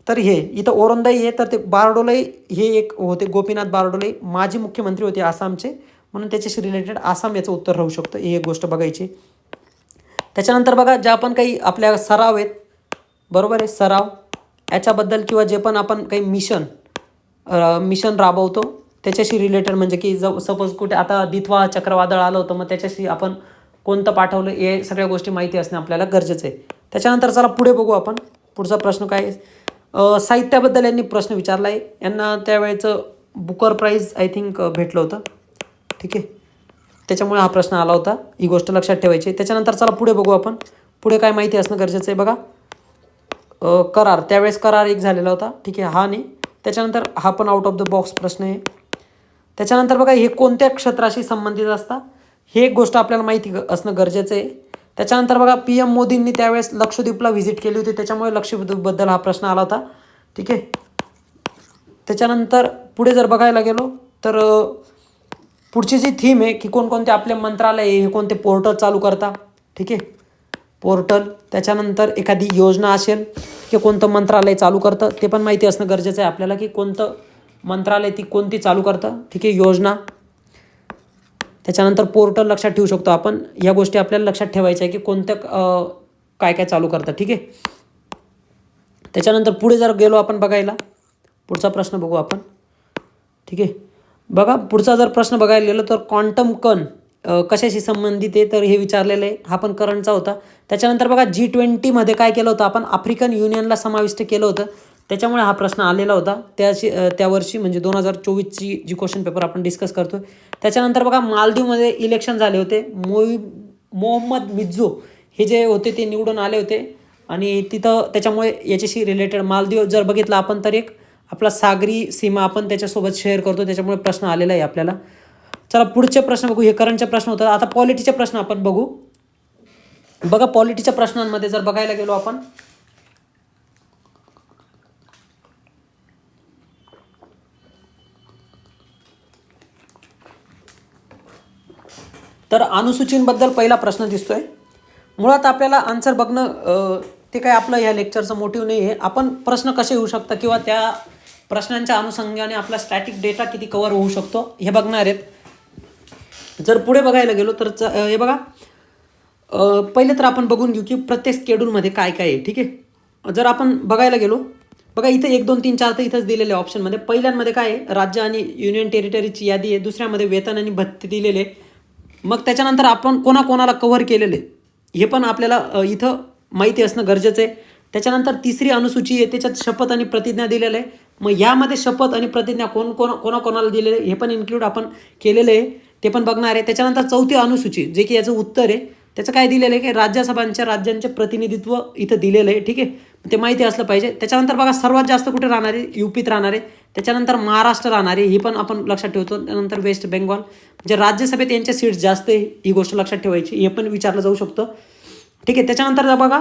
तर हे इथं ओरोंदाई आहे, तर ते बारडोलाई हे एक होते, गोपीनाथ बारडोलाई माजी मुख्यमंत्री होते आसामचे, म्हणून त्याच्याशी रिलेटेड आसाम याचं उत्तर राहू शकतं, ही एक गोष्ट बघायची. त्याच्यानंतर बघा, ज्या पण काही आपल्या सराव आहेत, बरोबर आहे, सराव याच्याबद्दल किंवा जे पण आपण काही मिशन राबवतो त्याच्याशी रिलेटेड, म्हणजे की सपोज कुठे आता दिथवा चक्रवादळ आलं होतं, मग त्याच्याशी आपण कोणतं पाठवलं, हे सगळ्या गोष्टी माहिती असणं आपल्याला गरजेचं आहे. त्याच्यानंतर चला पुढे बघू आपण. पुढचा प्रश्न काय आहे, साहित्याबद्दल यांनी प्रश्न विचारला आहे. यांना त्यावेळेचं बुकर प्राईज आय थिंक भेटलं होतं. ठीक आहे, त्याच्यामुळे हा प्रश्न आला होता, ही गोष्ट लक्षात ठेवायची. त्याच्यानंतर चला पुढे बघू आपण. पुढे काय माहिती असणं गरजेचं आहे बघा. करार, त्यावेळेस करार एक झालेला होता. ठीक आहे, हा नाही. त्याच्यानंतर हा पण आउट ऑफ द बॉक्स प्रश्न आहे. त्याच्यानंतर बघा, हे कोणत्या क्षेत्राशी संबंधित असतात, हे एक गोष्ट आपल्याला माहिती असणं गरजेचं आहे. त्याच्यानंतर बघा, PM मोदींनी त्यावेळेस लक्षद्वीपला व्हिजिट केली होती, त्याच्यामुळे लक्षद्वीपबद्दल हा प्रश्न आला होता. ठीक आहे, त्याच्यानंतर पुढे जर बघायला गेलो तर पुढची जी थीम आहे की कोणकोणते आपले मंत्रालय हे कोणते पोर्टल चालू करता. ठीक आहे, पोर्टल, त्याच्यानंतर एखादी योजना असेल की कोणतं मंत्रालय चालू करतं ते पण माहिती असणं गरजेचं आहे आपल्याला, की कोणतं मंत्रालय ती कोणती चालू करतं. ठीक आहे, योजना, त्याच्यानंतर पोर्टल लक्षात ठेवू शकतो आपण. ह्या गोष्टी आपल्याला लक्षात ठेवायच्या आहे की कोणतं काय काय चालू करतं. ठीक आहे, त्याच्यानंतर पुढे जर गेलो आपण बघायला, पुढचा प्रश्न बघू आपण. ठीक आहे, बघा पुढचा जर प्रश्न बघायला गेलो तर क्वांटम कण कशाशी संबंधित आहे तर हे विचारलेलं आहे. हा पण करंटचा होता. त्याच्यानंतर बघा G20मध्ये काय केलं होतं आपण, आफ्रिकन युनियनला समाविष्ट केलं होतं, त्याच्यामुळे हा प्रश्न आलेला होता त्या वर्षी, म्हणजे 2024ची जी क्वेश्चन पेपर आपण डिस्कस करतो. त्याच्यानंतर बघा मालदीवमध्ये इलेक्शन झाले होते. मोहम्मद मिझो हे जे होते ते निवडून आले होते आणि तिथं त्याच्यामुळे याच्याशी रिलेटेड मालदीव जर बघितलं आपण तर एक आपला सागरी सीमा आपण त्याच्यासोबत शेअर करतो, त्याच्यामुळे प्रश्न आलेला आहे आपल्याला. चला पुढचे प्रश्न बघू. हे करंटचे प्रश्न होतात. आता पॉलिटीचे प्रश्न आपण बघू. बघा पॉलिटीच्या प्रश्नांमध्ये जर बघायला गेलो आपण, तर अनुसूचींबद्दल पहिला प्रश्न दिसतोय. मुळात आपल्याला आन्सर बघणं ते काय आपलं ह्या लेक्चरचं मोटिव्ह नाही आहे. आपण प्रश्न कसे येऊ शकतात किंवा त्या प्रश्नांच्या अनुषंगाने आपला स्टॅटिक डेटा किती कव्हर होऊ शकतो हे बघणार आहेत. जर पुढे बघायला गेलो तर हे बघा, पहिले तर आपण बघून घेऊ की प्रत्येक स्केड्यूलमध्ये काय काय आहे. ठीक आहे, जर आपण बघायला गेलो, बघा इथं 1 2 3 4 तर इथंच दिलेले ऑप्शनमध्ये. पहिल्यांमध्ये काय आहे, राज्य आणि युनियन टेरिटरीची यादी आहे. दुसऱ्यामध्ये वेतन आणि भत्ते दिलेले. मग त्याच्यानंतर आपण कोणाकोणाला कव्हर केलेले हे पण आपल्याला इथं माहिती असणं गरजेचं आहे. त्याच्यानंतर तिसरी अनुसूची आहे, त्याच्यात शपथ आणि प्रतिज्ञा दिलेलं आहे. मग यामध्ये शपथ आणि प्रतिज्ञा कोणाकोणाला दिलेले हे पण इन्क्लूड आपण केलेलं आहे, ते पण बघणार आहे. त्याच्यानंतर चौथी अनुसूची जे की याचं उत्तर आहे, त्याचं काय दिलेलं आहे की राज्यांचे प्रतिनिधित्व इथं दिलेलं आहे. ठीक आहे, ते माहिती असलं पाहिजे. त्याच्यानंतर बघा सर्वात जास्त कुठे राहणार आहे, UPत राहणार आहे. त्याच्यानंतर महाराष्ट्र राहणार आहे, ही पण आपण लक्षात ठेवतो. त्यानंतर वेस्ट बेंगॉल, म्हणजे राज्यसभेत यांच्या सीट्स जास्त आहे, ही गोष्ट लक्षात ठेवायची, हे पण विचारलं जाऊ शकतं. ठीक आहे, त्याच्यानंतर बघा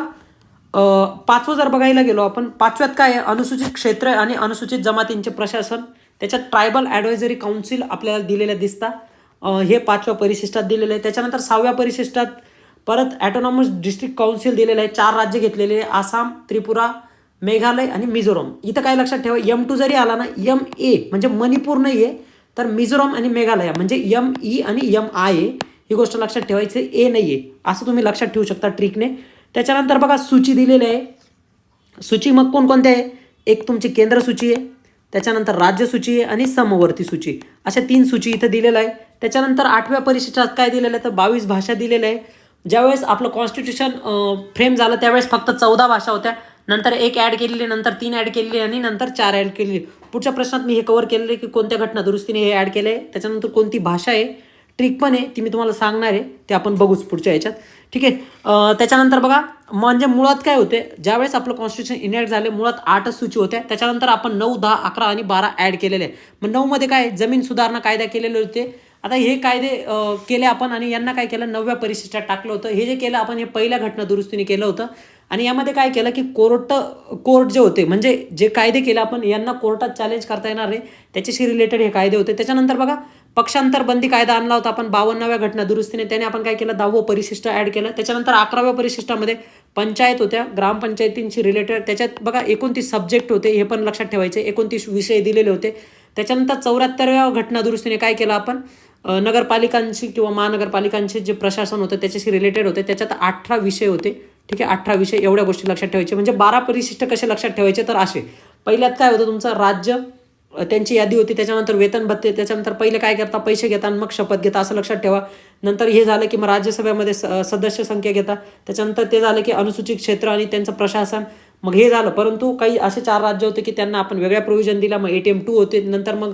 पाचवं जर बघायला गेलो आपण, पाचव्यात काय आहे, अनुसूचित क्षेत्र आणि अनुसूचित जमातींचे प्रशासन. त्याच्यात ट्रायबल ॲडवायझरी काउन्सिल आपल्याला दिलेल्या दिसतात, हे 5व्या परिशिष्टात दिलेलं आहे. त्याच्यानंतर 6व्या परिशिष्टात परत ॲटोनॉमस डिस्ट्रिक्ट काउन्सिल दिलेलं आहे. 4 राज्य घेतलेले आहे, आसाम, त्रिपुरा, मेघालय आणि मिझोरम. इथं काय लक्षात ठेवा, M2 जरी आला ना, MA म्हणजे मणिपूर नाही आहे, तर मिझोरम आणि मेघालय म्हणजे ME आणि MI आहे, ही गोष्ट लक्षात ठेवायची. A नाही आहे, असं तुम्ही लक्षात ठेवू शकता ट्रिकने. त्याच्यानंतर बघा सूची दिलेली आहे. सूची मग कोणकोणते आहे, एक तुमची केंद्र सूची आहे, त्याच्यानंतर राज्य सूची आहे आणि समवर्ती सूची, अशा 3 सूची इथं दिलेलं आहे. त्याच्यानंतर 8व्या परिशिष्टात काय दिलेलं आहे तर 22 भाषा दिलेल्या आहे. ज्यावेळेस आपलं कॉन्स्टिट्यूशन फ्रेम झालं त्यावेळेस फक्त 14 भाषा होत्या, नंतर 1 ॲड केलेली, नंतर 3 ॲड केलेली आणि नंतर 4 ॲड केलेली. पुढच्या प्रश्नात मी हे कव्हर केलेलं आहे की कोणत्या घटना दुरुस्तीने हे ॲड केलं आहे, त्याच्यानंतर कोणती भाषा आहे, ट्रिक पण आहे ती मी तुम्हाला सांगणार आहे, ते आपण बघूच पुढच्या याच्यात. ठीक आहे, त्याच्यानंतर बघा म्हणजे मुळात काय होते, ज्यावेळेस आपलं कॉन्स्टिट्यूशन इनॅक्ट झाले मुळात 8च सूची होत्या, त्याच्यानंतर आपण 9, 10, 11 आणि 12 ॲड केलेले आहे. मग 9मध्ये काय जमीन सुधारणा कायदा केलेले होते. आता हे कायदे केले आपण आणि यांना काय केलं 9व्या परिशिष्टात टाकलं होतं. हे जे केलं आपण हे पहिल्या घटना दुरुस्तीने केलं होतं आणि यामध्ये काय केलं की कोर्ट जे होते म्हणजे जे कायदे केले आपण यांना कोर्टात चॅलेंज करता येणार नाही, त्याच्याशी रिलेटेड हे कायदे होते. त्याच्यानंतर बघा पक्षांतर बंदी कायदा आणला होता आपण 52व्या घटना दुरुस्तीने, त्याने आपण काय केलं 10वं परिशिष्ट ॲड केलं. त्याच्यानंतर 11व्या परिशिष्टामध्ये पंचायत होत्या, ग्रामपंचायतींशी रिलेटेड, त्याच्यात बघा 29 सब्जेक्ट होते, हे पण लक्षात ठेवायचे, 29 विषय दिलेले होते. त्याच्यानंतर 74व्या घटना दुरुस्तीने काय केलं आपण नगरपालिकांशी किंवा महानगरपालिकांचे जे प्रशासन होतं त्याच्याशी रिलेटेड होते, त्याच्यात 18 विषय होते. ठीक आहे, 18 विषय, एवढ्या गोष्टी लक्षात ठेवायचे. म्हणजे 12 परिशिष्ट कसे लक्षात ठेवायचे तर असे, पहिल्यात काय होतं तुमचं राज्य, त्यांची यादी होती, त्याच्यानंतर वेतन भत्ते, त्याच्यानंतर पहिले काय करता पैसे घेता मग शपथ घेता, असं लक्षात ठेवा. नंतर हे झालं की मग राज्यसभेमध्ये सदस्य संख्या घेता, त्याच्यानंतर ते झालं की अनुसूचित क्षेत्र आणि त्यांचं प्रशासन, मग हे झालं. परंतु काही असे 4 राज्य होते की त्यांना आपण वेगळ्या प्रोव्हिजन दिला, मग ATM 2 होते, नंतर मग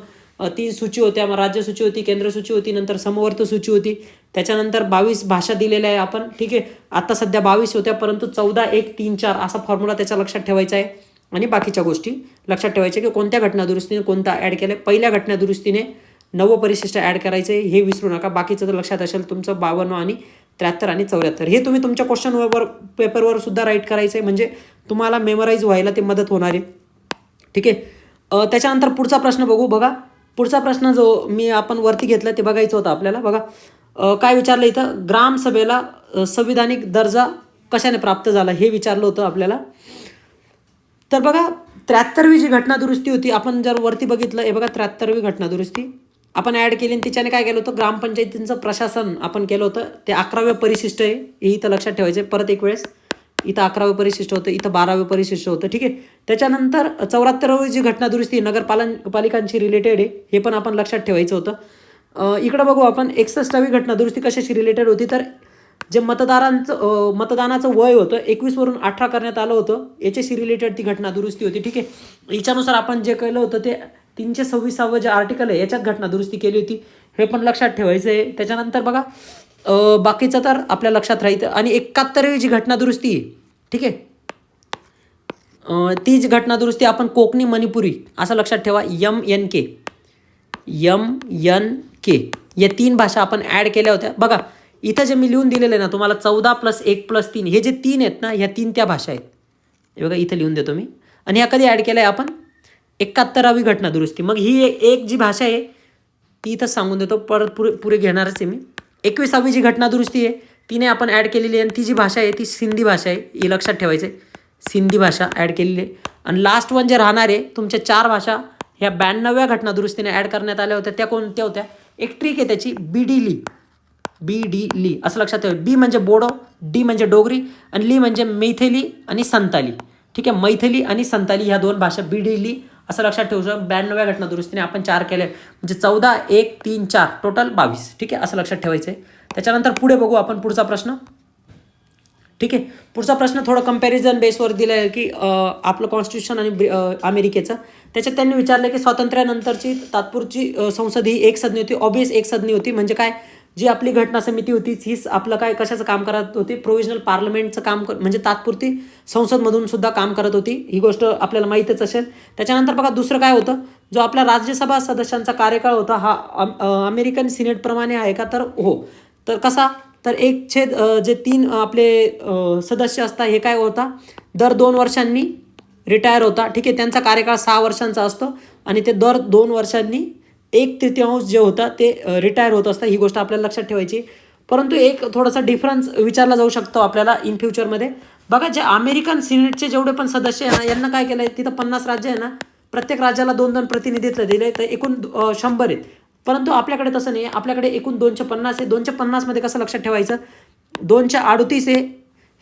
3 सूची होत्या, मग राज्य सूची होती, केंद्र सूची होती, नंतर समवर्त सूची होती, त्याच्यानंतर 22 भाषा दिलेल्या आहे आपण. ठीक आहे, आता सध्या 22 होत्या, परंतु 14, 1, 3, 4 असा फॉर्म्युला त्याचा लक्षात ठेवायचा आहे. आणि बाकीच्या गोष्टी लक्षात ठेवायच्या की कोणत्या घटना दुरुस्तीने कोणता ॲड केलं. पहिल्या घटना दुरुस्तीने 9वं परिशिष्ट ॲड करायचं आहे, हे विसरू नका. बाकीचं तर लक्षात असेल तुमचं 52 आणि 73 आणि 74, हे तुम्ही तुमच्या क्वेश्चनवर पेपरवर सुद्धा राईट करायचं आहे, म्हणजे तुम्हाला मेमोराईज व्हायला ते मदत होणार आहे. ठीक आहे, त्याच्यानंतर पुढचा प्रश्न बघू. बघा पुढचा प्रश्न जो मी आपण वरती घेतला ते बघायचं होतं आपल्याला. बघा काय विचारलं इथं, ग्रामसभेला संविधानिक दर्जा कशाने प्राप्त झाला हे विचारलं होतं आपल्याला. तर बघा 73वी जी घटना दुरुस्ती होती, आपण जर वरती बघितलं, हे बघा 73वी घटना दुरुस्ती आपण ॲड केली आणि तिच्याने काय केलं होतं, ग्रामपंचायतींचं प्रशासन आपण केलं होतं. ते 11वे परिशिष्ट आहे, हे इथं लक्षात ठेवायचं आहे. परत एक वेळेस इथं 11वे परिशिष्ट होतं, इथं 12वे परिशिष्ट होतं. ठीक आहे. त्याच्यानंतर 74वी जी घटना दुरुस्ती नगरपालिकांची रिलेटेड आहे, हे पण आपण लक्षात ठेवायचं होतं. इकडं बघू आपण 61वी घटना दुरुस्ती कशाशी रिलेटेड होती, तर जे मतदानाचं वय होतं 21 वरून 18 करण्यात आलं होतं, याच्याशी रिलेटेड ती घटना दुरुस्ती होती. ठीक आहे. याच्यानुसार आपण जे केलं होतं ते 326वे जे आर्टिकल आहे याच्यात घटना दुरुस्ती केली होती, हे पण लक्षात ठेवायचं आहे. त्याच्यानंतर बघा बाकीचं तर आपल्या लक्षात राहायचं. आणि 71वी जी घटना दुरुस्ती आहे, ठीक आहे, ती जी घटना दुरुस्ती आपण कोकणी मणिपुरी असं लक्षात ठेवा. MNK या 3 भाषा आपण ॲड केल्या होत्या. बघा इथं जे मी लिहून दिलेलं आहे ना तुम्हाला 14 + 1 + 3, हे जे 3 आहेत ना, ह्या 3 त्या भाषा आहेत. हे बघा इथं लिहून देतो मी. आणि ह्या कधी ॲड केलं आहे आपण, 71वी घटना दुरुस्ती. मग ही एक जी भाषा आहे ती इथंच सांगून देतो, परत पुरे घेणारच आहे मी. 21वी जी घटना दुरुस्ती आहे तिने आपण ॲड केलेली आहे, आणि ती जी भाषा आहे ती सिंधी भाषा आहे, हे लक्षात ठेवायचं आहे. सिंधी भाषा ॲड केलेली आहे. आणि लास्ट वन जे राहणार आहे तुमच्या 4 भाषा ह्या 92व्या घटना दुरुस्तीने ॲड करण्यात आल्या होत्या. त्या कोणत्या होत्या, एक ट्रिक आहे त्याची, BD ली असं लक्षात ठेवा. बी म्हणजे बोडो, डी म्हणजे डोगरी, आणि ली म्हणजे मैथिली आणि संताली. ठीक आहे. मैथिली आणि संताली ह्या 2 भाषा BD ली असं लक्षात ठेवू शकतो. 92व्या घटना दुरुस्तीने आपण 4 केले, म्हणजे 14, 1, 3, 4 टोटल 22. ठीक आहे, असं लक्षात ठेवायचं आहे. त्याच्यानंतर पुढे बघू आपण पुढचा प्रश्न. ठीक आहे. पुढचा प्रश्न थोडं कंपॅरिझन बेसवर दिलं आहे की आपलं कॉन्स्टिट्यूशन आणि अमेरिकेचं. त्याच्यात त्यांनी विचारलं की स्वातंत्र्यानंतरची तात्पुरती संसद ही एकसदनी होती. ऑब्वियस एकसदनी होती, म्हणजे काय, जी आपली घटना समिती होती हीच आपलं काय कशाचं काम करत होती, प्रोव्हिजनल पार्लमेंटचं काम म्हणजे तात्पुरती संसदमधून सुद्धा काम करत होती. ही गोष्ट आपल्याला माहीतच असेल. त्याच्यानंतर बघा दुसरं काय होतं, जो आपला राज्यसभा सदस्यांचा कार्यकाळ होता हा अमेरिकन सिनेटप्रमाणे आहे का, तर हो. तर कसा, तर 1/3 आपले सदस्य असतात, हे काय होता, दर 2 वर्षांनी रिटायर होता. ठीक आहे. त्यांचा कार्यकाळ 6 वर्षांचा असतो, आणि ते दर 2 वर्षांनी 1/3 जे होता ते रिटायर होत असतं. ही गोष्ट आपल्याला लक्षात ठेवायची. परंतु एक थोडासा डिफरन्स विचारला जाऊ शकतो आपल्याला इन फ्युचरमध्ये. बघा जे अमेरिकन सिनेटचे जेवढे पण सदस्य आहे ना, यांना काय केलं आहे, तिथं 50 राज्य आहे ना, प्रत्येक राज्याला 2-2 प्रतिनिधित्व दिले, तर एकूण 100 आहेत. परंतु आपल्याकडे तसं नाही आहे. आपल्याकडे एकूण 250 आहे. 250मध्ये कसं लक्षात ठेवायचं, 238 आहे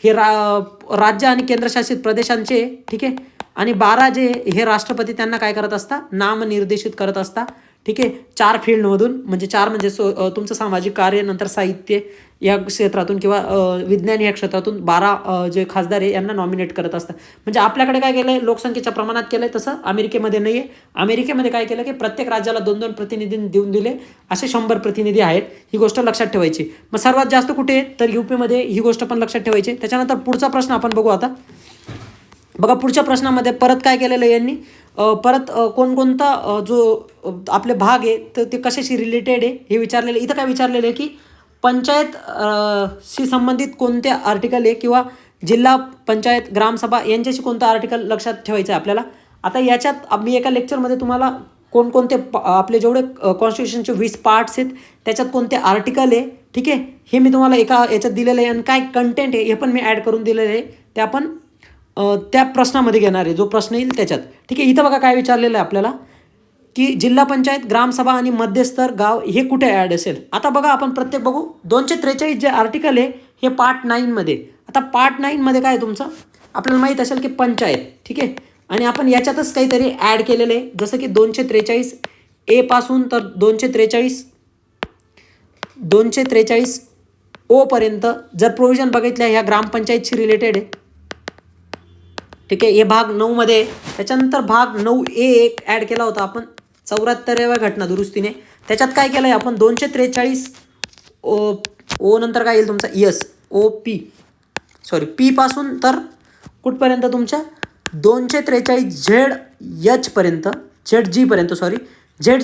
हे राज्य आणि केंद्रशासित प्रदेशांचे. ठीक आहे. आणि 12 जे हे राष्ट्रपती त्यांना काय करत असतात, नामनिर्देशित करत असतात. ठीक आहे. 4 फील्डमधून, म्हणजे 4 म्हणजे तुमचं सामाजिक कार्य, नंतर साहित्य या क्षेत्रातून किंवा विज्ञान या क्षेत्रातून 12 जे खासदार आहे यांना नॉमिनेट करत असतात. म्हणजे आपल्याकडे काय केलं आहे, लोकसंख्येच्या प्रमाणात केलं आहे, तसं अमेरिकेमध्ये नाही आहे. अमेरिकेमध्ये काय केलं की प्रत्येक राज्याला 2-2 प्रतिनिधी देऊन दिले, असे 100 प्रतिनिधी आहेत. ही गोष्ट लक्षात ठेवायची. मग सर्वात जास्त कुठे, तर UPमध्ये. ही गोष्ट पण लक्षात ठेवायची. त्याच्यानंतर पुढचा प्रश्न आपण बघू आता. बघा पुढच्या प्रश्नामध्ये परत काय केलेलं आहे यांनी, परत कोणकोणता जो आपले भाग आहे तर ते कशाशी रिलेटेड आहे हे विचारलेलं. इथं काय विचारलेलं आहे की पंचायत शी संबंधित कोणते आर्टिकल आहे, किंवा जिल्हा पंचायत ग्रामसभा यांच्याशी कोणतं आर्टिकल लक्षात ठेवायचं आहे आपल्याला. आता याच्यात मी एका लेक्चरमध्ये तुम्हाला कोणकोणते आपले जेवढे कॉन्स्टिट्यूशनचे 20 पार्ट्स आहेत त्याच्यात कोणते आर्टिकल आहे, ठीक आहे, हे मी तुम्हाला एका याच्यात दिलेलं आहे. आणि काय कंटेंट आहे हे पण मी ॲड करून दिलेलं आहे, ते आपण त्या प्रश्नामध्ये घेणार आहे, जो प्रश्न येईल त्याच्यात. ठीक आहे. इथं बघा काय विचारलेलं आहे आपल्याला की जिल्हा पंचायत, ग्रामसभा आणि मध्यस्तर गाव हे कुठे ॲड असेल. आता बघा आपण प्रत्येक बघू. 243 जे आर्टिकल आहे हे पार्ट 9मध्ये. आता पार्ट 9मध्ये काय आहे तुमचं, आपल्याला माहीत असेल की पंचायत. ठीक आहे. आणि आपण याच्यातच काहीतरी ॲड केलेलं आहे, जसं की 243 ए पासून तर 243 ओ पर्यंत जर प्रोव्हिजन बघितल्या ह्या ग्रामपंचायतशी रिलेटेड आहे. ठीक आहे. हे भाग 9मध्ये. त्याच्यानंतर भाग 9A एक ॲड केला होता आपण 74व्या घटना दुरुस्तीने. त्याच्यात काय केलं आहे आपण, 243 ओ नंतर काय येईल तुमचा पी पासून तर कुठपर्यंत तुमच्या 243 ZH पर्यंत, ZG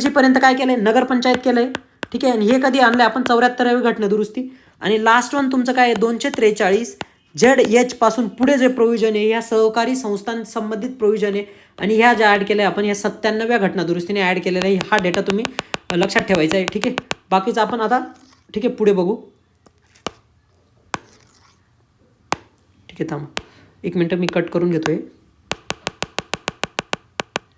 पर्यंत काय केलं आहे, नगरपंचायत केलं आहे. ठीक आहे. आणि हे कधी आणलं आहे आपण, 74व्या घटना दुरुस्ती. आणि लास्ट वन तुमचं काय आहे, 243 ZH पासून पुढे जे प्रोव्हिजन आहे ह्या सहकारी संस्थांसंबंधित प्रोव्हिजन आहे. आणि ह्या ज्या ॲड केल्या आपण ह्या 97व्या घटना दुरुस्तीने ॲड केलेला आहे. हा डेटा तुम्ही लक्षात ठेवायचा आहे. ठीक आहे. बाकीचं आपण आता ठीक आहे पुढे बघू. ठीक आहे, थांबा 1 मिनटं मी कट करून घेतो आहे,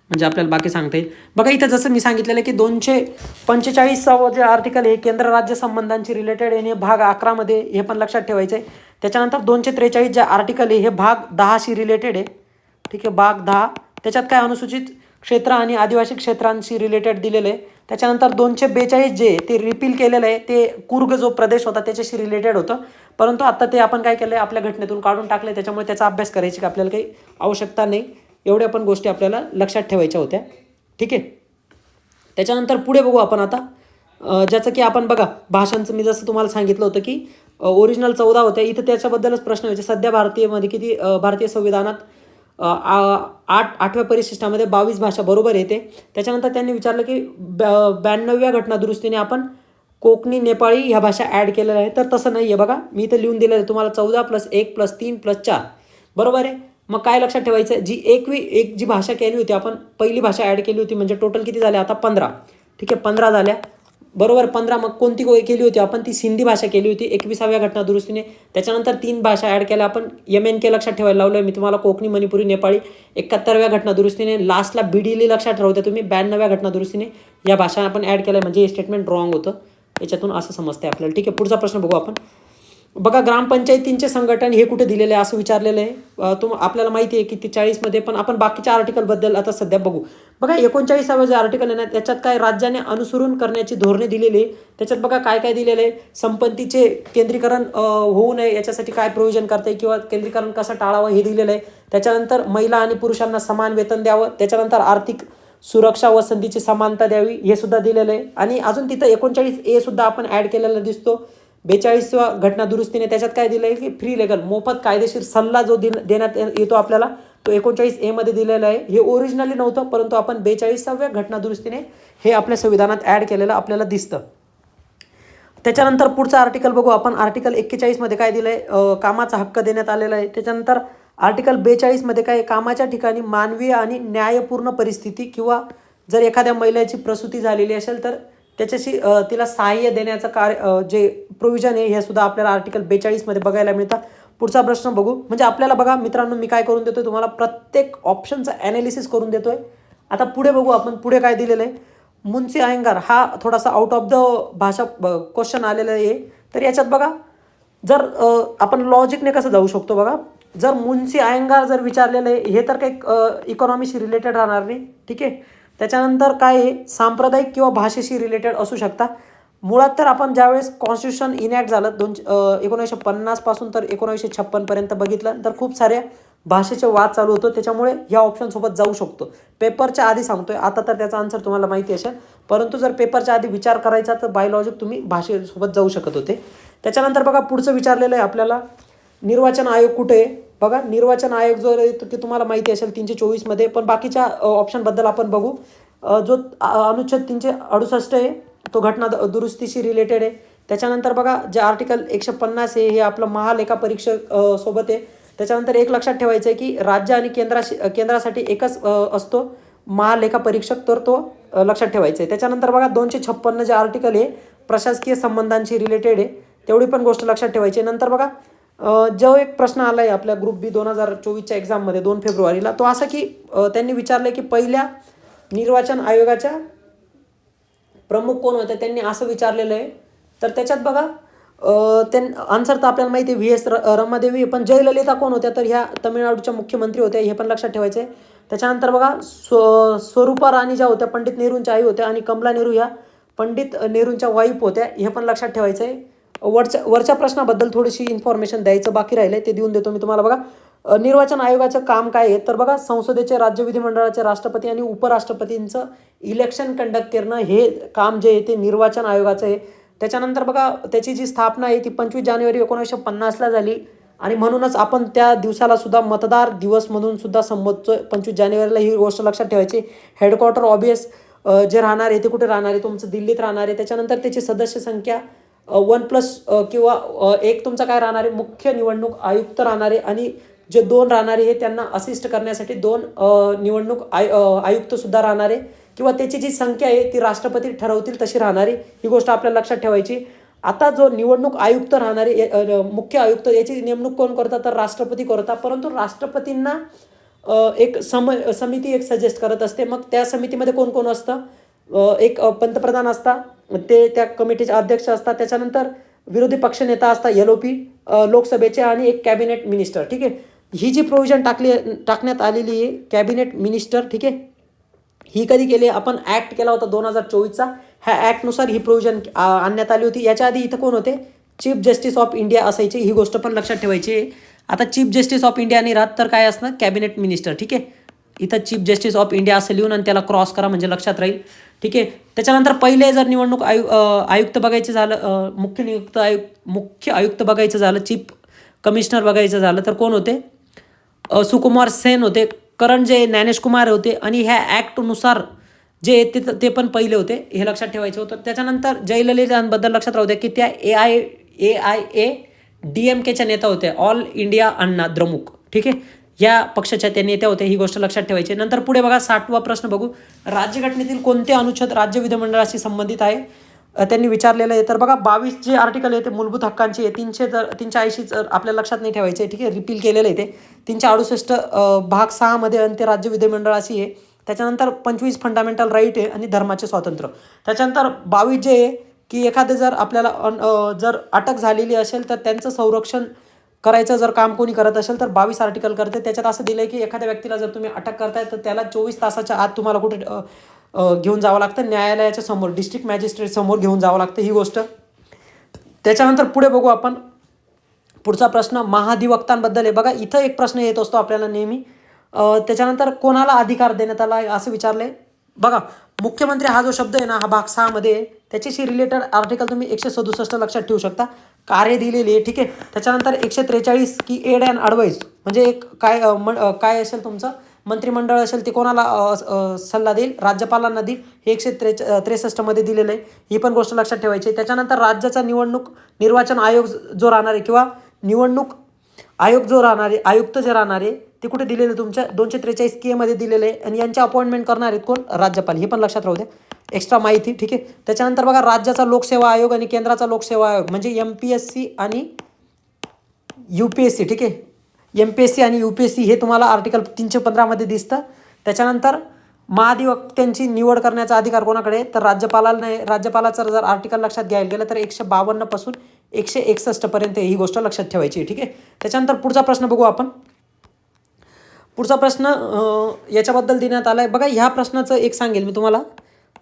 म्हणजे आपल्याला बाकी सांगता येईल. बघा इथं जसं मी सांगितलेलं आहे की 245 जे आर्टिकल आहे केंद्र राज्य संबंधांशी रिलेटेड आहे, भाग 11 मध्ये हे पण लक्षात ठेवायचं आहे. त्याच्यानंतर 243 जे आर्टिकल आहे हे भाग 10शी रिलेटेड आहे. ठीक आहे, भाग 10 त्याच्यात काय अनुसूचित क्षेत्र आणि आदिवासी क्षेत्रांशी रिलेटेड दिलेलं आहे. त्याच्यानंतर 242 जे ते रिपील केलेलं आहे ते कुर्ग जो प्रदेश होता त्याच्याशी रिलेटेड होतं, परंतु आता ते आपण काय केलं आहे आपल्या घटनेतून काढून टाकलं आहे, त्याच्यामुळे त्याचा अभ्यास करायची की आपल्याला काही आवश्यकता नाही. एवढ्या पण गोष्टी आपल्याला लक्षात ठेवायच्या होत्या. ठीक आहे, त्याच्यानंतर पुढे बघू आपण आता, ज्याचं की आपण बघा भाषांचं मी जसं तुम्हाला सांगितलं होतं की ओरिजिनल 14 होत्या, इथं त्याच्याबद्दलच प्रश्न व्हायचे. सध्या भारतीयमध्ये किती भारतीय संविधानात 8व्या परिशिष्टामध्ये 22 भाषा बरोबर येते. त्याच्यानंतर त्यांनी विचारलं की 92व्या घटनादुरुस्तीने आपण कोकणी नेपाळी ह्या भाषा ॲड केलेल्या आहे, तर तसं नाही आहे. बघा मी इथं लिहून दिलेलं आहे तुम्हाला 14 + 1 + 3 + 4 बरोबर आहे. मग काय लक्षात ठेवायचं, जी एक जी भाषा केली होती आपण पहिली भाषा ॲड केली होती, म्हणजे टोटल किती झाल्या आता 15. ठीक आहे, 15 झाल्या बरोबर, 15. मग कोणती केली होती आपण, ती सिंधी भाषा केली होती 21व्या घटनादुरुस्तीने. त्याच्यानंतर 3 भाषा ॲड केल्या आपण, MNK लक्षात ठेवायला लावलं आहे मी तुम्हाला, कोकणी मणिपुरी नेपाळी 71व्या घटनादुरुस्तीने. लास्टला BDL लक्षात ठेवते तुम्ही 92व्या घटनादुरुस्तीने या भाषा आपण ॲड केल्या, म्हणजे हे स्टेटमेंट रॉंग होतं. याच्यातून असं समजते आपल्याला. ठीक आहे, पुढचा प्रश्न बघू आपण. बघा ग्रामपंचायतींचे संघटन हे कुठे दिलेले आहे असं विचारलेलं आहे. आपल्याला माहिती आहे की ती 40मध्ये, पण आपण बाकीच्या आर्टिकलबद्दल आता सध्या बघू. बघा 39वे जे आर्टिकल आहे ना त्याच्यात काय राज्याने अनुसरण करण्याची धोरणे दिलेली आहे. त्याच्यात बघा काय काय दिलेलं आहे, संपत्तीचे केंद्रीकरण होऊ नये याच्यासाठी काय प्रोव्हिजन करता येईल किंवा केंद्रीकरण कसं टाळावं हे दिलेलं आहे. त्याच्यानंतर महिला आणि पुरुषांना समान वेतन द्यावं, त्याच्यानंतर आर्थिक सुरक्षा व संधीची समानता द्यावी हे सुद्धा दिलेलं आहे. आणि अजून तिथं 39A सुद्धा आपण ॲड केलेला दिसतो 42व्या घटनादुरुस्तीने. त्याच्यात काय दिलं आहे की फ्री लेगल मोफत कायदेशीर सल्ला जो देण्यात येतो आपल्याला, तो 39A मध्ये दिलेला आहे. हे ओरिजिनली नव्हतं, परंतु आपण 42व्या घटनादुरुस्तीने हे आपल्या संविधानात ॲड केलेलं आपल्याला दिसतं. त्याच्यानंतर पुढचा आर्टिकल बघू आपण. आर्टिकल 41 मध्ये काय दिलं आहे, कामाचा हक्क देण्यात आलेला आहे. त्याच्यानंतर आर्टिकल 42 मध्ये काय, कामाच्या ठिकाणी मानवीय आणि न्यायपूर्ण परिस्थिती किंवा जर एखाद्या महिलेची प्रसूती झालेली असेल तर त्याच्याशी तिला सहाय्य देण्याचं कार्य जे प्रोव्हिजन आहे हे सुद्धा आपल्याला आर्टिकल 42 मध्ये बघायला मिळतं. पुढचा प्रश्न बघू. म्हणजे आपल्याला बघा मित्रांनो मी काय करून देतोय तुम्हाला, प्रत्येक ऑप्शनचं ॲनालिसिस करून देतोय. आता पुढे बघू आपण, पुढे काय दिलेलं आहे. मुन्सी अयंगार हा थोडासा आउट ऑफ द भाषा क्वेश्चन आलेला आहे. तर याच्यात बघा जर आपण लॉजिकने कसं जाऊ शकतो बघा, जर मुन्सी अयंगार जर विचारलेलं आहे हे तर काही इकॉनॉमीशी रिलेटेड राहणार नाही. ठीक आहे, त्याच्यानंतर काय आहे, सांप्रदायिक किंवा भाषेशी रिलेटेड असू शकता. मुळात तर आपण ज्यावेळेस कॉन्स्टिट्यूशन इनॅक्ट झालं 1950 पासून तर 1956 पर्यंत बघितलं तर खूप साऱ्या भाषेचे वाद चालू होतो, त्याच्यामुळे ह्या ऑप्शनसोबत जाऊ शकतो. पेपरच्या आधी सांगतोय, आता तर त्याचा आन्सर तुम्हाला माहिती असेल, परंतु जर पेपरच्या आधी विचार करायचा तर बायोलॉजिक तुम्ही भाषेसोबत जाऊ शकत होते. त्याच्यानंतर बघा पुढचं विचारलेलं आहे आपल्याला, निर्वाचन आयोग कुठे आहे. बघा निर्वाचन आयोग जो आहे की तुम्हाला माहिती असेल 324 मध्ये, पण बाकीच्या ऑप्शनबद्दल आपण बघू. जो अनुच्छेद 368 आहे तो घटना दुरुस्तीशी रिलेटेड आहे. त्याच्यानंतर बघा जे आर्टिकल 150 आहे हे आपलं महालेखा परीक्षक सोबत आहे. त्याच्यानंतर एक लक्षात ठेवायचं आहे की राज्य आणि केंद्रासाठी एकच असतो महालेखा परीक्षक, तर तो लक्षात ठेवायचं आहे. त्याच्यानंतर बघा 256 जे आर्टिकल आहे प्रशासकीय संबंधांशी रिलेटेड आहे, तेवढी पण गोष्ट लक्षात ठेवायची. नंतर बघा जो एक प्रश्न आला आहे आपल्या ग्रुप बी 2024च्या एक्झाममध्ये 2 फेब्रुवारीला, तो असा की त्यांनी विचारलं की पहिल्या निर्वाचन आयोगाच्या प्रमुख कोण होते, त्यांनी असं विचारलेलं आहे. तर त्याच्यात बघा आन्सर तर आपल्याला माहिती आहे VS रमादेवी, पण जयललिता कोण होत्या, तर ह्या तमिळनाडूच्या मुख्यमंत्री होत्या, हे पण लक्षात ठेवायचं आहे. त्याच्यानंतर बघा स्वरूपा राणी ज्या होत्या पंडित नेहरूंच्या आई होत्या आणि कमला नेहरू ह्या पंडित नेहरूंच्या वाईफ होत्या, हे पण लक्षात ठेवायचं आहे. वरच्या प्रश्नाबद्दल थोडीशी इन्फॉर्मेशन द्यायचं बाकी राहिलं आहे, ते देऊन देतो मी तुम्हाला. बघा निर्वाचन आयोगाचं काम काय आहे, तर बघा संसदेचे, राज्य विधिमंडळाचे राष्ट्रपती आणि उपराष्ट्रपतींचं इलेक्शन कंडक्ट करणं हे काम जे आहे ते निर्वाचन आयोगाचं आहे. त्याच्यानंतर बघा त्याची जी स्थापना आहे ती 25 जानेवारी 1950ला झाली आणि म्हणूनच आपण त्या दिवसाला सुद्धा मतदार दिवस म्हणून सुद्धा संबोधतो 25 जानेवारीला, ही गोष्ट लक्षात ठेवायची. हेडक्वार्टर ऑबियस जे राहणार आहे ते कुठे राहणार आहे, तुमचं दिल्लीत राहणार आहे. त्याच्यानंतर त्याची सदस्य संख्या 1+ किंवा 1 तुमचा काय राहणार आहे, मुख्य निवडणूक आयुक्त राहणार आहे आणि जे 2 राहणारे हे त्यांना असिस्ट करण्यासाठी 2 निवडणूक आयुक्तसुद्धा राहणारे किंवा त्याची जी संख्या आहे ती राष्ट्रपती ठरवतील तशी राहणारी, ही गोष्ट आपल्याला लक्षात ठेवायची. आता जो निवडणूक आयुक्त राहणारे मुख्य आयुक्त याची नेमणूक कोण करतात तर राष्ट्रपती करतात, परंतु राष्ट्रपतींना एक समिती एक सजेस्ट करत असते. मग त्या समितीमध्ये कोण कोण असतं, एक पंतप्रधान असतात, ते त्या कमिटीचे अध्यक्ष असतात. त्याच्यानंतर विरोधी पक्षनेता असतात LOP लोकसभेचे, आणि एक कॅबिनेट मिनिस्टर. ठीक आहे, ही जी प्रोव्हिजन टाकण्यात आलेली आहे कॅबिनेट मिनिस्टर, ठीक आहे, ही कधी केली, आपण ॲक्ट केला होता 2024चा. ह्या ॲक्टनुसार ही प्रोव्हिजन आणण्यात आली होती. याच्या आधी इथं कोण होते, चीफ जस्टिस ऑफ इंडिया असायचे. ही गोष्ट पण लक्षात ठेवायची आहे. आता चीफ जस्टिस ऑफ इंडिया आणि राहत तर काय असणार, कॅबिनेट मिनिस्टर. ठीक आहे, इथं चीफ जस्टिस ऑफ इंडिया असं लिहून आणि त्याला क्रॉस करा म्हणजे लक्षात राहील. ठीक आहे, त्याच्यानंतर पहिले जर निवडणूक आयुक्त बघायचं झालं, मुख्य आयुक्त बघायचं झालं, चीफ कमिशनर बघायचं झालं तर कोण होते, सुकुमार सेन होते. करण जे ज्ञानेश कुमार होते, आणि ह्या ॲक्टनुसार जे ते पण पहिले होते, हे लक्षात ठेवायचं होतं. त्याच्यानंतर जयललितांबद्दल लक्षात राहू द्या की त्या AIADMKच्या नेता होत्या, ऑल इंडिया अण्णा द्रमुक. ठीक आहे, या पक्षाच्या त्या नेत्या होत्या, ही गोष्ट लक्षात ठेवायची. नंतर पुढे बघा 60वा प्रश्न बघू, राज्यघटनेतील कोणते अनुच्छेद राज्य विधिमंडळाशी संबंधित आहे, त्यांनी विचारलेलं आहे. तर बघा 22 जे आर्टिकल आहे ते मूलभूत हक्कांची आहे. 380 आपल्या लक्षात नाही ठेवायचे आहे. ठीक आहे, रिपील केलेलं आहे ते. 368 भाग 6 मध्ये, आणि ते राज्य विधिमंडळाशी आहे. त्याच्यानंतर 25 फंडामेंटल राईट आहे आणि धर्माचे स्वातंत्र्य. त्याच्यानंतर 22 जे आहे की एखादे जर आपल्याला जर अटक झालेली असेल तर त्यांचं संरक्षण करायचं जर काम कोणी करत असेल तर 22 आर्टिकल करते. त्याच्यात असं दिलं आहे की एखाद्या व्यक्तीला जर तुम्ही अटक करताय तर त्याला 24 तासाच्या आत तुम्हाला कुठे घेऊन जावं लागतं, न्यायालयाच्या समोर, डिस्ट्रिक्ट मॅजिस्ट्रेट समोर घेऊन जावं लागतं, ही गोष्ट. त्याच्यानंतर पुढे बघू आपण, पुढचा प्रश्न महाधिवक्तांबद्दल आहे. बघा इथं एक प्रश्न येत असतो आपल्याला नेहमी. त्याच्यानंतर कोणाला अधिकार देण्यात आला असं विचारले. बघा मुख्यमंत्री हा जो शब्द आहे ना, हा भाग 6 मध्ये, त्याच्याशी रिलेटेड आर्टिकल तुम्ही 167 लक्षात ठेवू शकता, कार्य दिलेली आहे. ठीक आहे, त्याच्यानंतर 143 की एड अँड ॲडवाईस म्हणजे एक काय असेल तुमचं मंत्रिमंडळ असेल ते कोणाला सल्ला देईल, राज्यपालांना देईल, हे 163 मध्ये दिलेलं आहे. ही पण गोष्ट लक्षात ठेवायची आहे. त्याच्यानंतर राज्याचा निर्वाचन आयोग जो राहणार आहे, किंवा निवडणूक आयोग जो राहणार आहे, आयुक्त जे राहणार आहे ते कुठे दिलेले तुमच्या 243 मध्ये दिलेले आहे, आणि यांचे अपॉइंटमेंट करणार आहेत कोण, राज्यपाल. हे पण लक्षात राहू द्या, एक्स्ट्रा माहिती. ठीक आहे, त्याच्यानंतर बघा राज्याचा लोकसेवा आयोग आणि केंद्राचा लोकसेवा आयोग म्हणजे MPSC आणि UPSC. ठीक आहे, MPSC आणि UPSC हे तुम्हाला आर्टिकल 315 मध्ये दिसतं. त्याच्यानंतर महाधिवक्त्यांची निवड करण्याचा अधिकार कोणाकडे, तर राज्यपालाचं जर आर्टिकल लक्षात घ्यायला गेलं तर 152 पासून 161 पर्यंत ही गोष्ट लक्षात ठेवायची. ठीक आहे, त्याच्यानंतर पुढचा प्रश्न बघू आपण. पुढचा प्रश्न याच्याबद्दल देण्यात आला आहे. बघा ह्या प्रश्नाचं एक सांगेल मी तुम्हाला,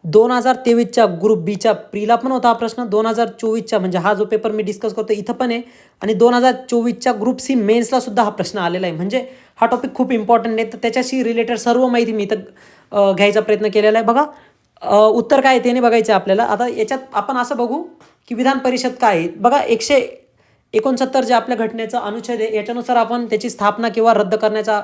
2023च्या ग्रुप बीच्या प्रीला पण होता हा प्रश्न, 2024च्या म्हणजे हा जो पेपर मी डिस्कस करतो इथं पण आहे, आणि 2024च्या ग्रुप C मेन्सला सुद्धा हा प्रश्न आलेला आहे. म्हणजे हा टॉपिक खूप इम्पॉर्टंट आहे, तर त्याच्याशी रिलेटेड सर्व माहिती मी इथं घ्यायचा प्रयत्न केलेला आहे. बघा उत्तर काय आहे ते नाही बघायचं आपल्याला. आता याच्यात आपण असं बघू की विधान परिषद काय आहे. बघा 169 जे आपल्या घटनेचा अनुच्छेद आहे याच्यानुसार आपण त्याची स्थापना किंवा रद्द करण्याचा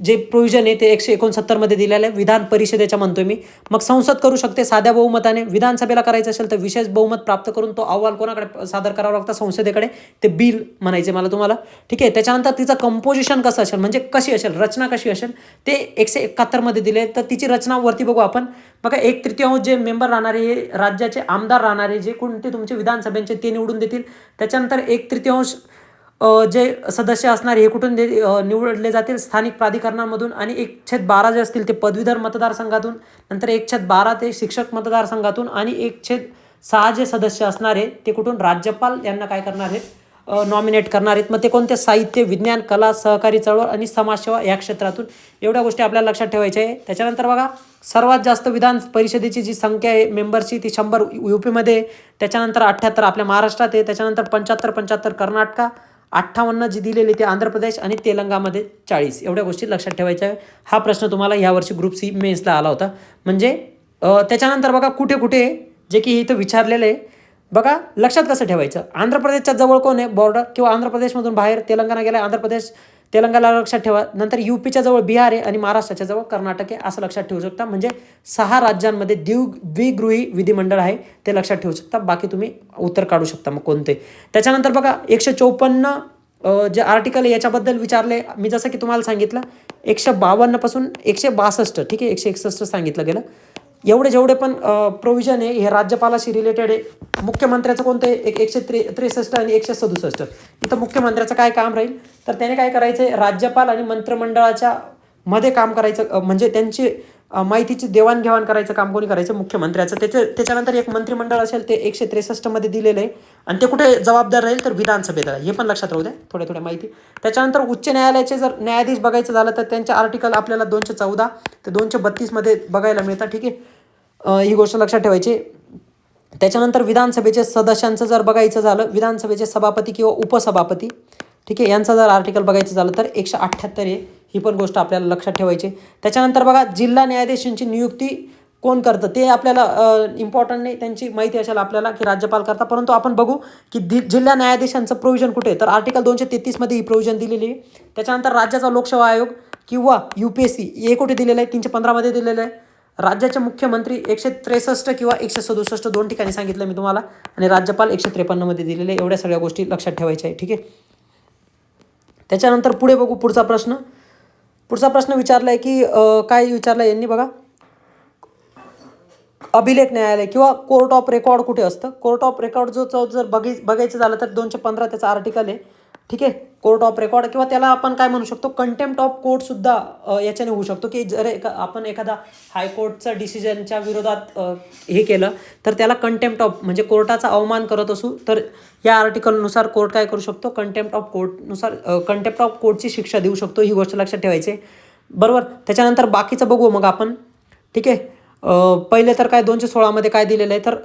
जे प्रोव्हिजन आहे ते 169 मध्ये दिलेलं आहे. विधान परिषदेच्या म्हणतोय मी. मग संसद करू शकते साध्या बहुमताने. विधानसभेला करायचं असेल तर विशेष बहुमत प्राप्त करून तो अहवाल कोणाकडे सादर करावा लागतं, संसदेकडे. ते बिल म्हणायचे मला तुम्हाला. ठीक आहे, त्याच्यानंतर तिचं कंपोजिशन कसं असेल म्हणजे कशी असेल, रचना कशी असेल ते 171 मध्ये दिले. तर तिची रचना वरती बघू आपण. बघा 1/3 जे मेंबर राहणारे हे राज्याचे आमदार राहणारे जे कोणते तुमचे विधानसभेचे ते निवडून देतील. त्याच्यानंतर 1/3 जे सदस्य असणार हे कुठून निवडले जातील, स्थानिक प्राधिकरणांमधून. आणि 1/12 जे असतील ते पदवीधर मतदारसंघातून. नंतर 1/12 ते शिक्षक मतदारसंघातून. आणि 1/6 जे सदस्य असणार आहे ते कुठून, राज्यपाल यांना काय करणार आहेत, नॉमिनेट करणार आहेत. मग ते कोणते, साहित्य, विज्ञान, कला, सहकारी चळवळ आणि समाजसेवा या क्षेत्रातून. एवढ्या गोष्टी आपल्याला लक्षात ठेवायच्या आहे. त्याच्यानंतर बघा सर्वात जास्त विधान परिषदेची जी संख्या आहे मेंबरची ती 100 UPमध्ये. त्याच्यानंतर 78 आपल्या महाराष्ट्रात आहे. त्याच्यानंतर 75 कर्नाटका, 58 जी दिलेली ते आंध्र प्रदेश, आणि तेलंगामध्ये 40. एवढ्या गोष्टी लक्षात ठेवायच्या आहे. हा प्रश्न तुम्हाला यावर्षी ग्रुप C मेन्सला आला होता. म्हणजे त्याच्यानंतर बघा कुठे कुठे जे की इथं विचारलेलं आहे. बघा लक्षात कसं ठेवायचं, आंध्र प्रदेशच्या जवळ कोण आहे बॉर्डर, किंवा आंध्र प्रदेशमधून बाहेर तेलंगणा गेला, आंध्र प्रदेश तेलंगणाला लक्षात ठेवा. नंतर UPच्या जवळ बिहार आहे आणि महाराष्ट्राच्या जवळ कर्नाटक आहे, असं लक्षात ठेवू शकता. म्हणजे 6 राज्यांमध्ये द्विगृही विधिमंडळ आहे ते लक्षात ठेवू शकता. बाकी तुम्ही उत्तर काढू शकता मग कोणते. त्याच्यानंतर बघा 154 जे आर्टिकल आहे याच्याबद्दल विचारले. मी जसं की तुम्हाला सांगितलं 152 पासून 162. ठीक आहे, 161 सांगितलं गेलं. एवढे जेवढे पण प्रोव्हिजन आहे हे राज्यपालाशी रिलेटेड आहे. मुख्यमंत्र्याचं कोणतं आहे, एक 163 आणि 167. इथं मुख्यमंत्र्याचं काय काम राहील, तर त्याने काय करायचं आहे, राज्यपाल आणि मंत्रिमंडळाच्या मध्ये काम करायचं, म्हणजे त्यांची माहितीची देवाणघेवाण करायचं काम कोणी करायचं, मुख्यमंत्र्याचं. त्याच्यानंतर एक मंत्रिमंडळ असेल ते 163 मध्ये दिलेलं आहे, आणि ते कुठे जबाबदार राहील, तर विधानसभेत राहील. हे पण लक्षात राहू द्या, थोड्या माहिती. त्याच्यानंतर उच्च न्यायालयाचे जर न्यायाधीश बघायचं झालं तर त्यांचे आर्टिकल आपल्याला 214 ते 232 मध्ये बघायला मिळतात. ठीक आहे, ही गोष्ट लक्षात ठेवायची. त्याच्यानंतर विधानसभेचे सदस्यांचं जर बघायचं झालं, विधानसभेचे सभापती किंवा उपसभापती, ठीक आहे, यांचं जर आर्टिकल बघायचं झालं तर 178 आहे. ही पण गोष्ट आपल्याला लक्षात ठेवायची. त्याच्यानंतर बघा, जिल्हा न्यायाधीशांची नियुक्ती कोण करतं ते आपल्याला इम्पॉर्टंट नाही, त्यांची माहिती असेल आपल्याला की राज्यपाल करता. परंतु आपण बघू की जिल्हा न्यायाधीशांचं प्रोव्हिजन कुठे आहे, तर आर्टिकल 233 मध्ये ही प्रोव्हिजन दिलेली आहे. त्याच्यानंतर राज्याचा लोकसेवा आयोग किंवा UPSC हे कुठे दिलेलं आहे, 315 मध्ये दिलेलं आहे. राज्याचे मुख्यमंत्री 163 किंवा 167 दोन ठिकाणी सांगितलं मी तुम्हाला, आणि राज्यपाल 153 मध्ये दिलेले. एवढ्या सगळ्या गोष्टी लक्षात ठेवायच्या आहे. ठीक आहे, त्याच्यानंतर पुढे बघू पुढचा प्रश्न विचारला आहे की काय विचारलं यांनी बघा, अभिलेख न्यायालय किंवा कोर्ट ऑफ रेकॉर्ड कुठे असतं. कोर्ट ऑफ रेकॉर्ड जो जर बघायचं झालं तर 215 त्याचा आर्टिकल आहे. ठीक आहे, कोर्ट ऑफ रेकॉर्ड किंवा त्याला आपण काय म्हणू शकतो, कंटेम्प्ट ऑफ कोर्ट सुद्धा याच्याने होऊ शकतो, की जर आपण एखादा हायकोर्टचा डिसिजनच्या विरोधात हे केलं तर त्याला कंटेम्प्ट ऑफ, म्हणजे कोर्टाचा अवमान करत असू तर या आर्टिकलनुसार कोर्ट काय करू शकतो, कंटेम्प्ट ऑफ कोर्टनुसार कंटेम्प्ट ऑफ कोर्टची शिक्षा देऊ शकतो. ही गोष्ट लक्षात ठेवायची, बरोबर. त्याच्यानंतर बाकीचं बघू मग आपण. ठीक आहे, पहिले तर काय 216 मध्ये काय दिलेलं आहे, तर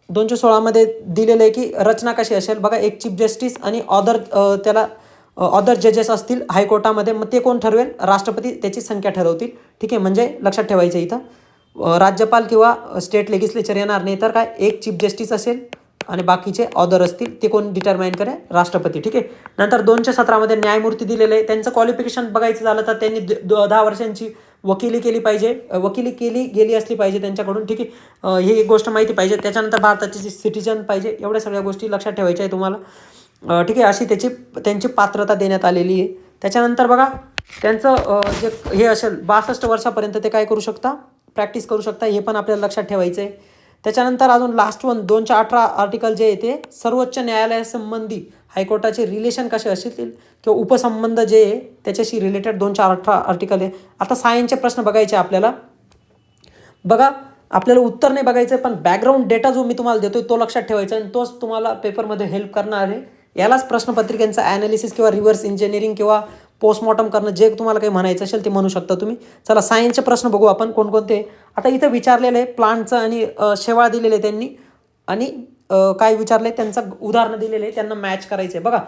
216 मध्ये दिलेलं आहे की रचना कशी असेल बघा, एक चीफ जस्टिस आणि अदर जजेस असतील हायकोर्टामध्ये, मग ते कोण ठरवेल, राष्ट्रपती त्याची संख्या ठरवतील. ठीक आहे, म्हणजे लक्षात ठेवायचं इथं राज्यपाल किंवा स्टेट लेजिस्लेचर येणार नाही, तर काय एक चीफ जस्टिस असेल आणि बाकीचे ऑदर असतील, ते कोण डिटरमाइन करेल, राष्ट्रपती. ठीक आहे, नंतर 217 मध्ये न्यायमूर्ती दिलेले आहे. त्यांचं क्वालिफिकेशन बघायचं झालं तर त्यांनी 10 वर्षांची वकिली केली पाहिजे, वकिली केली गेली असली पाहिजे त्यांच्याकडून. ठीक आहे, ही एक गोष्ट माहिती पाहिजे. त्याच्यानंतर भारताचे सिटिझन पाहिजे. एवढ्या सगळ्या गोष्टी लक्षात ठेवायच्या आहे तुम्हाला. ठीक आहे, अशी त्यांची पात्रता देण्यात आलेली आहे. त्याच्यानंतर बघा, त्यांचं जे हे असेल 62 वर्षापर्यंत ते काय करू शकता, प्रॅक्टिस करू शकता. हे पण आपल्याला लक्षात ठेवायचं आहे. त्याच्यानंतर अजून लास्ट वन 218 आर्टिकल जे आहे ते सर्वोच्च न्यायालयासंबंधी हायकोर्टाचे रिलेशन कसे असतील किंवा उपसंबंध जे आहे त्याच्याशी रिलेटेड 218 आर्टिकल आहे. आता सायन्सचे प्रश्न बघायचे आपल्याला. बघा, आपल्याला उत्तर नाही बघायचं पण बॅकग्राऊंड डेटा जो मी तुम्हाला देतोय तो लक्षात ठेवायचा, आणि तोच तुम्हाला पेपरमध्ये हेल्प करणार आहे. यालाच प्रश्नपत्रिकांचं ॲनालिसिस किंवा रिव्हर्स इंजिनिअरिंग किंवा पोस्टमॉर्टम करणं, जे तुम्हाला काही म्हणायचं असेल ते म्हणू शकता तुम्ही. चला, सायन्सचे प्रश्न बघू आपण कोणकोणते. आता इथं विचारलेलं आहे प्लांटचं आणि शेवाळ दिलेलं आहे त्यांनी, आणि काय विचारलं आहे त्यांचं उदाहरणं दिलेलं आहे, त्यांना मॅच करायचं आहे. बघा,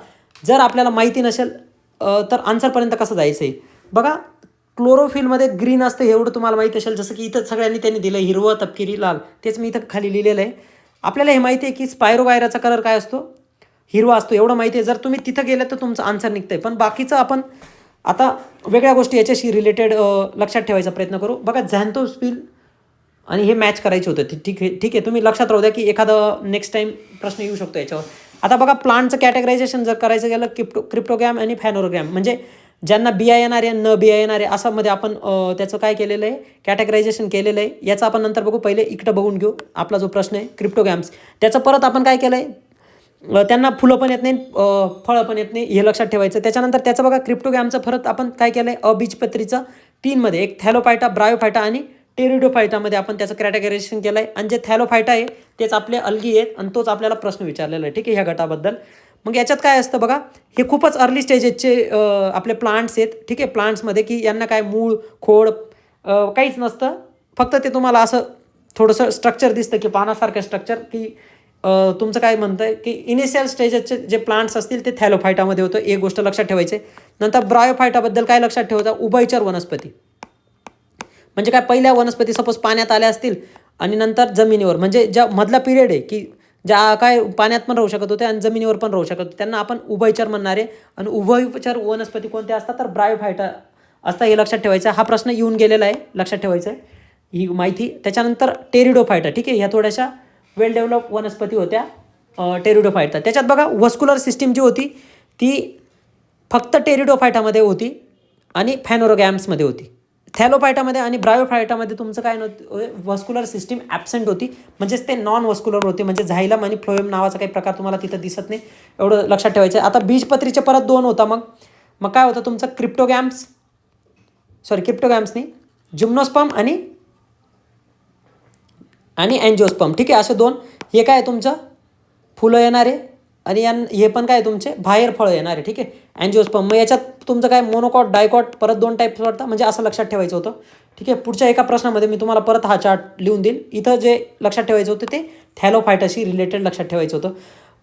जर आपल्याला माहिती नसेल तर आन्सरपर्यंत कसं जायचं आहे. बघा, क्लोरोफिलमध्ये ग्रीन असतं हे एवढं तुम्हाला माहिती असेल, जसं की इथं सगळ्यांनी त्यांनी दिलं हिरवं, तपकिरी, लाल. तेच मी इथं खाली लिहिलेलं आहे. आपल्याला हे माहिती आहे की स्पायरोगायराचा कलर काय असतो, हिरवा असतो, एवढं माहिती आहे. जर तुम्ही तिथं गेलं तर तुमचं आन्सर निघतं आहे. पण बाकीचं आपण आता वेगळ्या गोष्टी याच्याशी रिलेटेड लक्षात ठेवायचा प्रयत्न करू. बघा, झॅन्थोस्पिल आणि हे मॅच करायचे होते. ठीक आहे, तुम्ही लक्षात राहू द्या की एखादं नेक्स्ट टाईम प्रश्न येऊ शकतो याच्यावर. आता बघा, प्लांटचं कॅटेगरायझेशन जर करायचं गेलं क्रिप्टोग्रॅम आणि फॅनोरोग्रॅम, म्हणजे ज्यांना बिया येणार आहे, न बिया येणार आहे, असं मध्ये आपण त्याचं काय केलेलं आहे, कॅटेगरायझेशन केलेलं आहे. याचं आपण नंतर बघू. पहिले इकडं बघून घेऊ आपला जो प्रश्न आहे क्रिप्टोग्रॅम्स. त्याचं परत आपण काय केलं आहे, त्यांना फुलं पण येत नाही, फळं पण येत नाही, हे लक्षात ठेवायचं. त्याच्यानंतर त्याचं बघा, क्रिप्टोग्रॅमचं परत आपण काय केलं आहे, अबीजपत्रीचं 3 मध्ये, एक थॅलोफायटा, ब्रायोफायटा आणि टेरिडोफायटामध्ये आपण त्याचं कॅटेगरायझेशन केलं आहे. आणि जे थॅलोफायटा आहे तेच आपले अल्गी आहेत, आणि तोच आपल्याला प्रश्न विचारलेला आहे. ठीक आहे, ह्या गटाबद्दल. मग याच्यात काय असतं बघा, हे खूपच अर्ली स्टेजेसचे आपले प्लांट्स आहेत. ठीक आहे, प्लांट्समध्ये की यांना काय मूळ, खोड काहीच नसतं, फक्त ते तुम्हाला असं थोडंसं स्ट्रक्चर दिसतं की पानासारखं स्ट्रक्चर, की तुमचं काय म्हणतं आहे की इनिशियल स्टेजेसचे जे प्लांट्स असतील ते थॅलोफायटामध्ये होतं. एक गोष्ट लक्षात ठेवायचे. नंतर ब्रायोफायटाबद्दल काय लक्षात ठेवायचं, उभयचर वनस्पती, म्हणजे काय, पहिल्या वनस्पती सपोज पाण्यात आल्या असतील आणि नंतर जमिनीवर, म्हणजे ज्या मधला पिरियड आहे की ज्या काय पाण्यात पण राहू शकत होते आणि जमिनीवर पण राहू शकत होते, त्यांना आपण उभयचर म्हणणार आहे. आणि उभयचर वनस्पती कोणत्या असतात, तर ब्रायोफायटा असतात. हे लक्षात ठेवायचं. हा प्रश्न येऊन गेलेला आहे, लक्षात ठेवायचं आहे ही माहिती. त्याच्यानंतर टेरिडोफायटा. ठीक आहे, ह्या थोड्याशा वेल डेव्हलप वनस्पती होत्या टेरिडोफायटा. त्याच्यात बघा, वस्क्युलर सिस्टीम जी होती ती फक्त टेरिडोफायटामध्ये होती आणि फॅनोरोगॅम्समध्ये होती. थॅलोफायटामध्ये आणि ब्रायोफायटामध्ये तुमचं काय नव्हतं, वस्क्युलर सिस्टीम ॲबसेंट होती, म्हणजेच ते नॉन वस्क्युलर होते, म्हणजे झायलम आणि फ्लोएम नावाचा काही प्रकार तुम्हाला तिथं दिसत नाही, एवढं लक्षात ठेवायचं आहे. आता बीजपत्रीचे परत 2 होता, मग काय होतं तुमचं क्रिप्टोगॅम्स नाही, जिम्नोस्पर्म आणि अँजिओस्पर्म. ठीक आहे, असे 2. हे काय तुमचं फुलं येणारे आणि हे पण काय तुमचे बाहेर फळं येणारे. ठीक आहे, अँजिओस्पर्म. मग याच्यात तुमचं काय मोनोकॉट, डायकॉट, परत 2 टाईप्स वाटतं, म्हणजे असं लक्षात ठेवायचं होतं. ठीक आहे, पुढच्या एका प्रश्नामध्ये मी तुम्हाला परत हा चार्ट लिहून देईल. इथं जे लक्षात ठेवायचं होतं ते थॅलोफायटाशी रिलेटेड लक्षात ठेवायचं होतं.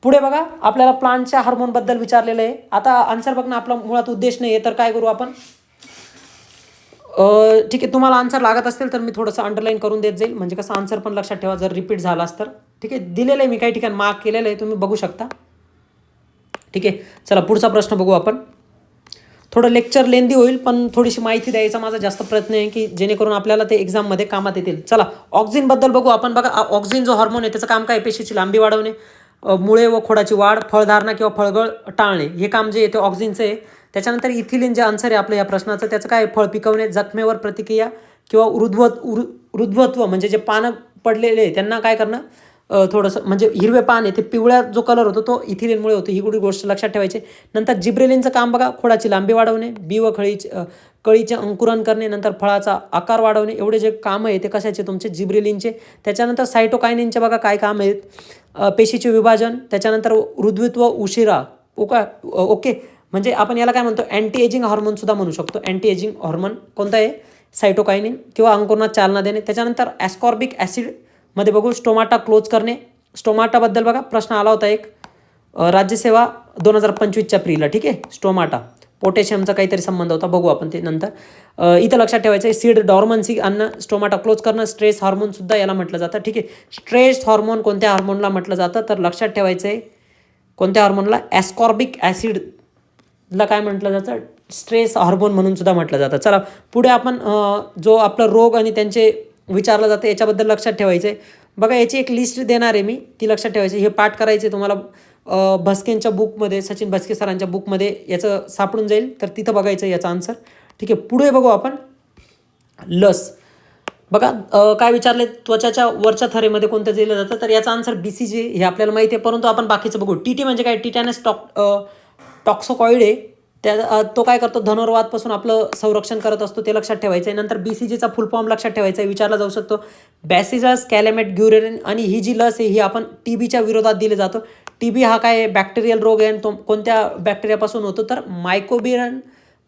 पुढे बघा, आपल्याला प्लांटच्या हार्मोनबद्दल विचारलेलं आहे. आता आन्सर बघणं आपला मुळात उद्देश नाही आहे, तर काय करू आपण, ठीक आहे, तुम्हाला आन्सर लागत असेल तर मी थोडंसं अंडरलाईन करून देत जाईल, म्हणजे कसं आन्सर पण लक्षात ठेवा जर रिपीट झाला तर. ठीक आहे, दिलेलं आहे मी काही ठिकाणी मार्क केलेलं आहे, तुम्ही बघू शकता. ठीक आहे, चला पुढचा प्रश्न बघू आपण. थोडं लेक्चर लेंदी होईल, पण थोडीशी माहिती द्यायचा माझा जास्त प्रयत्न आहे की जेणेकरून आपल्याला ते एक्झाममध्ये कामात येतील. चला ऑक्झिनबद्दल बघू आपण. बघा, ऑक्झिन जो हार्मोन आहे त्याचं काम काय, पेशीची लांबी वाढवणे, मुळे व खोडाची वाढ, फळधारणा किंवा फळगळ टाळणे, हे काम जे आहे ते ऑक्झिनचं आहे. त्याच्यानंतर इथिलीन जे आन्सर आहे आपल्या या प्रश्नाचं, त्याचं काय, फळ पिकवणे, जखमेवर प्रतिक्रिया किंवा वृद्धत्व, म्हणजे जे पानं पडलेले आहे त्यांना काय करणं, थोडंसं म्हणजे हिरवे पान आहे ते पिवळ्या जो कलर होतो तो इथिलीनमुळे होतो, ही कुठली गोष्ट लक्षात ठेवायची. नंतर जिब्रेलिनचं काम बघा, खोडाची लांबी वाढवणे, बी व कळीचे अंकुरण करणे, नंतर फळाचा आकार वाढवणे, एवढे जे काम आहे ते कशाचे तुमचे जिब्रेलिनचे. त्याच्यानंतर सायटोकायनिनचे बघा काय काम आहेत, पेशीचे विभाजन, त्याच्यानंतर वृद्धत्व उशिरा. ओके, म्हणजे आपण याला काय म्हणतो, अँटी एजिंग हॉर्मोनसुद्धा म्हणू शकतो. अँटी एजिंग हॉर्मोन कोणता आहे, सायटोकायनिन, किंवा अंकुरणात चालना देणे. त्याच्यानंतर ॲस्कॉर्बिक ॲसिडमध्ये बघू, स्टोमाटा क्लोज करणे. स्टोमाटाबद्दल बघा प्रश्न आला होता एक, राज्यसेवा 2025च्या प्रीला. ठीक आहे, स्टोमाटा पोटॅशियमचा काहीतरी संबंध होता, बघू आपण ते नंतर. इथं लक्षात ठेवायचं आहे, सीड डॉर्मन्सी अन्न, स्टोमाटा क्लोज करणं, स्ट्रेस हार्मोनसुद्धा याला म्हटलं जातं. ठीक आहे, स्ट्रेस हार्मोन कोणत्या हार्मोनला म्हटलं जातं, तर लक्षात ठेवायचं आहे कोणत्या हार्मोनला, ॲस्कॉर्बिक ॲसिडला काय म्हटलं जातं, स्ट्रेस हार्मोन म्हणून सुद्धा म्हटलं जातं. चला पुढे आपण जो आपला रोग आणि त्यांचे विचारलं जातं याच्याबद्दल लक्षात ठेवायचं आहे. बघा, याची एक लिस्ट देणार आहे मी, ती लक्षात ठेवायची. हे पाठ करायचे तुम्हाला, भस्केंच्या बुकमध्ये, सचिन भस्के सरांच्या बुकमध्ये याचं सापडून जाईल, तर तिथं बघायचं याचा आन्सर. ठीक आहे, पुढे बघू आपण. लस बघा, काय विचारले, त्वचाच्या वरच्या थरेमध्ये कोणतं दिलं जातं, तर याचा आन्सर BCG हे आपल्याला माहिती आहे, परंतु आपण बाकीचं बघू. TT म्हणजे काय, टिटॅनस टॉक्सोकॉइड आहे, तो काय करतो, धनुर्वातपासून आपलं संरक्षण करत असतो, ते लक्षात ठेवायचं आहे. नंतर BCGचा फुल फॉर्म लक्षात ठेवायचा आहे, विचारला जाऊ शकतो, बॅसिलस कॅलेमेट ग्युरेरिन. आणि ही जी लस आहे ही आपण TBच्या विरोधात दिली जातो. TB हा काय बॅक्टेरियल रोग आहे, आणि तो कोणत्या बॅक्टेरियापासून होतो, तर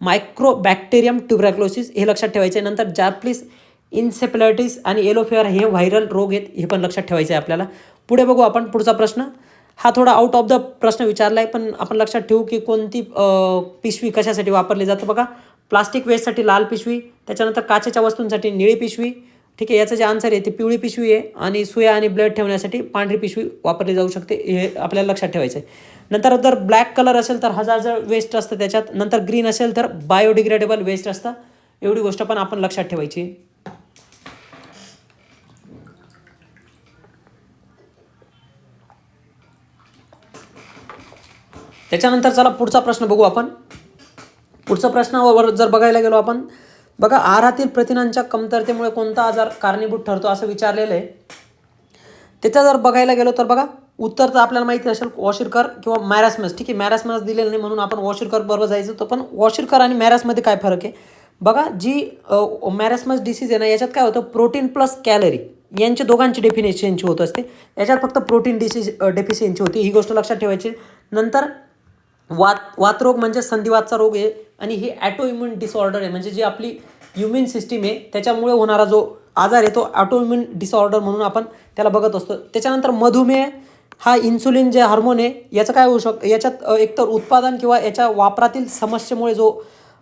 मायक्रोबॅक्टेरियम ट्युबरॅक्लोसिस, हे लक्षात ठेवायचं आहे. नंतर जापलीस इन्सेफलायटिस आणि येलो फिवर हे व्हायरल रोग आहेत, हे पण लक्षात ठेवायचं आहे आपल्याला. पुढे बघू आपण पुढचा प्रश्न. हा थोडा आउट ऑफ द प्रश्न विचारला आहे, पण आपण लक्षात ठेवू की कोणती पिशवी कशासाठी वापरली जातं. बघा, प्लास्टिक वेस्टसाठी लाल पिशवी, त्याच्यानंतर काचेच्या वस्तूंसाठी निळी पिशवी. ठीक आहे, याचं जे आन्सर आहे ते पिवळी पिशवी आहे, आणि सुया आणि ब्लड ठेवण्यासाठी पांढरी पिशवी वापरली जाऊ शकते, हे आपल्याला लक्षात ठेवायचं आहे. नंतर जर ब्लॅक कलर असेल तर हजारजळ वेस्ट असतं त्याच्यात, नंतर ग्रीन असेल तर बायोडिग्रेडेबल वेस्ट असतं, एवढी गोष्ट पण आपण लक्षात ठेवायची. त्याच्यानंतर चला पुढचा प्रश्न बघू आपण. पुढचा प्रश्नावर जर बघायला गेलो आपण, बघा, आहारातील प्रथिनांच्या कमतरतेमुळे कोणता आजार कारणीभूत ठरतो असं विचारलेलं आहे. त्याचं जर बघायला गेलो तर बघा, उत्तर तर आपल्याला माहिती असेल, वॉशिरकर किंवा मॅरास्मस. ठीक आहे, मॅरास्मस दिलेलं नाही म्हणून आपण वॉशिरकर बरोबर जायचं. तो पण वॉशिरकर आणि मॅरासमध्ये काय फरक आहे बघा. जी मॅरास्मस डिसीज आहे ना, याच्यात काय होतं, प्रोटीन प्लस कॅलरी यांच्या दोघांची डेफिनेशनची होत असते, याच्यात फक्त प्रोटीन डेफिशियन्सी होती, ही गोष्ट लक्षात ठेवायची. नंतर वातरोग म्हणजे संधिवातचा रोग आहे, आणि ही ॲटोइम्युन डिसऑर्डर आहे, म्हणजे जी आपली इम्युन सिस्टीम आहे त्याच्यामुळे होणारा जो आजार आहे तो ॲटोइम्युन डिसऑर्डर म्हणून आपण त्याला बघत असतो. त्याच्यानंतर मधुमेह हा इन्सुलिन जे हार्मोन आहे याचं काय होऊ शकतं, याच्यात एकतर उत्पादन किंवा याच्या वापरातील समस्येमुळे जो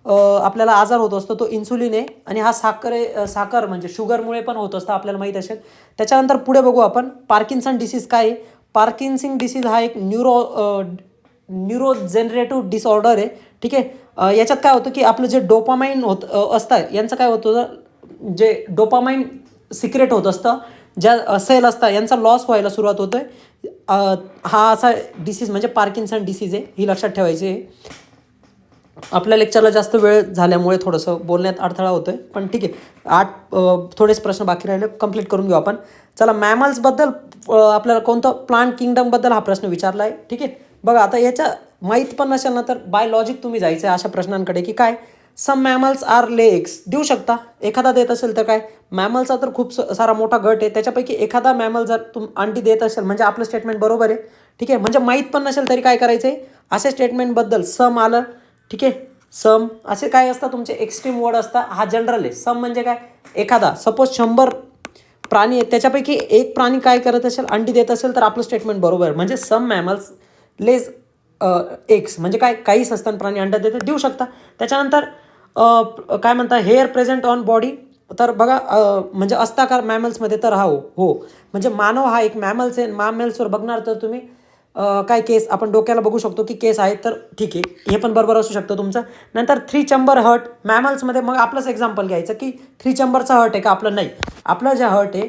आपल्याला आजार होत असतो तो इन्सुलिन आहे, आणि हा साखर म्हणजे शुगरमुळे पण होत असतं, आपल्याला माहीत असेल. त्याच्यानंतर पुढे बघू आपण, पार्किन्सन डिसीज काय आहे. पार्किन्सन डिसीज हा एक न्यूरोजेनरेटिव्ह डिसऑर्डर आहे. ठीक आहे, याच्यात काय होतं की आपलं जे डोपामाइन असतं यांचं काय होतं, जे डोपामाइन सिक्रेट होत असतं, ज्या सेल असतात यांचा लॉस व्हायला सुरुवात होतोय. हा असा डिसीज म्हणजे पार्किन्सन डिसीज आहे, ही लक्षात ठेवायची आहे. आपल्या लेक्चरला जास्त वेळ झाल्यामुळे थोडंसं बोलण्यात अडथळा होतोय, पण ठीक आहे. थोडेच प्रश्न बाकी राहिले, कंप्लीट करून घेऊ आपण. चला, मॅमल्सबद्दल आपल्याला कोणतं प्लांट किंगडमबद्दल हा प्रश्न विचारला आहे. ठीक आहे, बघा आता याच्या माहीत पण नसेल ना तर बाय लॉजिक तुम्ही जायचं आहे अशा प्रश्नांकडे, की काय सम मॅमल्स आर ले एग्स देऊ शकता. एखादा देत असेल तर काय, मॅमलचा तर खूप सारा मोठा गट आहे, त्याच्यापैकी एखादा मॅमल जर अंडी देत असेल म्हणजे आपलं स्टेटमेंट बरोबर आहे. ठीक आहे, म्हणजे माहीत पण नसेल तरी काय करायचं आहे, अशा स्टेटमेंटबद्दल सम आलं. ठीक आहे, सम असे काय असतात तुमचे एक्स्ट्रीम वर्ड असतात. हा जनरल आहे. सम म्हणजे काय, एखादा सपोज 100 प्राणी आहेत, त्याच्यापैकी एक प्राणी काय करत असेल, अंडी देत असेल तर आपलं स्टेटमेंट बरोबर आहे. म्हणजे सम मॅमल्स लेज एक्स म्हणजे काय, काही सस्तन प्राणी अंडा देतात, देऊ शकता. त्याच्यानंतर काय म्हणता, हेअर प्रेझेंट ऑन बॉडी, तर बघा म्हणजे असता मॅमल्समध्ये, तर हो म्हणजे मानव हा एक मॅमल्स आहे. मॅमल्सवर बघणार तर तुम्ही काय केस, आपण डोक्याला बघू शकतो की केस आहेत, तर ठीक आहे, हे पण बरोबर असू शकतं तुमचं. नंतर 3 चंबर हर्ट मॅमल्समध्ये, मग आपलंच एक्झाम्पल घ्यायचं की 3 चंबरचा हर्ट आहे का, आपलं नाही. आपलं जे हर्ट आहे,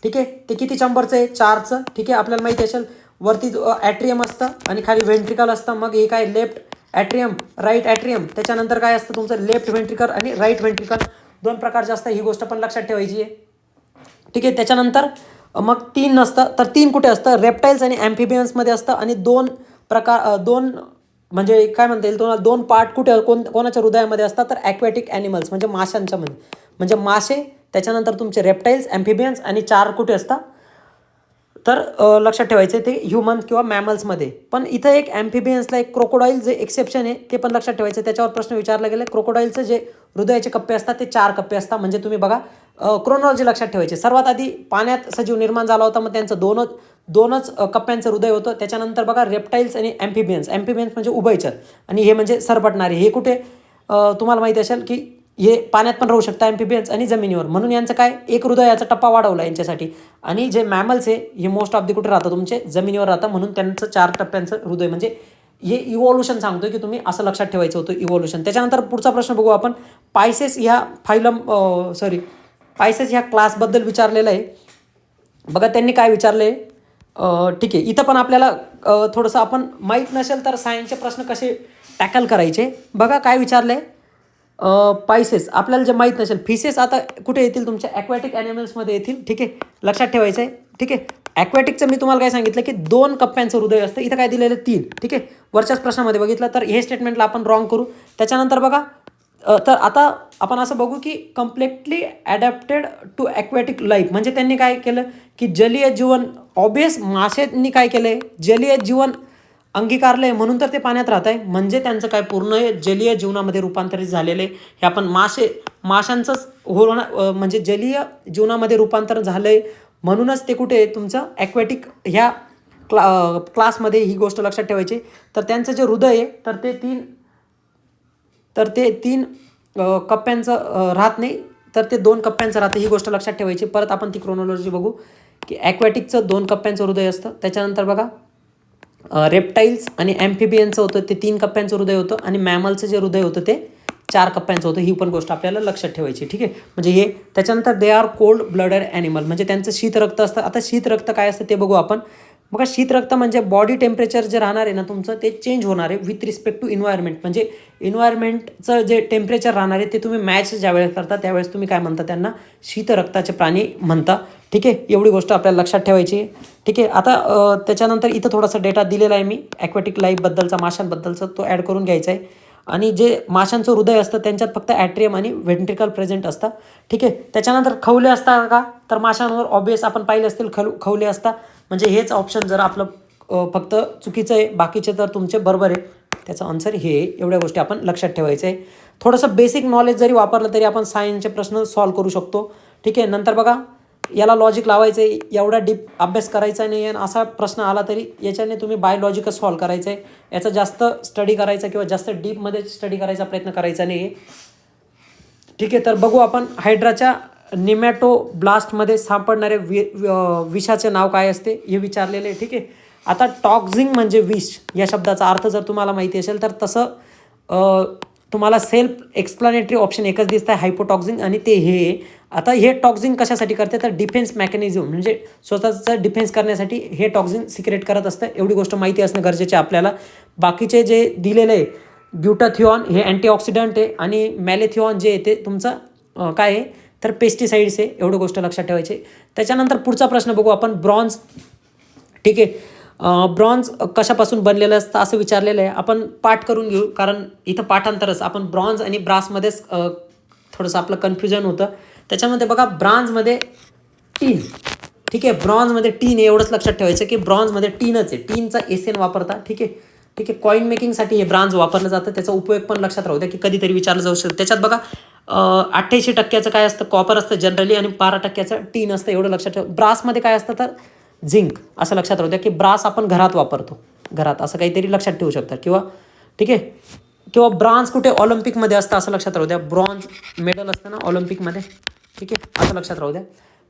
ठीक आहे, ते किती चंबरचं आहे, 4चं. ठीक आहे, आपल्याला माहिती असेल वरती ॲट्रियम असतं आणि खाली व्हेंट्रिकल असतं. मग हे काय, लेफ्ट ॲट्रियम, राईट ॲट्रियम. त्याच्यानंतर काय असतं तुमचं, लेफ्ट व्हेंट्रिकल आणि राईट व्हेंट्रिकल, 2 प्रकारचे असतं. ही गोष्ट पण लक्षात ठेवायची आहे. ठीक आहे, त्याच्यानंतर मग 3 नसतं, तर 3 कुठे असतं, रेप्टाईल्स आणि ॲम्फिबियन्समध्ये असतं. आणि 2 प्रकार, 2 म्हणजे काय म्हणता येईल तुम्हाला, 2 पार्ट कुठे, कोणाच्या हृदयामध्ये असतात, तर ॲक्वॅटिक ॲनिमल्स म्हणजे माशांच्या मध्ये, म्हणजे मासे. त्याच्यानंतर तुमचे रेप्टाईल्स, ॲम्फिबियन्स आणि 4 कुठे असतात, तर लक्षात ठेवायचं ते ह्युमन किंवा मॅमल्समध्ये. पण इथं एक ॲम्फिबियन्सला एक क्रोकोडाईल जे एक्सेप्शन आहे ते पण लक्षात ठेवायचं. त्याच्यावर प्रश्न विचारला गेला. क्रोकोडाईलचं जे हृदयाचे कप्पे असतात ते 4 कप्पे असतात. म्हणजे तुम्ही बघा क्रोनॉलॉजी लक्षात ठेवायचे. सर्वात आधी पाण्यात सजीव निर्माण झाला होता, मग त्यांचं दोनच कप्प्यांचं हृदय होतं. त्याच्यानंतर बघा रेप्टाईल्स आणि ॲम्फिबियन्स म्हणजे उभयचर, आणि हे म्हणजे सरपटणारे. हे कुठे तुम्हाला माहिती असेल की हे पाण्यात पण राहू शकतं ॲम्फिबियन्स आणि जमिनीवर. म्हणून यांचं काय, एक हृदयाचा टप्पा वाढवला यांच्यासाठी. आणि जे मॅमल्स आहे हे मोस्ट ऑफ दी कुठे राहतं, तुमचे जमिनीवर राहतं. म्हणून त्यांचं 4 टप्प्यांचं हृदय. म्हणजे हे इव्हॉल्युशन सांगतोय की तुम्ही असं लक्षात ठेवायचं होतं, इव्हॉल्युशन. त्याच्यानंतर पुढचा प्रश्न बघू आपण. पायसेस ह्या पायसेस ह्या क्लासबद्दल विचारलेलं आहे. बघा त्यांनी काय विचारलं आहे. ठीक आहे, इथं पण आपल्याला थोडंसं आपण माहीत नसेल तर सायन्सचे प्रश्न कसे टॅकल करायचे. बघा काय विचारलं आहे, पायसेस आपल्याला जे माहीत नसेल. फिसेस आता कुठे येतील, तुमच्या ॲक्वॅटिक ॲनिमल्समध्ये येतील. ठीक आहे, लक्षात ठेवायचं आहे. ठीक आहे, ॲक्वॅटिकचं मी तुम्हाला काय सांगितलं की 2 कप्प्यांचं हृदय असतं. इथं काय दिलेलं 3. ठीक आहे, वरच्याच प्रश्नामध्ये बघितलं तर हे स्टेटमेंटला आपण रॉंग करू. त्याच्यानंतर बघा तर आता आपण असं बघू की completely adapted to aquatic life. म्हणजे त्यांनी काय केलं की जलीय जीवन, ऑब्वियस माशांनी काय केलं आहे, जलीय जीवन अंगीकारलं आहे म्हणून तर ते पाण्यात राहत आहे. म्हणजे त्यांचं काय पूर्ण जलीय जीवनामध्ये रूपांतरित झालेलं आहे. हे आपण माशांचंच होणं म्हणजे जलीय जीवनामध्ये रूपांतर झालं आहे. म्हणूनच ते कुठे तुमचं ॲक्वॅटिक ह्या क्लासमध्ये ही गोष्ट लक्षात ठेवायची. तर त्यांचं जे हृदय आहे तर ते 3 कप्प्यांचं राहत नाही, तर ते 2 कप्प्यांचं राहतं. ही गोष्ट लक्षात ठेवायची. परत आपण ती क्रोनॉलॉजी बघू की ॲक्वॅटिकचं 2 कप्प्यांचं हृदय असतं. त्याच्यानंतर बघा रेप्टाईल्स आणि ॲम्फिबियनचं होतं ते 3 कप्प्यांचं हृदय होतं, आणि मॅमलचं जे हृदय होतं ते 4 कप्प्यांचं होतं. ही पण गोष्ट आपल्याला लक्षात ठेवायची. ठीक आहे, म्हणजे हे. त्याच्यानंतर they are cold blooded animal, म्हणजे त्यांचं शीत रक्त असतं. आता शीत रक्त काय असतं ते बघू आपण. बघा शीत रक्त म्हणजे बॉडी टेम्परेचर जे राहणार आहे ना तुमचं, ते चेंज होणार आहे विथ रिस्पेक्ट टू इन्व्हायरमेंट. म्हणजे इन्व्हायरमेंटचं जे टेम्परेचर राहणार आहे ते तुम्ही मॅच ज्यावेळेस करता त्यावेळेस तुम्ही काय म्हणता, त्यांना शीत रक्ताचे प्राणी म्हणता. ठीक आहे, एवढी गोष्ट आपल्याला लक्षात ठेवायची आहे. ठीक आहे, आता त्याच्यानंतर इथं थोडासा डेटा दिलेला आहे मी ॲक्वॅटिक लाईफबद्दलचा, माशांबद्दलचा, तो ॲड करून घ्यायचा आहे. आणि जे माशांचं हृदय असतं त्यांच्यात फक्त ॲट्रियम आणि व्हेंट्रिकल प्रेझेंट असतं. ठीक आहे, त्याच्यानंतर खवले असतात का, तर माशांवर ऑब्वियस आपण पाहिले असतील खवले असतात. म्हणजे हेच ऑप्शन जर आपलं फक्त चुकीचं आहे, बाकीचे तर तुमचे बरोबर आहे. त्याचं आन्सर हे. एवढ्या गोष्टी आपण लक्षात ठेवायचं आहे. थोडंसं बेसिक नॉलेज जरी वापरलं तरी आपण सायन्सचे प्रश्न सॉल्व करू शकतो. ठीक आहे, नंतर बघा याला लॉजिक लावायचं आहे, एवढा डीप अभ्यास करायचा नाही आहे. असा प्रश्न आला तरी याच्याने तुम्ही बायोलॉजिकच सॉल्व करायचं आहे. याचा जास्त स्टडी करायचा किंवा जास्त डीपमध्ये स्टडी करायचा प्रयत्न करायचा नाही आहे. ठीक आहे, तर बघू आपण हायड्राच्या निमॅटोब्लास्टमध्ये सापडणारे विषाचे नाव काय असते हे विचारलेले आहे. ठीक आहे, आता टॉक्झिंग म्हणजे विष या शब्दाचा अर्थ जर तुम्हाला माहिती असेल तर तसं तुम्हाला सेल्फ एक्सप्लानेटरी ऑप्शन एकच दिसतं आहे, हायपोटॉक्झिंग, आणि ते हे. आता हे टॉक्झिंग कशासाठी करते, तर डिफेन्स मेकॅनिझम म्हणजे स्वतःचं डिफेन्स करण्यासाठी हे टॉक्झिंग सिक्रेट करत असतं. एवढी गोष्ट माहिती असणं गरजेचं आहे आपल्याला. बाकीचे जे दिलेलं आहे ग्युटाथिऑन हे अँटीऑक्सिडंट आहे आणि मॅलेथिऑन जे आहे ते तुमचं काय आहे तर पेस्टिसाइड्स आहे. एवढं गोष्ट लक्षात ठेवायची. त्याच्यानंतर पुढचा प्रश्न बघू आपण ब्रॉन्झ. ठीक आहे, ब्रॉन्झ कशापासून बनलेलं असतं असं विचारलेलं आहे. आपण पाठ करून घेऊ कारण इथं पाठांतरच. आपण ब्रॉन्झ आणि ब्रासमध्येच थोडंसं आपलं कन्फ्युजन होतं. त्याच्यामध्ये बघा ब्रॉन्झमध्ये टीन. ठीक आहे, ब्रॉन्झमध्ये टीन एवढंच लक्षात ठेवायचं की ब्रॉन्झमध्ये टीनच आहे. टीनचा एसेन वापरता. ठीक आहे, ठीक आहे. कॉईन मेकिंगसाठी हे ब्रॉन्झ वापरलं जातं. त्याचा उपयोग पण लक्षात राहू द्या की कधीतरी विचारलं जाऊ शकतं. त्याच्यात बघा 88% काय असतं कॉपर असतं जनरली आणि 12% टीन असतं. एवढं लक्षात ठेवा. ब्रासमध्ये काय असतं तर झिंक. असं लक्षात राहू द्या की ब्रास आपण घरात वापरतो. घरात असं काहीतरी लक्षात ठेवू शकतात किंवा ठीक आहे, किंवा ब्रॉन्झ कुठे ऑलिम्पिकमध्ये असतं असं लक्षात राहू द्या. ब्रॉन्झ मेडल असतं ना ऑलिम्पिकमध्ये. ठीक आहे, असं लक्षात राहू द्या.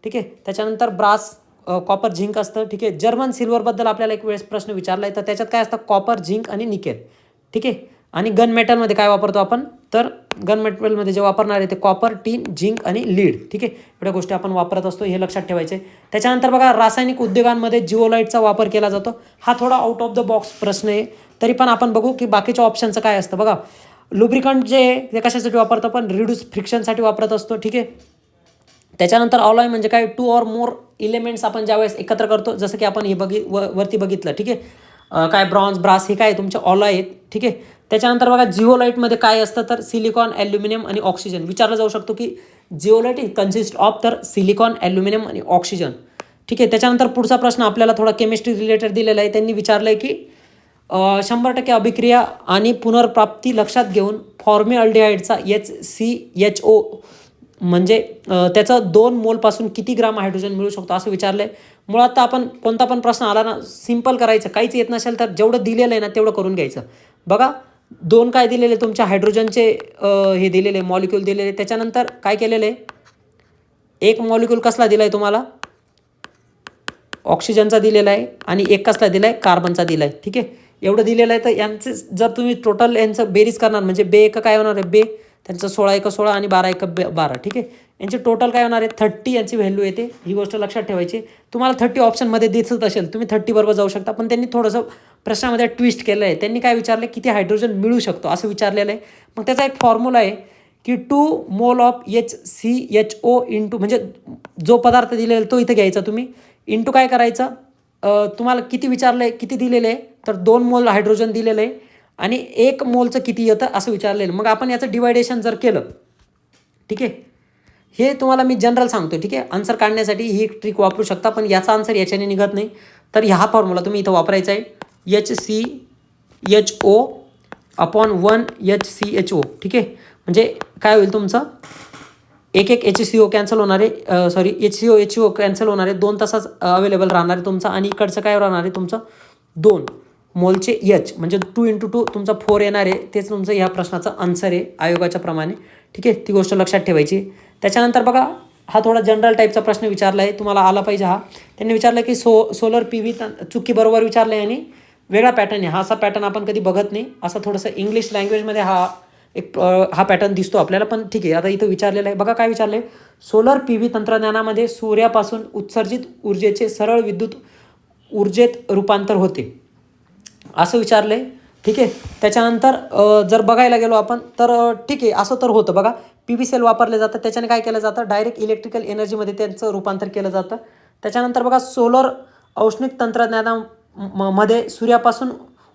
ठीक आहे, त्याच्यानंतर ब्रास कॉपर झिंक असतं. ठीक आहे, जर्मन सिल्वरबद्दल आपल्याला एक वेळेस प्रश्न विचारला आहे तर त्याच्यात काय असतं कॉपर झिंक आणि निकेल. ठीक आहे, आणि गन मेटलमध्ये काय वापरतो आपण तर गन मेटलमध्ये जे वापरणार आहे ते कॉपर, टीन, झिंक आणि लीड. ठीक आहे, एवढ्या गोष्टी आपण वापरत असतो हे लक्षात ठेवायचे. त्याच्यानंतर बघा रासायनिक उद्योगांमध्ये जिओलाइटचा वापर केला जातो. हा थोडा आउट ऑफ द बॉक्स प्रश्न आहे तरी पण आपण बघू की बाकीच्या ऑप्शनचं काय असतं. बघा लुब्रिकंट जे आहे ते कशासाठी वापरतो पण रिड्यूस फ्रिक्शनसाठी वापरत असतो. ठीक आहे, त्याच्यानंतर ऑलॉय म्हणजे काय 2 or more एलिमेंट्स आपण ज्यावेळेस एकत्र करतो जसं की आपण हे वरती बघितलं. ठीक आहे, काय ब्रॉन्झ ब्रास हे काय तुमचे ऑलॉय आहेत. ठीक आहे, त्याच्यानंतर बघा जिओलाइटमध्ये काय असतं तर सिलिकॉन, ॲल्युमिनियम आणि ऑक्सिजन. विचारलं जाऊ शकतो की जिओलाइट कन्सिस्ट ऑफ तर सिलिकॉन, ॲल्युमिनियम आणि ऑक्सिजन. ठीक आहे, त्याच्यानंतर पुढचा प्रश्न आपल्याला थोडा केमिस्ट्री रिलेटेड दिलेला आहे. त्यांनी विचारलं आहे की 100% अभिक्रिया आणि पुनर्प्राप्ती लक्षात घेऊन फॉर्मिअल्डिहाइडचा HCHO म्हणजे त्याचं 2 मोलपासून किती ग्राम हायड्रोजन मिळू शकतो असं विचारलं आहे. मुळात तर आपण कोणता पण प्रश्न आला ना सिम्पल करायचं. काहीच येत नसेल तर जेवढं दिलेलं आहे ना तेवढं करून घ्यायचं. बघा 2 काय दिलेले तुमच्या हायड्रोजनचे हे दिलेले मॉलिक्यूल दिलेले. त्याच्यानंतर काय केलेलं आहे एक मॉलिक्यूल कसला दिला आहे तुम्हाला ऑक्सिजनचा दिलेला आहे आणि एक कसला दिला आहे कार्बनचा दिला आहे. ठीक आहे, एवढं दिलेलं आहे तर यांचे जर तुम्ही टोटल यांचं बेरीज करणार म्हणजे बे एक काय होणार आहे बे त्यांचं 16 आणि 12 12. ठीक आहे, यांचे टोटल काय होणार आहे 30 यांची व्हॅल्यू येते. ही गोष्ट लक्षात ठेवायची. तुम्हाला 30 ऑप्शनमध्ये दिसत असेल तुम्ही 30 बरोबर जाऊ शकता पण त्यांनी थोडंसं प्रश्नामध्ये ट्विस्ट केलं आहे. त्यांनी काय विचारलं किती हायड्रोजन मिळू शकतो असं विचारलेलं आहे. मग त्याचा एक फॉर्म्युला आहे की 2 मोल ऑफ HCHO इंटू म्हणजे जो पदार्थ दिलेला तो इथं घ्यायचा तुम्ही इंटू काय करायचं तुम्हाला किती विचारलं आहे किती दिलेलं आहे तर 2 मोल हायड्रोजन दिलेलं आहे आणि 1 मोलचं किती येतं असं विचारलेलं. मग आपण याचं डिवायडेशन जर केलं. ठीक आहे, हे तुम्हाला मी जनरल सांगतो. ठीक आहे, आन्सर काढण्यासाठी ही एक ट्रिक वापरू शकता पण याचा आन्सर याच्याने निघत नाही. तर ह्या फॉर्म्युला तुम्ही इथं वापरायचा आहे HCHO अपॉन 1 HCHO. ठीक आहे, म्हणजे काय होईल तुमचं एक HCO कॅन्सल होणार आहे सॉरी HCO कॅन्सल होणार आहे 2 तासाच अवेलेबल राहणार आहे तुमचा आणि इकडचं काय राहणार आहे तुमचं 2 मोलचे H म्हणजे 2 × 2 तुमचा 4 येणार आहे. तेच तुमचं ह्या प्रश्नाचं आन्सर आहे आयोगाच्या प्रमाणे. ठीक आहे, ती गोष्ट लक्षात ठेवायची. त्याच्यानंतर बघा हा थोडा जनरल टाईपचा प्रश्न विचारला आहे तुम्हाला आला पाहिजे. हा त्यांनी विचारलं की सोलर PV चुकी बरोबर विचारलं आहे आणि वेगळा पॅटर्न आहे. हा असा पॅटर्न आपण कधी बघत नाही. असं थोडंसं इंग्लिश लँग्वेजमध्ये हा पॅटर्न दिसतो आपल्याला पण ठीक आहे. आता इथं विचारलेलं आहे बघा काय विचारलं आहे सोलर PV तंत्रज्ञानामध्ये सूर्यापासून उत्सर्जित ऊर्जेचे सरळ विद्युत ऊर्जेत रूपांतर होते असं विचारलं आहे. ठीक आहे, त्याच्यानंतर जर बघायला गेलो आपण तर ठीक आहे असं तर होतं बघा PV सेल वापरले जातं त्याच्याने काय केलं जातं डायरेक्ट इलेक्ट्रिकल एनर्जीमध्ये त्यांचं रूपांतर केलं जातं. त्याच्यानंतर बघा सोलर औष्णिक तंत्रज्ञानामध्ये सूर्यापासून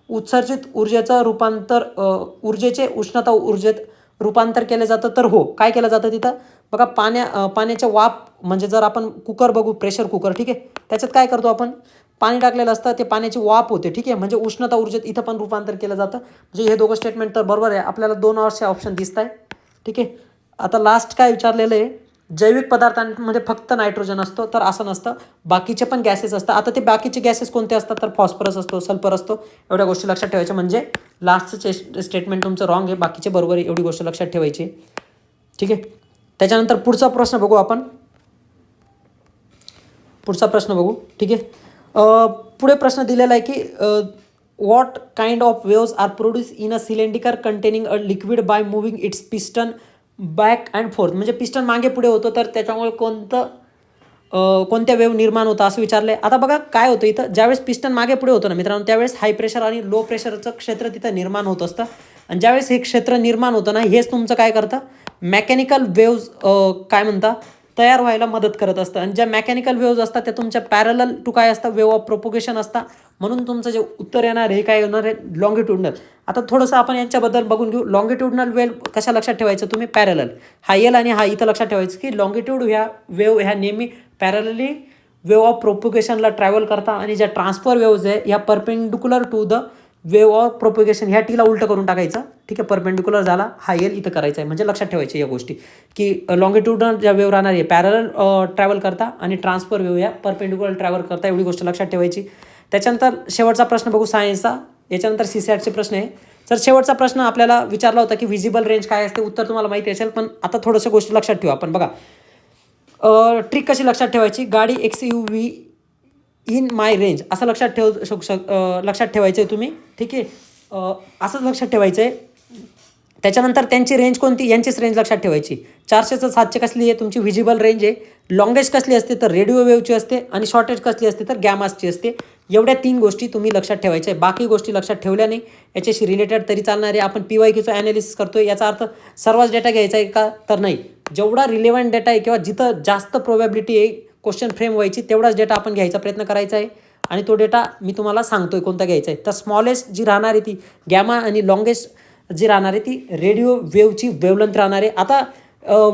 उत्सर्जित ऊर्जेचं रूपांतर ऊर्जेचे उष्णता ऊर्जेत रूपांतर केलं जातं. तर हो काय केलं जातं तिथं बघा पाण्याच्या वाफ म्हणजे जर आपण कुकर बघू प्रेशर कुकर. ठीक आहे, त्याच्यात काय करतो आपण पाणी टाकलेलं असतं ते पाण्याची वाफ होते. ठीक आहे, म्हणजे उष्णता ऊर्जेत इथं पण रूपांतर केलं जातं. म्हणजे हे दोघं स्टेटमेंट तर बरोबर आहे. आपल्याला 2 ऑप्शनचे ऑप्शन दिसत आहे. ठीक आहे, आता लास्ट काय विचारलेलं आहे जैविक पदार्थांमध्ये फक्त नायट्रोजन असतो तर असं नसतं बाकीचे पण गॅसेस असतात. आता ते बाकीचे गॅसेस कोणते असतात तर फॉस्फरस असतो सल्फर असतो. एवढ्या गोष्टी लक्षात ठेवायच्या म्हणजे लास्टचं स्टेटमेंट तुमचं रॉंग आहे बाकीचे बरोबर आहे एवढी गोष्ट लक्षात ठेवायची. ठीक आहे, त्याच्यानंतर पुढचा प्रश्न बघू आपण. ठीक आहे, पुढे प्रश्न दिलेला आहे की what kind of waves are produce in a cylinder containing a liquid by moving its piston back and forth. म्हणजे पिस्टन मागे पुढे होतं तर त्याच्यामुळे कोणत्या वेव्ह निर्माण होतं असं विचारलं आहे. आता बघा काय होतं इथं ज्यावेळेस पिस्टन मागे पुढे होतं ना मित्रांनो त्यावेळेस हाय प्रेशर आणि लो प्रेशरचं क्षेत्र तिथं निर्माण होत असतं आणि ज्यावेळेस हे क्षेत्र निर्माण होतं ना, हेच तुमचं काय करतं, मेकॅनिकल वेव्ज काय म्हणता तयार व्हायला मदत करत असतं. आणि ज्या मेकॅनिकल वेव्ज असतात त्या तुमच्या पॅरलल टू काय असतं, वेव्ह ऑफ प्रोपोगेशन असतात. म्हणून तुमचं जे उत्तर येणार हे काय होणार आहे, लॉंगिट्युडनल. आता थोडंसं आपण यांच्याबद्दल बघून घेऊ. लॉंगिट्युडनल वेव्ह कशा लक्षात ठेवायचं तुम्ही, पॅरलल. हा एल आणि हा इथं लक्षात ठेवायचं की लॉंगिट्यूड ह्या वेव्ह ह्या नेहमी पॅरलली वेव्ह ऑफ प्रोपोगेशनला ट्रॅव्हल करता आणि ज्या ट्रान्सफर वेव्ज आहे ह्या perpendicular to the wave of propagation, ह्या टीला उलटं करून टाकायचं. ठीक आहे, परपेंडिक्युलर झाला, हा एल इथं करायचा आहे. म्हणजे लक्षात ठेवायची या गोष्टी की लॉंगिट्युडनल ज्या वेव्ह राहणार आहे पॅरलल ट्रॅव्हल करता आणि ट्रान्सफर वेव्ह या परपेंडिक्युलर ट्रॅव्हल करता, एवढी गोष्ट लक्षात ठेवायची. त्याच्यानंतर शेवटचा प्रश्न बघू सायन्सचा. याच्यानंतर सीसॅटचे प्रश्न आहे. तर शेवटचा प्रश्न आपल्याला विचारला होता की व्हिजिबल रेंज काय असते, उत्तर तुम्हाला माहिती असेल. पण आता थोडंसं गोष्टी लक्षात ठेवा आपण. बघा ट्रिक कशी लक्षात ठेवायची, गाडी XUV इन माय रेंज असं लक्षात ठेवायचं आहे तुम्ही. ठीक आहे, असंच लक्षात ठेवायचं आहे. त्याच्यानंतर त्यांची रेंज कोणती, यांचीच रेंज लक्षात ठेवायची. 400 700 कसली आहे तुमची व्हिजिबल रेंज आहे. लॉंगेस्ट कसली असते तर रेडिओ वेव्हची असते आणि शॉर्टेज कसली असते तर गॅमासची असते. एवढ्या 3 गोष्टी तुम्ही लक्षात ठेवायच्या आहे. बाकी गोष्टी लक्षात ठेवल्या नाही याच्याशी रिलेटेड तरी चालणार आहे. आपण PYQचं ॲनालिसिस करतो आहे, याचा अर्थ सर्वच डेटा घ्यायचा आहे का तर नाही. जेवढा रिलेव्हंट डेटा आहे किंवा जिथं जास्त प्रोबॅबिलिटी आहे क्वेश्चन फ्रेम व्हायची तेवढाच डेटा आपण घ्यायचा प्रयत्न करायचा आहे. आणि तो डेटा मी तुम्हाला सांगतो आहे कोणता घ्यायचा आहे. तर स्मॉलेस्ट जी राहणार आहे ती गॅमा आणि लॉंगेस्ट जी राहणार आहे ती रेडिओ वेव्हची वेवलेंथ राहणार आहे. आता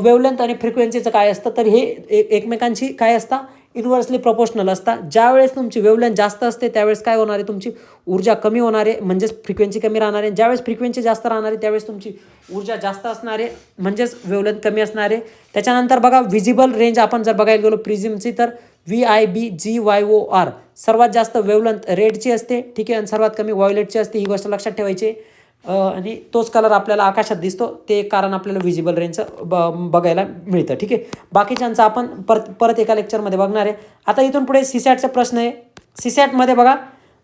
वेवलेंथ आणि फ्रिक्वेन्सीचं काय असतं तर हे एकमेकांशी काय असतं, इन्व्हर्सली प्रोपोर्शनल असतात. ज्यावेळेस तुमची वेवलेंथ जास्त असते त्यावेळेस काय होणार आहे, तुमची ऊर्जा कमी होणार आहे म्हणजेच फ्रिक्वेन्सी कमी राहणार आहे. ज्यावेळेस फ्रिक्वेन्सी जास्त राहणार आहे त्यावेळेस तुमची ऊर्जा जास्त असणार आहे म्हणजेच वेवलेंथ कमी असणार आहे. त्याच्यानंतर बघा व्हिजिबल रेंज आपण जर बघायला गेलो प्रिझमची तर VIBGYOR सर्वात जास्त वेवलेंथ रेडची असते. ठीक आहे, आणि सर्वात कमी व्हायोलेटची असते. ही गोष्ट लक्षात ठेवायची. आणि तोच कलर आपल्याला आकाशात दिसतो ते कारण आपल्याला व्हिजिबल रेंजचं बघायला मिळतं. ठीक आहे, बाकीच्यांचं आपण परत एका लेक्चरमध्ये बघणार आहे. आता इथून पुढे सीसॅटचा प्रश्न आहे. सीसॅटमध्ये बघा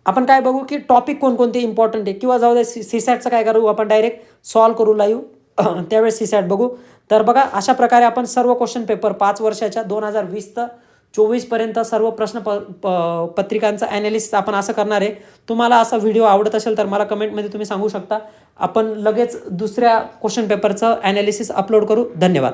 आपण काय बघू की टॉपिक कोणकोणते इम्पॉर्टंट आहे किंवा जाऊ दे सीसॅटचं काय करू आपण डायरेक्ट सॉल्व करू लाईव्ह त्यावेळेस सीसॅट बघू. तर बघा अशा प्रकारे आपण सर्व क्वेश्चन पेपर 5 वर्षाच्या 2020 ते 24पर्यंत सर्व प्रश्न पत्रिकांचा ॲनालिसिस आपण असं करणार आहे. तुम्हाला असा व्हिडिओ आवडत असेल तर मला कमेंटमध्ये तुम्ही सांगू शकता. आपण लगेच दुसऱ्या क्वेश्चन पेपरचं ॲनालिसिस अपलोड करू. धन्यवाद.